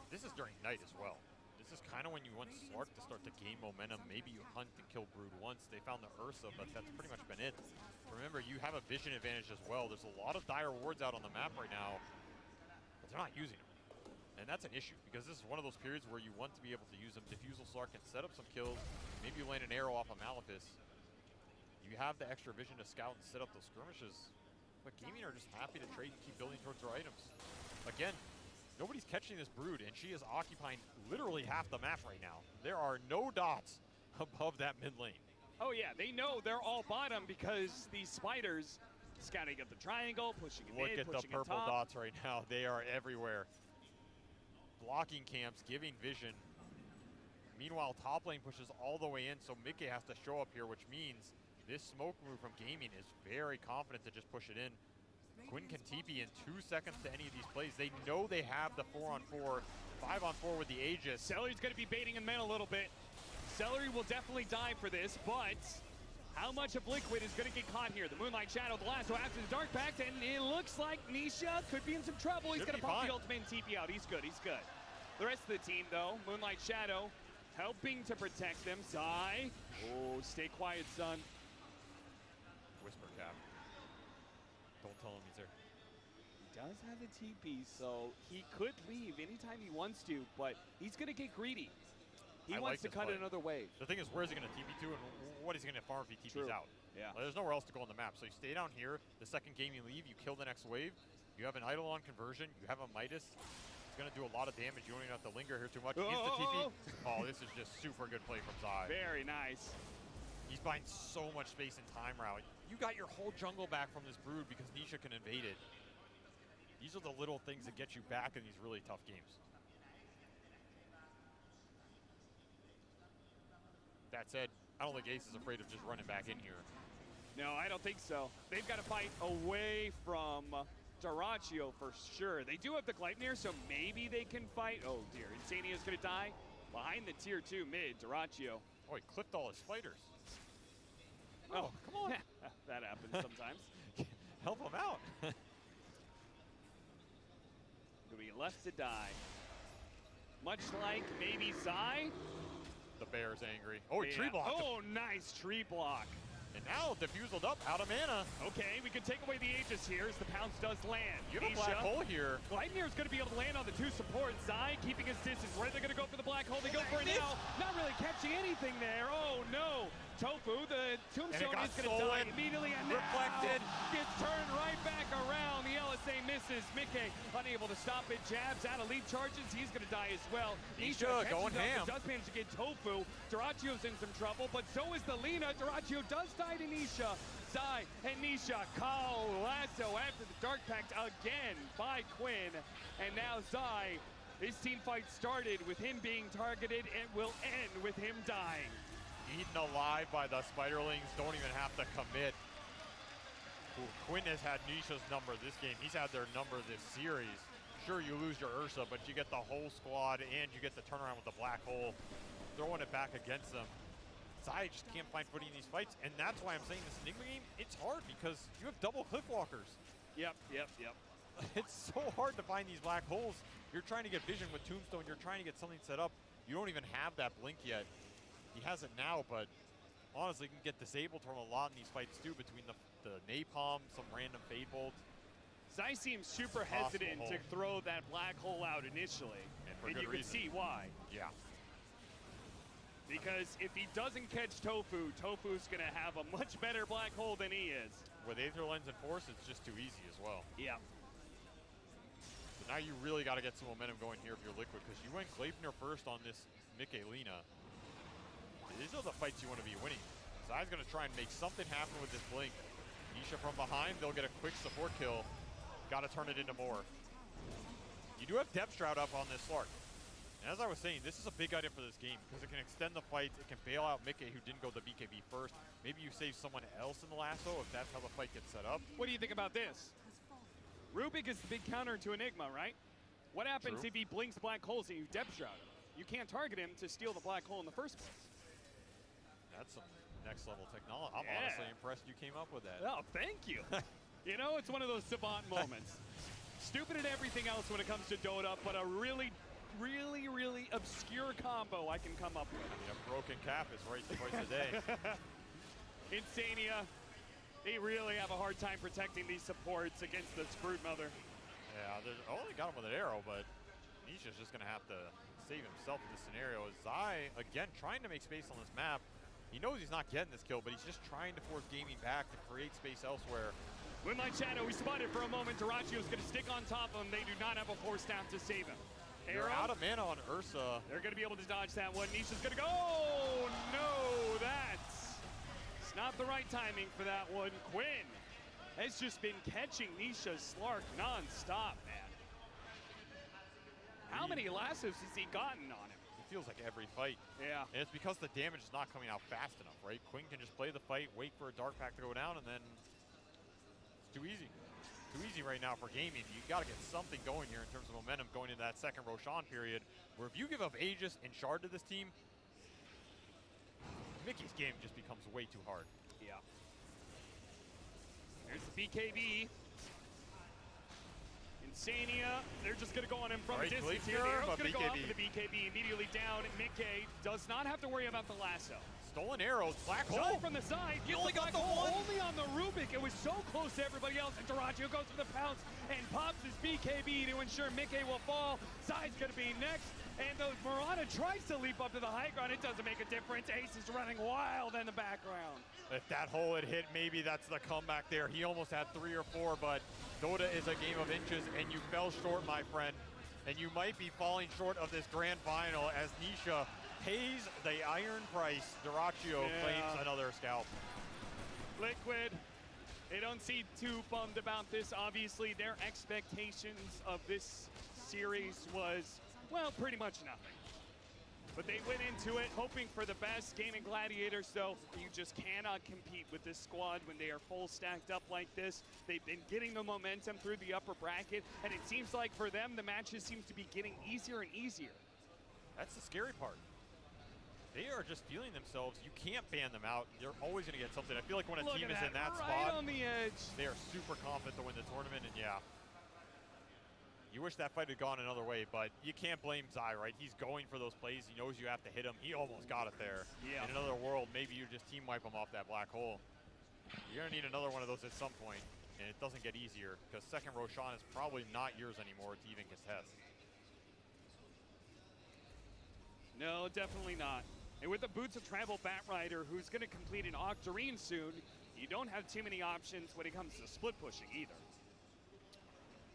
This is during night as well. This is kind of when you want Slark to start to gain momentum. Maybe you hunt and kill Brood once. They found the Ursa, but that's pretty much been it. Remember, you have a vision advantage as well. There's a lot of dire wards out on the map right now, but they're not using them. And that's an issue, because this is one of those periods where you want to be able to use them. Diffusal Slark can set up some kills. Maybe you land an arrow off of Malefice. You have the extra vision to scout and set up those skirmishes. But Gaimin are just happy to trade and keep building towards their items. Again, nobody's catching this Brood, and she is occupying literally half the map right now. There are no dots above that mid lane. Oh yeah, they know they're all bottom because these spiders scouting up the triangle, pushing it mid, Look at the pushing it purple top. dots right now. They are everywhere. Blocking camps, giving vision. Meanwhile, top lane pushes all the way in, so Mickey has to show up here, which means this smoke move from Gaimin is very confident to just push it in. Quinn can TP in 2 seconds to any of these plays. They know they have the 4-on-4, 5-on-4 with the Aegis. Celery's going to be baiting him in a little bit. Celery will definitely die for this, but how much of Liquid is going to get caught here? The Moonlight Shadow, the lasso after the Dark Pact, and it looks like Nisha could be in some trouble. He's going to pop the ultimate and TP out. He's good. The rest of the team, though, Moonlight Shadow helping to protect them. Zai, oh, stay quiet, son. Whisper Cap. Don't tell him he's there. He does have a TP, so he could leave anytime he wants to, but he's going to get greedy. He wants to cut another wave. The thing is, where's he going to TP to, and what is he going to farm if he TPs out? Yeah. Like, there's nowhere else to go on the map. So you stay down here. The second game you leave, you kill the next wave. You have an Eidolon conversion. You have a Midas. It's going to do a lot of damage. You don't even have to linger here too much. He's the TP. Oh, this is just super good play from Zai. Very nice. He's buying so much space in time route. You got your whole jungle back from this Brood because Nisha can invade it. These are the little things that get you back in these really tough games. That said, I don't think Ace is afraid of just running back in here. No, I don't think so. They've got to fight away from Dyrachyo for sure. They do have the Gleipnir, so maybe they can fight. Oh dear, Insania's going to die behind the tier 2 mid, Dyrachyo. Oh, he clipped all his spiders. Oh, come on. That happens sometimes. Help him out. He'll be left to die. Much like maybe Zai. The bear's angry. Oh, he tree blocked him. Oh, nice tree block. And now diffuseled up, out of mana. Okay, we can take away the Aegis here as the pounce does land. You have a black hole here. Gleipnir is going to be able to land on the 2 supports. Zai keeping his distance. Where they're going to go for the black hole. They go for it now. Not really catching anything there. Oh no. Tofu, the tombstone is going to die immediately, and reflected. Gets turned right back around. The LSA misses. Mickey unable to stop it. Jabs out of lead charges. He's going to die as well. Nisha going ham. Does manage to get Tofu. Dyrachyo's in some trouble, but so is the Lina. Dyrachyo does die to Nisha. Zai and Nisha call lasso after the Dark Pact again by Quinn. And now Zai, his team fight started with him being targeted and will end with him dying. Eaten alive by the Spiderlings, don't even have to commit. Ooh, Quinn has had Nisha's number this game. He's had their number this series. Sure, you lose your Ursa, but you get the whole squad and you get the turnaround with the black hole, throwing it back against them. Zai just can't find footing in these fights, and that's why I'm saying this Enigma game, it's hard because you have double Cliffwalkers. Yep. It's so hard to find these black holes. You're trying to get vision with Tombstone, you're trying to get something set up. You don't even have that blink yet. He has it now, but honestly, can get disabled from a lot in these fights too, between the napalm, some random fade bolt. Zai seems super hesitant to throw that black hole out initially, and you can see why. Yeah. Because if he doesn't catch Tofu, Tofu's going to have a much better black hole than he is. With Aether Lens and Force, it's just too easy as well. Yeah. So now you really got to get some momentum going here if you're Liquid, because you went Gleipnir first on this Mikelina. These are the fights you want to be winning. Zai's going to try and make something happen with this blink. Nisha from behind, they'll get a quick support kill. Got to turn it into more. You do have Depth Shroud up on this Slark. And as I was saying, this is a big item for this game because it can extend the fights, it can bail out Mickey who didn't go the BKB first. Maybe you save someone else in the lasso if that's how the fight gets set up. What do you think about this? Rubik is the big counter to Enigma, right? What happens if he blinks black holes and you Depth Shroud him? You can't target him to steal the black hole in the first place. That's some next level technology. I'm honestly impressed you came up with that. Oh, thank you. You know, it's one of those savant moments. Stupid at everything else when it comes to Dota, but a really obscure combo I can come up with. I mean, a broken cap is right twice a day. Insania, they really have a hard time protecting these supports against the Brood Mother. Yeah, only got him with an arrow, but Nisha's just going to have to save himself in this scenario. Zai, again, trying to make space on this map. He knows he's not getting this kill, but he's just trying to force Gaimin back to create space elsewhere. With my shadow, we spotted for a moment. Duracio's going to stick on top of him. They do not have a force staff to save him. They're out of mana on Ursa. They're going to be able to dodge that one. Nisha's going to go. Oh, no, it's not the right timing for that one. Quinn has just been catching Nisha's Slark non-stop, man. How many lassos has he gotten on him? It feels like every fight. Yeah. And it's because the damage is not coming out fast enough, right? Quinn can just play the fight, wait for a Dark Pack to go down, and then it's too easy. Too easy right now for Gaimin. You got to get something going here in terms of momentum going into that second Roshan period, where if you give up Aegis and Shard to this team, Mickey's game just becomes way too hard. Yeah. There's the BKB. Insania, they're just going to go on him from a distance here. The arrow's going to go up for the BKB immediately down. Mickey does not have to worry about the lasso. Stolen arrows, black hole. Shot from the side. He only got the one. Only on the Rubik. It was so close to everybody else. And Duraccio goes for the pounce and pops his BKB to ensure Mickey will fall. Zai's going to be next. And the Mirana tries to leap up to the high ground. It doesn't make a difference. Ace is running wild in the background. If that hole had hit, maybe that's the comeback there. He almost had 3 or 4, but Dota is a game of inches, and you fell short, my friend. And you might be falling short of this grand final as Nisha pays the iron price. Duraccio claims another scalp. Liquid, they don't seem too bummed about this. Obviously, their expectations of this series was, well, pretty much nothing. But they went into it hoping for the best. Gaimin Gladiators, though, you just cannot compete with this squad when they are full stacked up like this. They've been getting the momentum through the upper bracket, and it seems like for them, the matches seem to be getting easier and easier. That's the scary part. They are just feeling themselves. You can't ban them out. They're always going to get something. I feel like when a team is in that spot, on the edge, they are super confident to win the tournament, and yeah. You wish that fight had gone another way, but you can't blame Zai, right? He's going for those plays. He knows you have to hit him. He almost got it there. Yeah. In another world, maybe you just team wipe him off that black hole. You're going to need another one of those at some point, and it doesn't get easier because second Roshan is probably not yours anymore to even contest. No, definitely not. And with the Boots of Travel Batrider, who's going to complete an Octarine soon, you don't have too many options when it comes to split pushing either.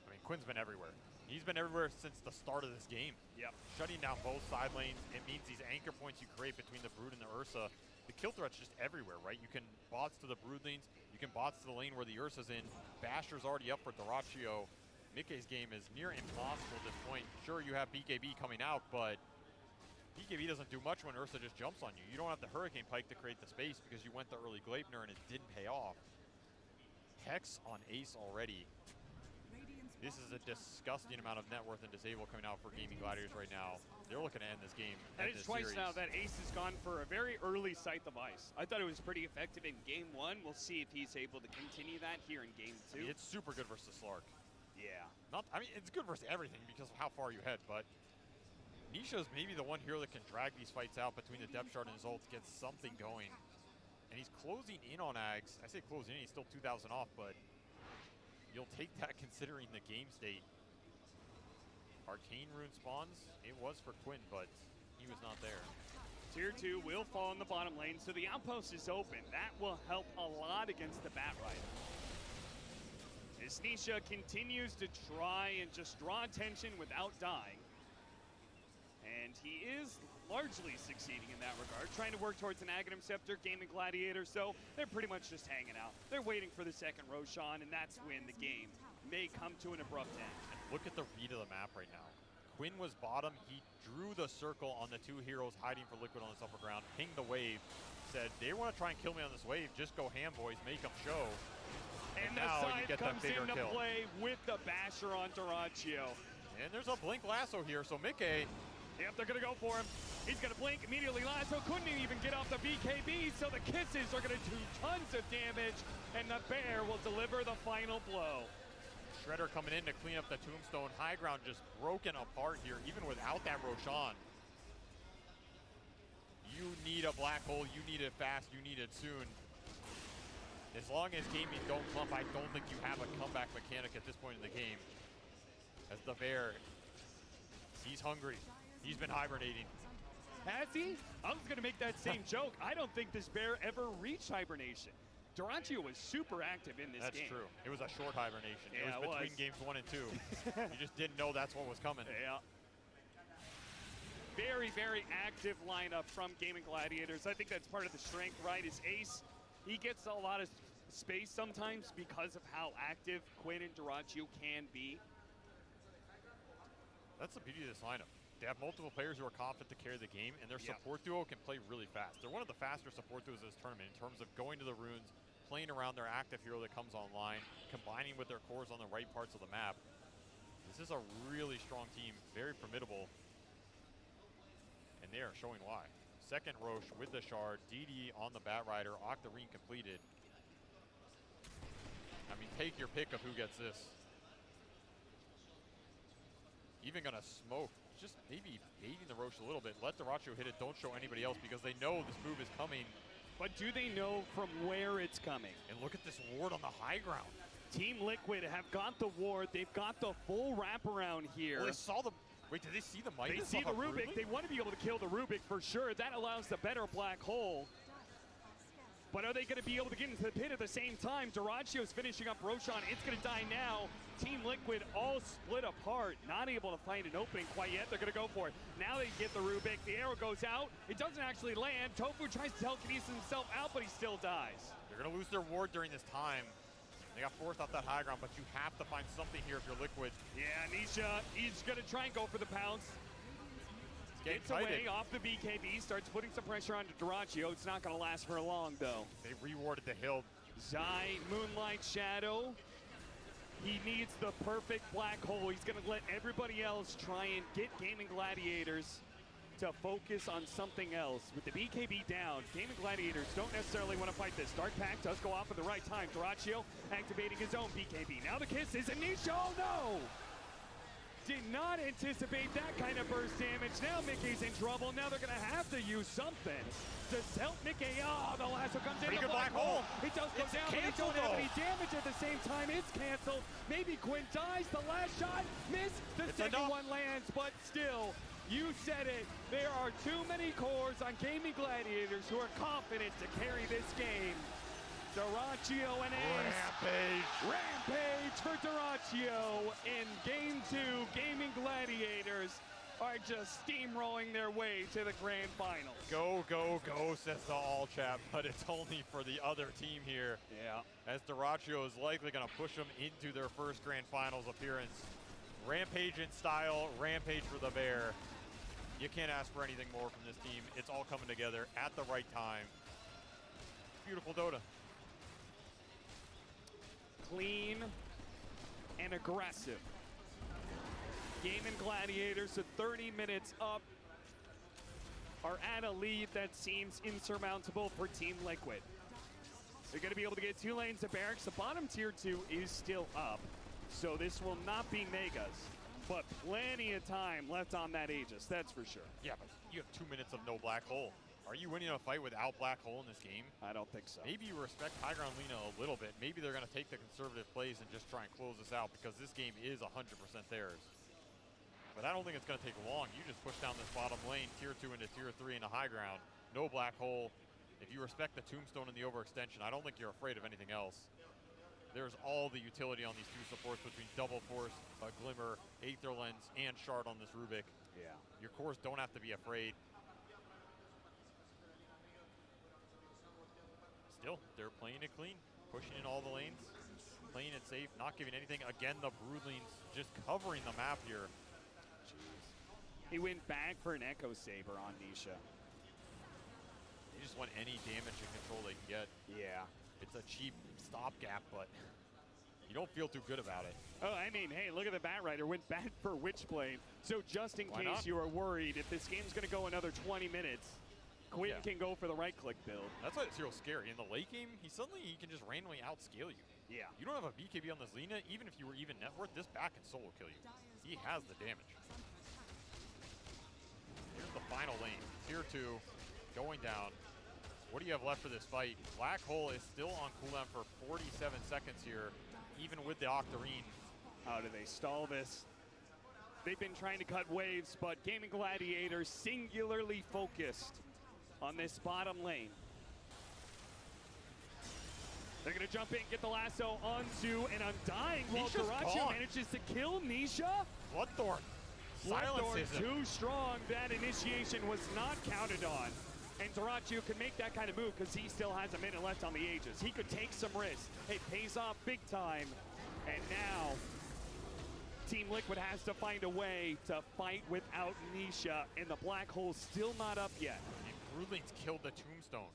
I mean, Quinn's been everywhere. He's been everywhere since the start of this game. Yep. Shutting down both side lanes, it means these anchor points you create between the Brood and the Ursa, the kill threat's just everywhere, right? You can bots to the Brood lanes, you can bots to the lane where the Ursa's in. Basher's already up for Duraccio. Mickey's game is near impossible at this point. Sure, you have BKB coming out, but BKB doesn't do much when Ursa just jumps on you. You don't have the Hurricane Pike to create the space because you went the early Gleipnir and it didn't pay off. Hex on Ace already. This is a disgusting amount of net worth and disable coming out for Gaimin Gladiators right now. They're looking to end this game. That is twice now that Ace has gone for a very early Scythe of Ice. I thought it was pretty effective in game 1. We'll see if he's able to continue that here in game 2. I mean, it's super good versus Slark. Yeah. I mean, it's good versus everything because of how far you head, but Nisha's maybe the one hero that can drag these fights out between the Depth Shard and his ult to get something going. And he's closing in on Ags. I say closing in, he's still 2,000 off, but you'll take that considering the game state. Arcane Rune spawns. It was for Quinn, but he was not there. Tier 2 will fall in the bottom lane, so the outpost is open. That will help a lot against the Batrider. As Nisha continues to try and just draw attention without dying. And and he is largely succeeding in that regard, trying to work towards an Aghanim Scepter. Gaimin Gladiators, so they're pretty much just hanging out. They're waiting for the second Roshan, and that's when the game may come to an abrupt end. And look at the read of the map right now. Quinn was bottom. He drew the circle on the two heroes hiding for Liquid on this upper ground, pinged the wave, said, they want to try and kill me on this wave. Just go ham, boys. Make them show. And now the you side get comes that into kill. play with the basher on Duraccio. And there's a blink lasso here, so Mikke. Yep, they're going to go for him. He's going to blink immediately. Lasso couldn't even get off the BKB, so the kisses are going to do tons of damage, and the bear will deliver the final blow. Shredder coming in to clean up the tombstone. High ground just broken apart here, even without that Roshan. You need a black hole. You need it fast. You need it soon. As long as Gaimin don't clump, I don't think you have a comeback mechanic at this point in the game. As the bear, he's hungry. He's been hibernating. Has he? I was going to make that same joke. I don't think this bear ever reached hibernation. Duraccio was super active in this game. That's true. It was a short hibernation. Yeah, it was between games 1 and 2. You just didn't know that's what was coming. Yeah. Very, very active lineup from Gaimin Gladiators. I think that's part of the strength, right? Is Ace, he gets a lot of space sometimes because of how active Quinn and Duraccio can be. That's the beauty of this lineup. They have multiple players who are confident to carry the game, and their support duo can play really fast. They're one of the faster support duos in this tournament in terms of going to the runes, playing around their active hero that comes online, combining with their cores on the right parts of the map. This is a really strong team, very formidable, and they are showing why. Second Roche with the Shard, DD on the Batrider, Octarine completed. I mean, take your pick of who gets this. Even gonna smoke, just maybe baiting the Roche a little bit. Let Duraccio hit it, don't show anybody else because they know this move is coming. But do they know from where it's coming? And look at this ward on the high ground. Team Liquid have got the ward, they've got the full wraparound here. Well, they saw the, wait, did they see the Midas? They see the Rubik, they want to be able to kill the Rubik for sure. That allows the better black hole. But are they going to be able to get into the pit at the same time? Duraccio's finishing up Roshan. It's going to die now. Team Liquid all split apart. Not able to find an opening quite yet. They're going to go for it. Now they get the Rubik. The arrow goes out. It doesn't actually land. Tofu tries to telekinesis himself out, but he still dies. They're going to lose their ward during this time. They got forced off that high ground, but you have to find something here if you're Liquid. Yeah, Nisha, he's going to try and go for the pounce. Gets away off the BKB, starts putting some pressure onto Duraccio. It's not going to last for long, though. They rewarded the hill. Zai, Moonlight Shadow. He needs the perfect black hole. He's going to let everybody else try and get Gaimin Gladiators to focus on something else. With the BKB down, Gaimin Gladiators don't necessarily want to fight this. Dark Pact does go off at the right time. Duraccio activating his own BKB. Now the kisses, and Nisha, oh no! Did not anticipate that kind of burst damage. Now Micke's in trouble. Now they're going to have to use something to help Mikke. Oh, the lasso comes in. The black hole. It does go down, but they don't have any damage at the same time. It's canceled. Maybe Quinn dies. The last shot missed. The second one lands, but still, you said it. There are too many cores on Gaimin Gladiators who are confident to carry this game. Duraccio and Ace. Rampage for Duraccio in Game 2. Gaimin Gladiators are just steamrolling their way to the grand finals. Go, go, go, says the all chat, but it's only for the other team here. Yeah. As Duraccio is likely going to push them into their first grand finals appearance. Rampage in style, rampage for the bear. You can't ask for anything more from this team. It's all coming together at the right time. Beautiful Dota. Clean and aggressive. Gaimin Gladiators at 30 minutes up are at a lead that seems insurmountable for Team Liquid. They're going to be able to get 2 lanes of barracks. The bottom tier 2 is still up, so this will not be Megas, but plenty of time left on that Aegis, that's for sure. Yeah, but you have 2 minutes of no black hole. Are you winning a fight without black hole in this game? I don't think so. Maybe you respect High Ground Lina a little bit. Maybe they're going to take the conservative plays and just try and close this out because this game is 100% theirs. But I don't think it's going to take long. You just push down this bottom lane, tier 2 into tier 3 into high ground. No black hole. If you respect the tombstone and the overextension, I don't think you're afraid of anything else. there's all the utility on these two supports between Double Force, Glimmer, Aether Lens, and Shard on this Rubik. Yeah. Your cores don't have to be afraid. Still, they're playing it clean, pushing in all the lanes, playing it safe, not giving anything. Again, the Broodlings just covering the map here. He went back for an Echo Saber on Nisha. They just want any damage and control they can get. Yeah. It's a cheap stopgap, but you don't feel too good about it. Oh, I mean, hey, look at the Batrider. Went back for Witchblade. So just in case you are worried, if this game's going to go another 20 minutes, Quinn can go for the right-click build. That's why it's real scary. In the late game, he can just randomly outscale you. Yeah. You don't have a BKB on this Lina. Even if you were even net worth, this back and soul will kill you. He has the damage. Here's the final lane. Tier 2, going down. What do you have left for this fight? Black Hole is still on cooldown for 47 seconds here, even with the Octarine. How do they stall this? They've been trying to cut waves, but Gaimin Gladiators singularly focused on this bottom lane. They're going to jump in, get the lasso onto an Undying. While Dyrachyo manages to kill Nisha. Bloodthorn. Bloodthorn too strong. That initiation was not counted on. And Dyrachyo can make that kind of move because he still has a minute left on the Aegis. He could take some risks. It pays off big time. And now, Team Liquid has to find a way to fight without Nisha. And the Black Hole's still not up yet. And Broodlings killed the Tombstone.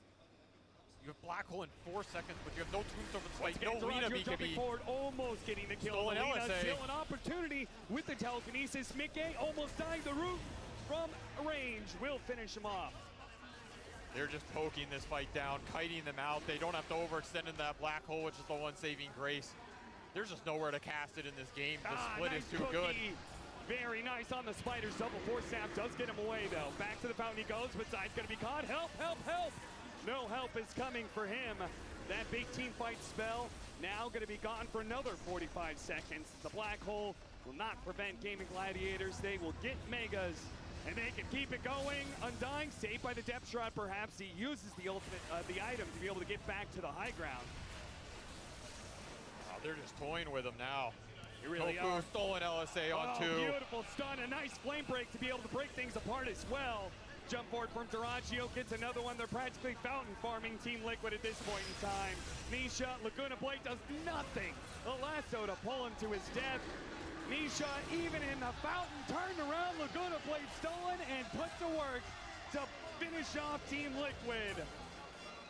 You have Black Hole in 4 seconds, but you have no Tombstone for the fight. No Lina BKB. Jumping forward, almost getting the kill. Lina still an opportunity with the telekinesis. Mickey almost dying. The root from range will finish him off. They're just poking this fight down, kiting them out. They don't have to overextend in that Black Hole, which is the one saving grace. There's just nowhere to cast it in this game. The split is too good. Very nice on the Spiders. Double Force Snap does get him away, though. Back to the fountain he goes, but Side's going to be caught. Help, help, help! No help is coming for him. That big team fight spell now going to be gone for another 45 seconds. The Black Hole will not prevent Gaimin Gladiators. They will get Megas, and they can keep it going. Undying, saved by the Depth Shroud, perhaps. He uses the ultimate, the item to be able to get back to the high ground. Oh, they're just toying with him now. They really are. Stolen LSA on 2. Beautiful stun, a nice flame break to be able to break things apart as well. Jump forward from Dyrachyo, gets another one. They're practically fountain farming Team Liquid at this point in time. Nisha, Laguna Blade does nothing. The lasso to pull him to his death. Nisha, even in the fountain, turned around. Laguna Blade stolen and put to work to finish off Team Liquid.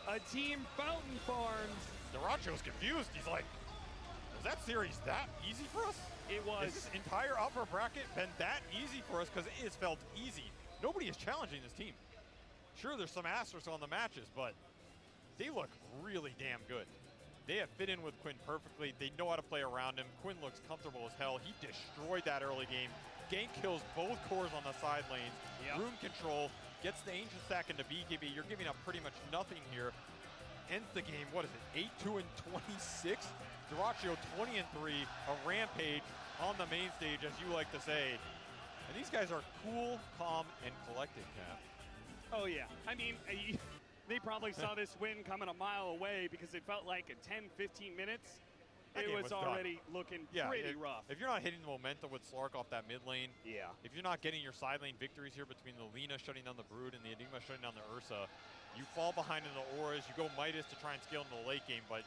A team fountain farmed. Dyrachyo's confused. He's like, was that series that easy for us? It was. Has this entire upper bracket been that easy for us? Because it has felt easy. Nobody is challenging this team. Sure, there's some asterisks on the matches, but they look really damn good. They have fit in with Quinn perfectly. They know how to play around him. Quinn looks comfortable as hell. He destroyed that early game. Gank kills both cores on the side lanes. Room control, gets the Ancient Stack into BKB. You're giving up pretty much nothing here. Ends the game, what is it, 8-2 and 26? Dyrachyo 20-3, a rampage on the main stage, as you like to say. And these guys are cool, calm, and collected, Cap. Oh, yeah. I mean, they probably saw this win coming a mile away because it felt like in 10, 15 minutes, it was already looking pretty rough. If you're not hitting the momentum with Slark off that mid lane, if you're not getting your side lane victories here between the Lina shutting down the Brood and the Enigma shutting down the Ursa, you fall behind in the auras, you go Midas to try and scale into the late game, but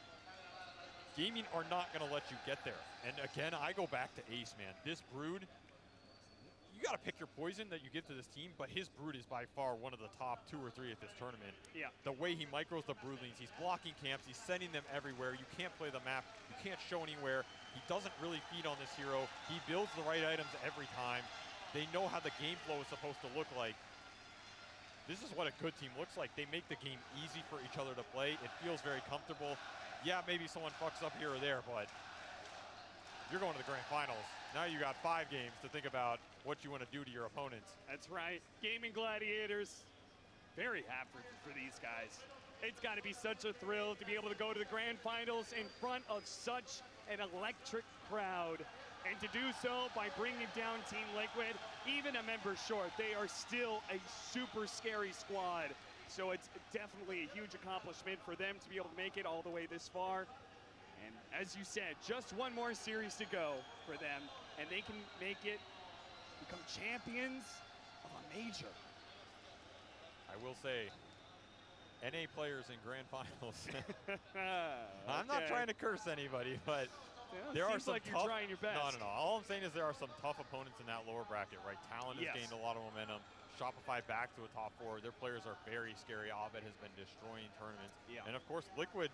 Gaming are not going to let you get there. And again, I go back to Ace, man. This Brood, you got to pick your poison that you give to this team, but his Brood is by far one of the top 2 or 3 at this tournament. Yeah. The way he micros the Broodlings, he's blocking camps, he's sending them everywhere. You can't play the map, you can't show anywhere. He doesn't really feed on this hero. He builds the right items every time. They know how the game flow is supposed to look like. This is what a good team looks like. They make the game easy for each other to play. It feels very comfortable. Yeah, maybe someone fucks up here or there, but you're going to the grand finals. Now you got 5 games to think about what you want to do to your opponents. That's right. Gaimin Gladiators, very happy for these guys. It's got to be such a thrill to be able to go to the grand finals in front of such an electric crowd. And to do so by bringing down Team Liquid, even a member short, they are still a super scary squad. So it's definitely a huge accomplishment for them to be able to make it all the way this far. And as you said, just one more series to go for them, and they can become champions of a major. I will say, NA players in grand finals. I'm not trying to curse anybody, but there are some like tough. You're trying your best. No. All I'm saying is there are some tough opponents in that lower bracket, right? Talon has gained a lot of momentum. Shopify back to a top 4. Their players are very scary. Abed has been destroying tournaments. Yeah. And of course, Liquid,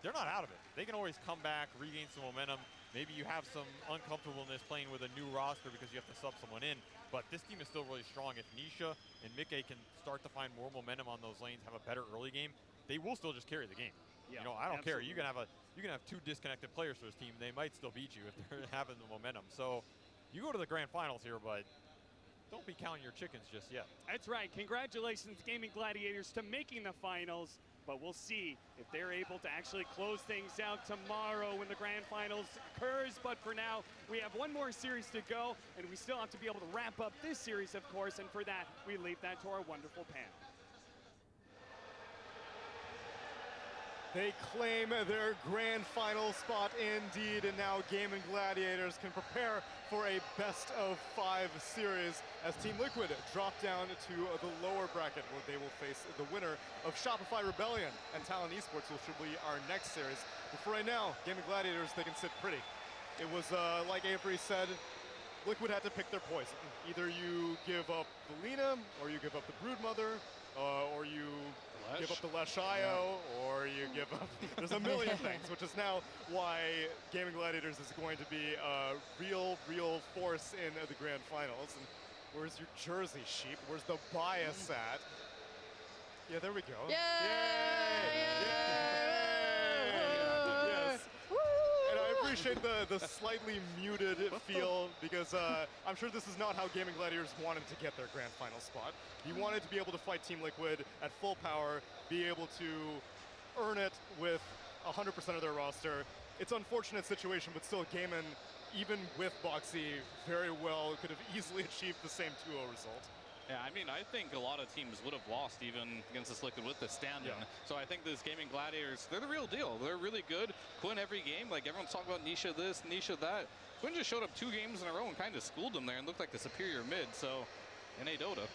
they're not out of it. They can always come back, regain some momentum. Maybe you have some uncomfortableness playing with a new roster because you have to sub someone in. But this team is still really strong. If Nisha and Mickey can start to find more momentum on those lanes, have a better early game, they will still just carry the game. Yeah, you know, I don't absolutely. care. You can have 2 disconnected players for this team. They might still beat you if they're having the momentum. So you go to the grand finals here, but don't be counting your chickens just yet. That's right. Congratulations, Gaimin Gladiators, to making the finals. But we'll see if they're able to actually close things out tomorrow when the grand finals occurs. But for now, we have one more series to go, and we still have to be able to wrap up this series, of course. And for that, we leave that to our wonderful panel. They claim their grand final spot indeed, and now Gaimin Gladiators can prepare for a best-of-5 series as Team Liquid drop down to the lower bracket where they will face the winner of Shopify Rebellion and Talon Esports, which will be our next series. But for right now, Gaimin Gladiators, they can sit pretty. It was, like Avery said, Liquid had to pick their poison. Either you give up the Lina, or you give up the Broodmother, or you give up the Leshayo, or you give up, there's a million things, which is now why Gaimin Gladiators is going to be a real force in the grand finals. And where's your jersey, Sheep? Where's the bias at? Yeah, there we go. Yay! Yes. And I appreciate the slightly muted feel because I'm sure this is not how Gaimin Gladiators wanted to get their grand final spot. He wanted to be able to fight Team Liquid at full power, be able to earn it with 100% of their roster. It's an unfortunate situation, but still Gaimin, even with bo3, very well could have easily achieved the same 2-0 result. Yeah, I mean, I think a lot of teams would have lost even against this Liquid with the stand-in. Yeah. So I think this Gaimin Gladiators, they're the real deal. They're really good. Quinn every game, like everyone's talking about Nisha this, Nisha that. Quinn just showed up 2 games in a row and kind of schooled them there and looked like the superior mid, so NA DOTA.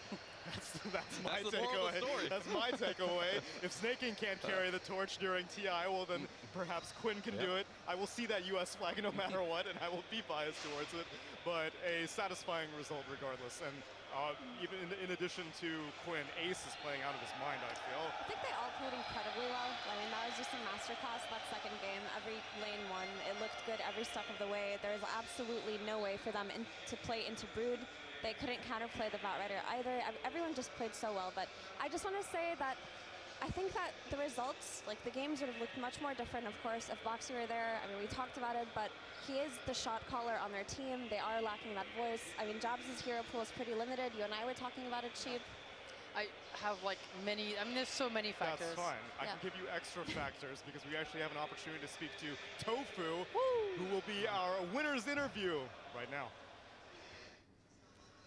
That's my takeaway. That's my takeaway. If Snaking can't carry the torch during TI, well then perhaps Quinn can do it. I will see that US flag no matter what, and I will be biased towards it, but a satisfying result regardless. And even in addition to Quinn, Ace is playing out of his mind, I feel. I think they all played incredibly well. I mean, that was just a masterclass that second game. Every lane won. It looked good every step of the way. There was absolutely no way for them to play into Brood. They couldn't counterplay the Batrider either. Everyone just played so well. But I just want to say that I think that the results, like the games would have looked much more different, of course, if bo3 were there. I mean, we talked about it, but he is the shot caller on their team. They are lacking that voice. I mean, Jabs' hero pool is pretty limited. You and I were talking about it, Sheep. I have like many, I mean, there's so many factors. That's fine. I can give you extra factors because we actually have an opportunity to speak to Tofu, who will be our winner's interview right now.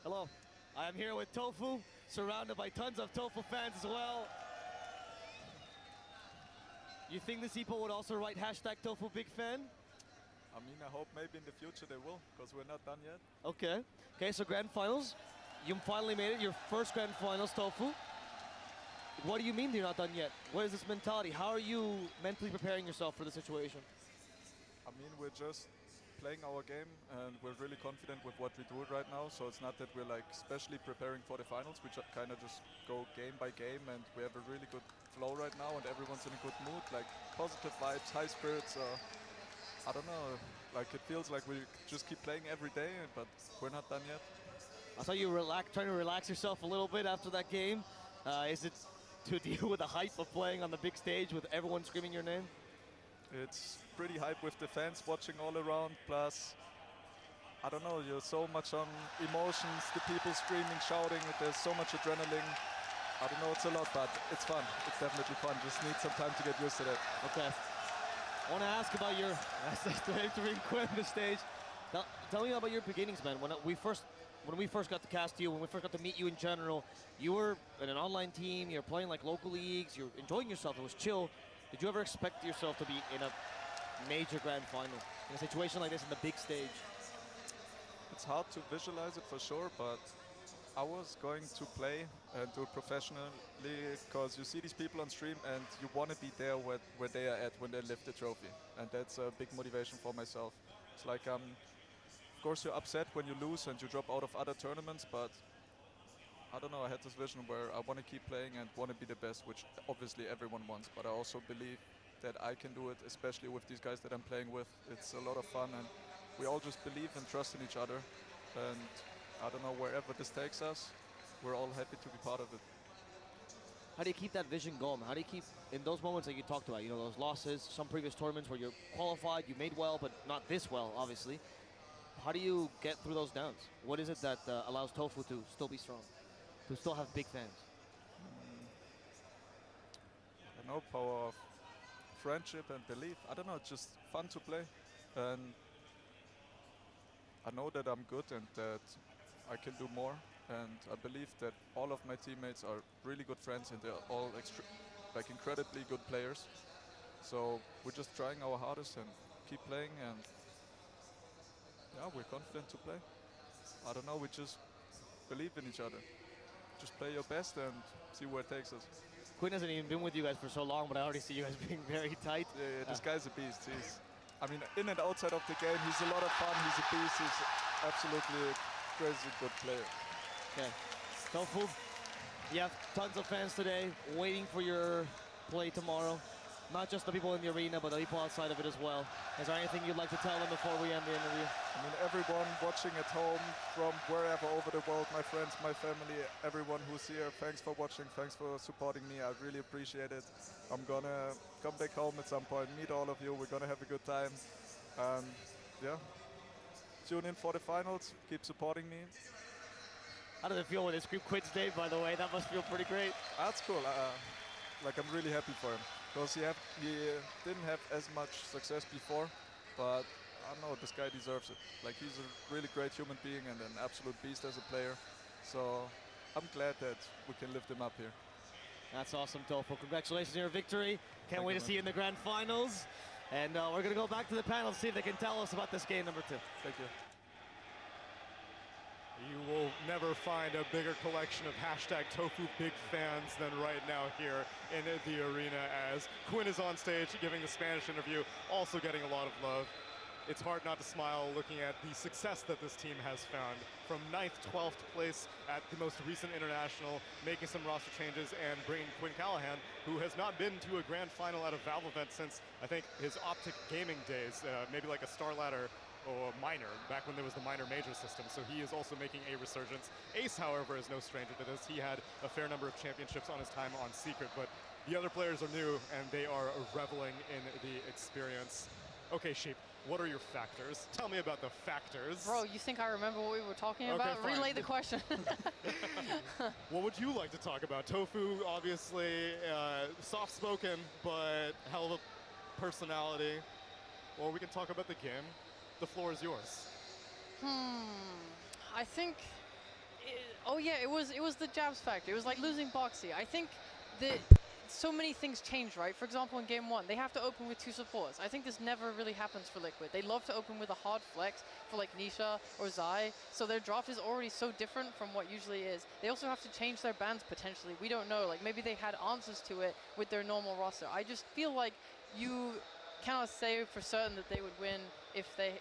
Hello, I'm here with Tofu, surrounded by tons of Tofu fans as well. You think the people would also write hashtag Tofu big fan? I mean, I hope maybe in the future they will, because we're not done yet. Okay. Okay, so grand finals. You finally made it, your first grand finals, Tofu. What do you mean you're not done yet? What is this mentality? How are you mentally preparing yourself for the situation? I mean, we're just playing our game, and we're really confident with what we do right now. So it's not that we're like especially preparing for the finals. We kind of just go game by game, and we have a really good flow right now, and everyone's in a good mood, like positive vibes, high spirits. I don't know, like it feels like we just keep playing every day, but we're not done yet. I saw you trying to relax yourself a little bit after that game. Is it to deal with the hype of playing on the big stage with everyone screaming your name? It's pretty hype with the fans watching all around, plus, I don't know, you're so much on emotions, the people screaming, shouting, there's so much adrenaline. I don't know, it's a lot, but it's fun. It's definitely fun. Just need some time to get used to that. Okay. I want to ask about your, to bring Quinn on the stage. Now, tell me about your beginnings, man. When we first got to cast you, when we first got to meet you in general, you were in an online team, you're playing like local leagues, you're enjoying yourself, it was chill. Did you ever expect yourself to be in a major grand final in a situation like this in the big stage? It's hard to visualize it for sure, but I was going to play and do it professionally because you see these people on stream and you want to be there where they are at when they lift the trophy. And that's a big motivation for myself. It's like, of course you're upset when you lose and you drop out of other tournaments, but I don't know, I had this vision where I want to keep playing and want to be the best, which obviously everyone wants, but I also believe that I can do it, especially with these guys that I'm playing with. It's a lot of fun and we all just believe and trust in each other. And I don't know, wherever this takes us, we're all happy to be part of it. How do you keep that vision going? How do you keep, in those moments that you talked about, you know, those losses, some previous tournaments where you're qualified, you made well, but not this well, obviously. How do you get through those downs? What is it that allows Tofu to still be strong, to still have big fans? I know, power of friendship and belief. I don't know, it's just fun to play. And I know that I'm good and that I can do more. And I believe that all of my teammates are really good friends and they're all incredibly good players. So we're just trying our hardest and keep playing, and yeah, we're confident to play. I don't know, we just believe in each other. Just play your best and see where it takes us. Quinn hasn't even been with you guys for so long, but I already see you guys being very tight. Yeah, this guy's a beast. I mean, in and outside of the game, he's a lot of fun. He's a beast. He's absolutely a crazy good player. Okay. Tofu, you have tons of fans today waiting for your play tomorrow. Not just the people in the arena, but the people outside of it as well. Is there anything you'd like to tell them before we end the interview? I mean, everyone watching at home from wherever over the world, my friends, my family, everyone who's here, thanks for watching, thanks for supporting me. I really appreciate it. I'm gonna come back home at some point, meet all of you. We're gonna have a good time. Yeah. Tune in for the finals. Keep supporting me. How does it feel when this group quits Dave, by the way? That must feel pretty great. That's cool. Like, I'm really happy for him. Because he didn't have as much success before, but I don't know, this guy deserves it. Like, he's a really great human being and an absolute beast as a player. So I'm glad that we can lift him up here. That's awesome, Tofu. Congratulations on your victory. Can't wait to see you in the grand finals. And we're going to go back to the panel to see if they can tell us about this game number 2. Thank you. You will never find a bigger collection of #TofuBigFans than right now here in the arena, as Quinn is on stage giving the Spanish interview, also getting a lot of love. It's hard not to smile looking at the success that this team has found. From 9th, 12th place at the most recent international, making some roster changes and bringing Quinn Callahan, who has not been to a grand final at a Valve event since, I think, his Optic Gaming days, maybe like a Star Ladder or minor, back when there was the minor major system. So he is also making a resurgence. Ace, however, is no stranger to this. He had a fair number of championships on his time on Secret, but the other players are new and they are reveling in the experience. Okay, Sheep, what are your factors? Tell me about the factors. Bro, you think I remember what we were talking about? Fine. Relay the question. What would you like to talk about? Tofu, obviously, soft-spoken, but hell of a personality. Or we can talk about the game. The floor is yours. I think, it was the jabs factor. It was like losing Boxy. I think that so many things changed, right? For example, in game 1, they have to open with 2 supports. I think this never really happens for Liquid. They love to open with a hard flex for like Nisha or Zai, so their draft is already so different from what usually is. They also have to change their bans potentially. We don't know. Like maybe they had answers to it with their normal roster. I just feel like you cannot say for certain that they would win if they,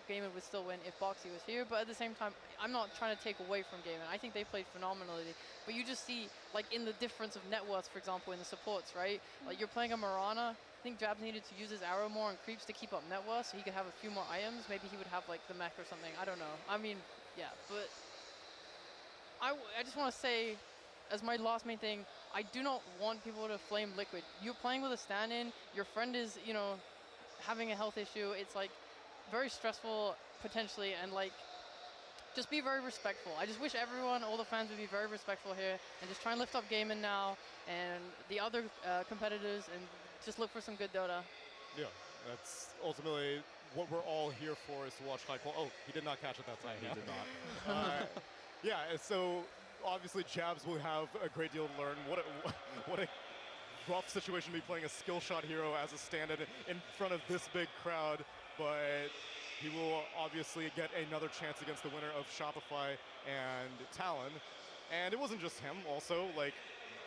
Gaimin would still win if Boxy was here. But at the same time, I'm not trying to take away from Gaimin. I think they played phenomenally. But you just see, like, in the difference of net worth, for example, in the supports, right? Like, you're playing a Mirana. I think Jabs needed to use his arrow more on creeps to keep up net worth so he could have a few more items. Maybe he would have, like, the mech or something. I don't know. I mean, yeah. But I just want to say, as my last main thing, I do not want people to flame Liquid. You're playing with a stand-in. Your friend is, having a health issue. It's, like, very stressful, potentially, and, like, just be very respectful. I just wish everyone, all the fans, would be very respectful here and just try and lift up Gaimin now and the other competitors and just look for some good Dota. Yeah, that's ultimately what we're all here for, is to watch high quality. Oh, he did not catch it that time. He did not. Yeah, so obviously Jabs will have a great deal to learn. What a rough situation to be playing a skill shot hero as a stand-in in front of this big crowd, but he will obviously get another chance against the winner of Shopify and Talon. And it wasn't just him, also, like,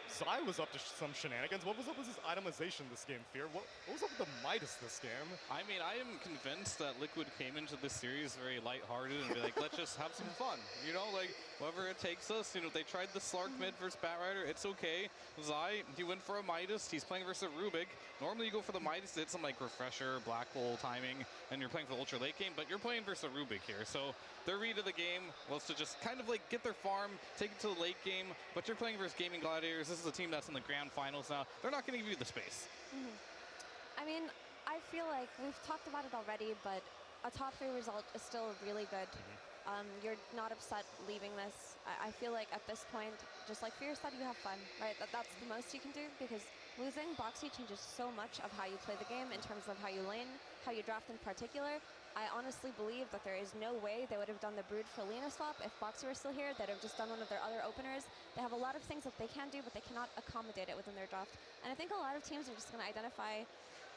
Zai was up to some shenanigans. What was up with his itemization this game, Fear? What was up with the Midas this game? I mean, I am convinced that Liquid came into this series very lighthearted and be like, let's just have some fun. You know, like, wherever it takes us. You know, they tried the Slark mid versus Batrider. It's okay. Zai, he went for a Midas. He's playing versus a Rubik. Normally you go for the Midas to hit some, like, Refresher, Black Hole timing, and you're playing for the Ultra late game, but you're playing versus a Rubik here. So their read of the game was to just kind of, like, get their farm, take it to the late game, but you're playing versus Gaimin Gladiators. This is a team that's in the grand finals now. They're not going to give you the space. I mean, I feel like we've talked about it already, but a top 3 result is still really good. You're not upset leaving this. I feel like at this point, just like Fear said, you have fun, right? That's the most you can do, because losing bo3 changes so much of how you play the game in terms of how you lane, how you draft in particular. I honestly believe that there is no way they would have done the Brood for Lina swap if bo3 were still here. They'd have just done one of their other openers. They have a lot of things that they can do, but they cannot accommodate it within their draft. And I think a lot of teams are just going to identify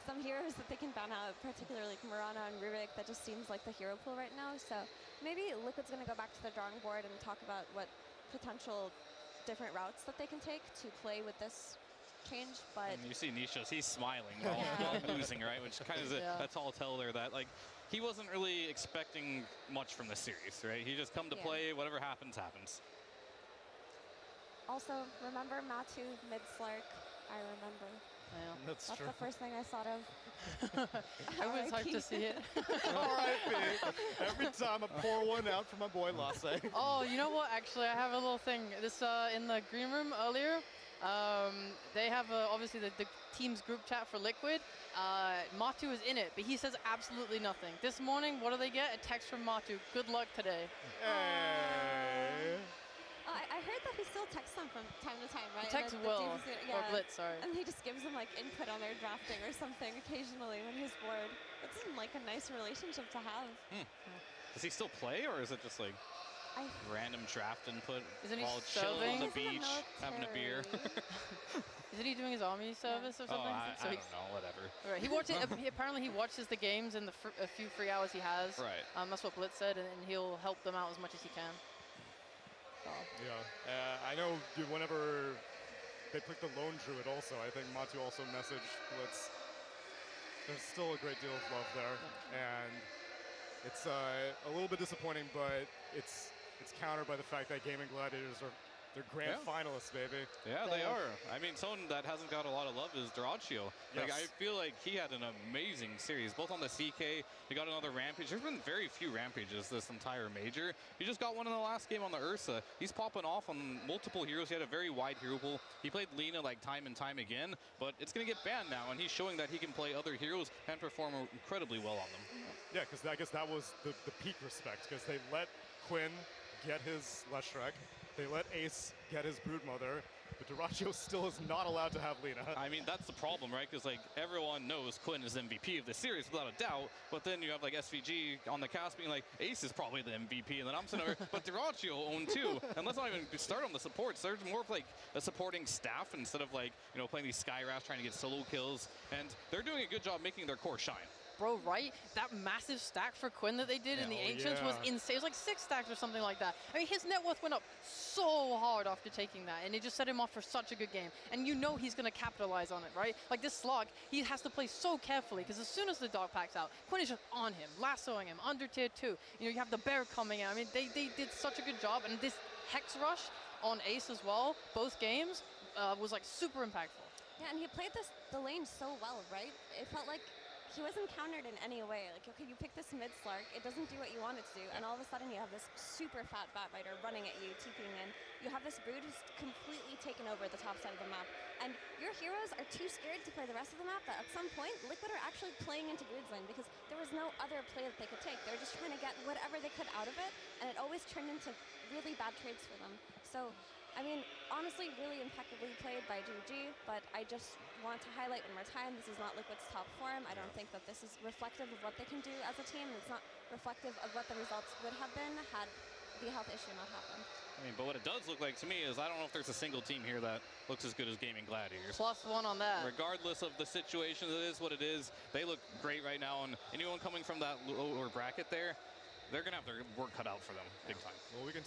some heroes that they can ban out, particularly like Murana and Rubik. That just seems like the hero pool right now. So maybe Liquid's going to go back to the drawing board and talk about what potential different routes that they can take to play with this change. But and you see Nishos, he's smiling while losing, right? Which kind of is a tall tell there that, like, he wasn't really expecting much from this series, right? He just come to play, whatever happens, happens. Also, remember Matu mid-Slark? I remember. Yeah. That's the first thing I thought of. I was hyped to see it. All right, every time I pour one out for my boy Lasse. Oh, you know what? Actually, I have a little thing. This in the green room earlier, they have obviously the team's group chat for Liquid. Matu is in it, but he says absolutely nothing. This morning, what do they get? A text from Matu. Good luck today. Hey. I heard that he still texts them from time to time, right? He texts like Will, or Blitz, sorry. And he just gives them like input on their drafting or something occasionally when he's bored. It's like a nice relationship to have. Does he still play, or is it just like random draft input while chilling on the beach, having a beer? Isn't he doing his army service or something? I don't know, whatever. Right. He watches. Apparently, he watches the games in the a few free hours he has. Right. That's what Blitz said, and he'll help them out as much as he can. Yeah, I know whenever they picked the Lone Druid also, I think Matu also messaged Blitz. There's still a great deal of love there, and it's a little bit disappointing, but it's countered by the fact that Gaimin Gladiators are they're grand finalists, baby. Yeah, they are. I mean, someone that hasn't got a lot of love is Duraccio. Like, I feel like he had an amazing series, both on the CK. He got another Rampage. There's been very few Rampages this entire major. He just got one in the last game on the Ursa. He's popping off on multiple heroes. He had a very wide hero pool. He played Lina like time and time again, but it's going to get banned now, and he's showing that he can play other heroes and perform incredibly well on them. Yeah, because I guess that was the peak respect, because they let Quinn get his Leshrac. They let Ace get his Broodmother, but Duraccio still is not allowed to have Lina. I mean, that's the problem, right? Because, like, everyone knows Quinn is MVP of the series without a doubt, but then you have, like, SVG on the cast being like, Ace is probably the MVP, and then I'm sitting there, but Duraccio owned too. And let's not even start on the supports. There's more of, like, a supporting staff instead of, like, you know, playing these Skyrash, trying to get solo kills, and they're doing a good job making their core shine. Bro, right? That massive stack for Quinn that they did in the Ancients was insane. It was like 6 stacks or something like that. I mean, his net worth went up so hard after taking that, and it just set him off for such a good game. And you know he's going to capitalize on it, right? Like this slog, he has to play so carefully, because as soon as the dog pack's out, Quinn is just on him, lassoing him, under tier 2. You know, you have the bear coming in. I mean, they did such a good job, and this Hex Rush on Ace as well, both games, was like super impactful. Yeah, and he played the lane so well, right? It felt like he wasn't countered in any way. Like, okay, you pick this mid-Slark, it doesn't do what you want it to do, and all of a sudden you have this super fat Batrider running at you, TPing in. You have this Brood who's completely taken over the top side of the map, and your heroes are too scared to play the rest of the map that at some point, Liquid are actually playing into Brood's lane, because there was no other play that they could take. They were just trying to get whatever they could out of it, and it always turned into really bad trades for them. So, I mean, honestly, really impeccably played by GG, but I just want to highlight one more time, this is not Liquid's top form. I don't think that this is reflective of what they can do as a team. It's not reflective of what the results would have been had the health issue not happened. I mean, but what it does look like to me is I don't know if there's a single team here that looks as good as Gaimin Gladiators. +1 on that. Regardless of the situation, it is what it is. They look great right now, and anyone coming from that lower bracket there, they're going to have their work cut out for them big time. Well, we can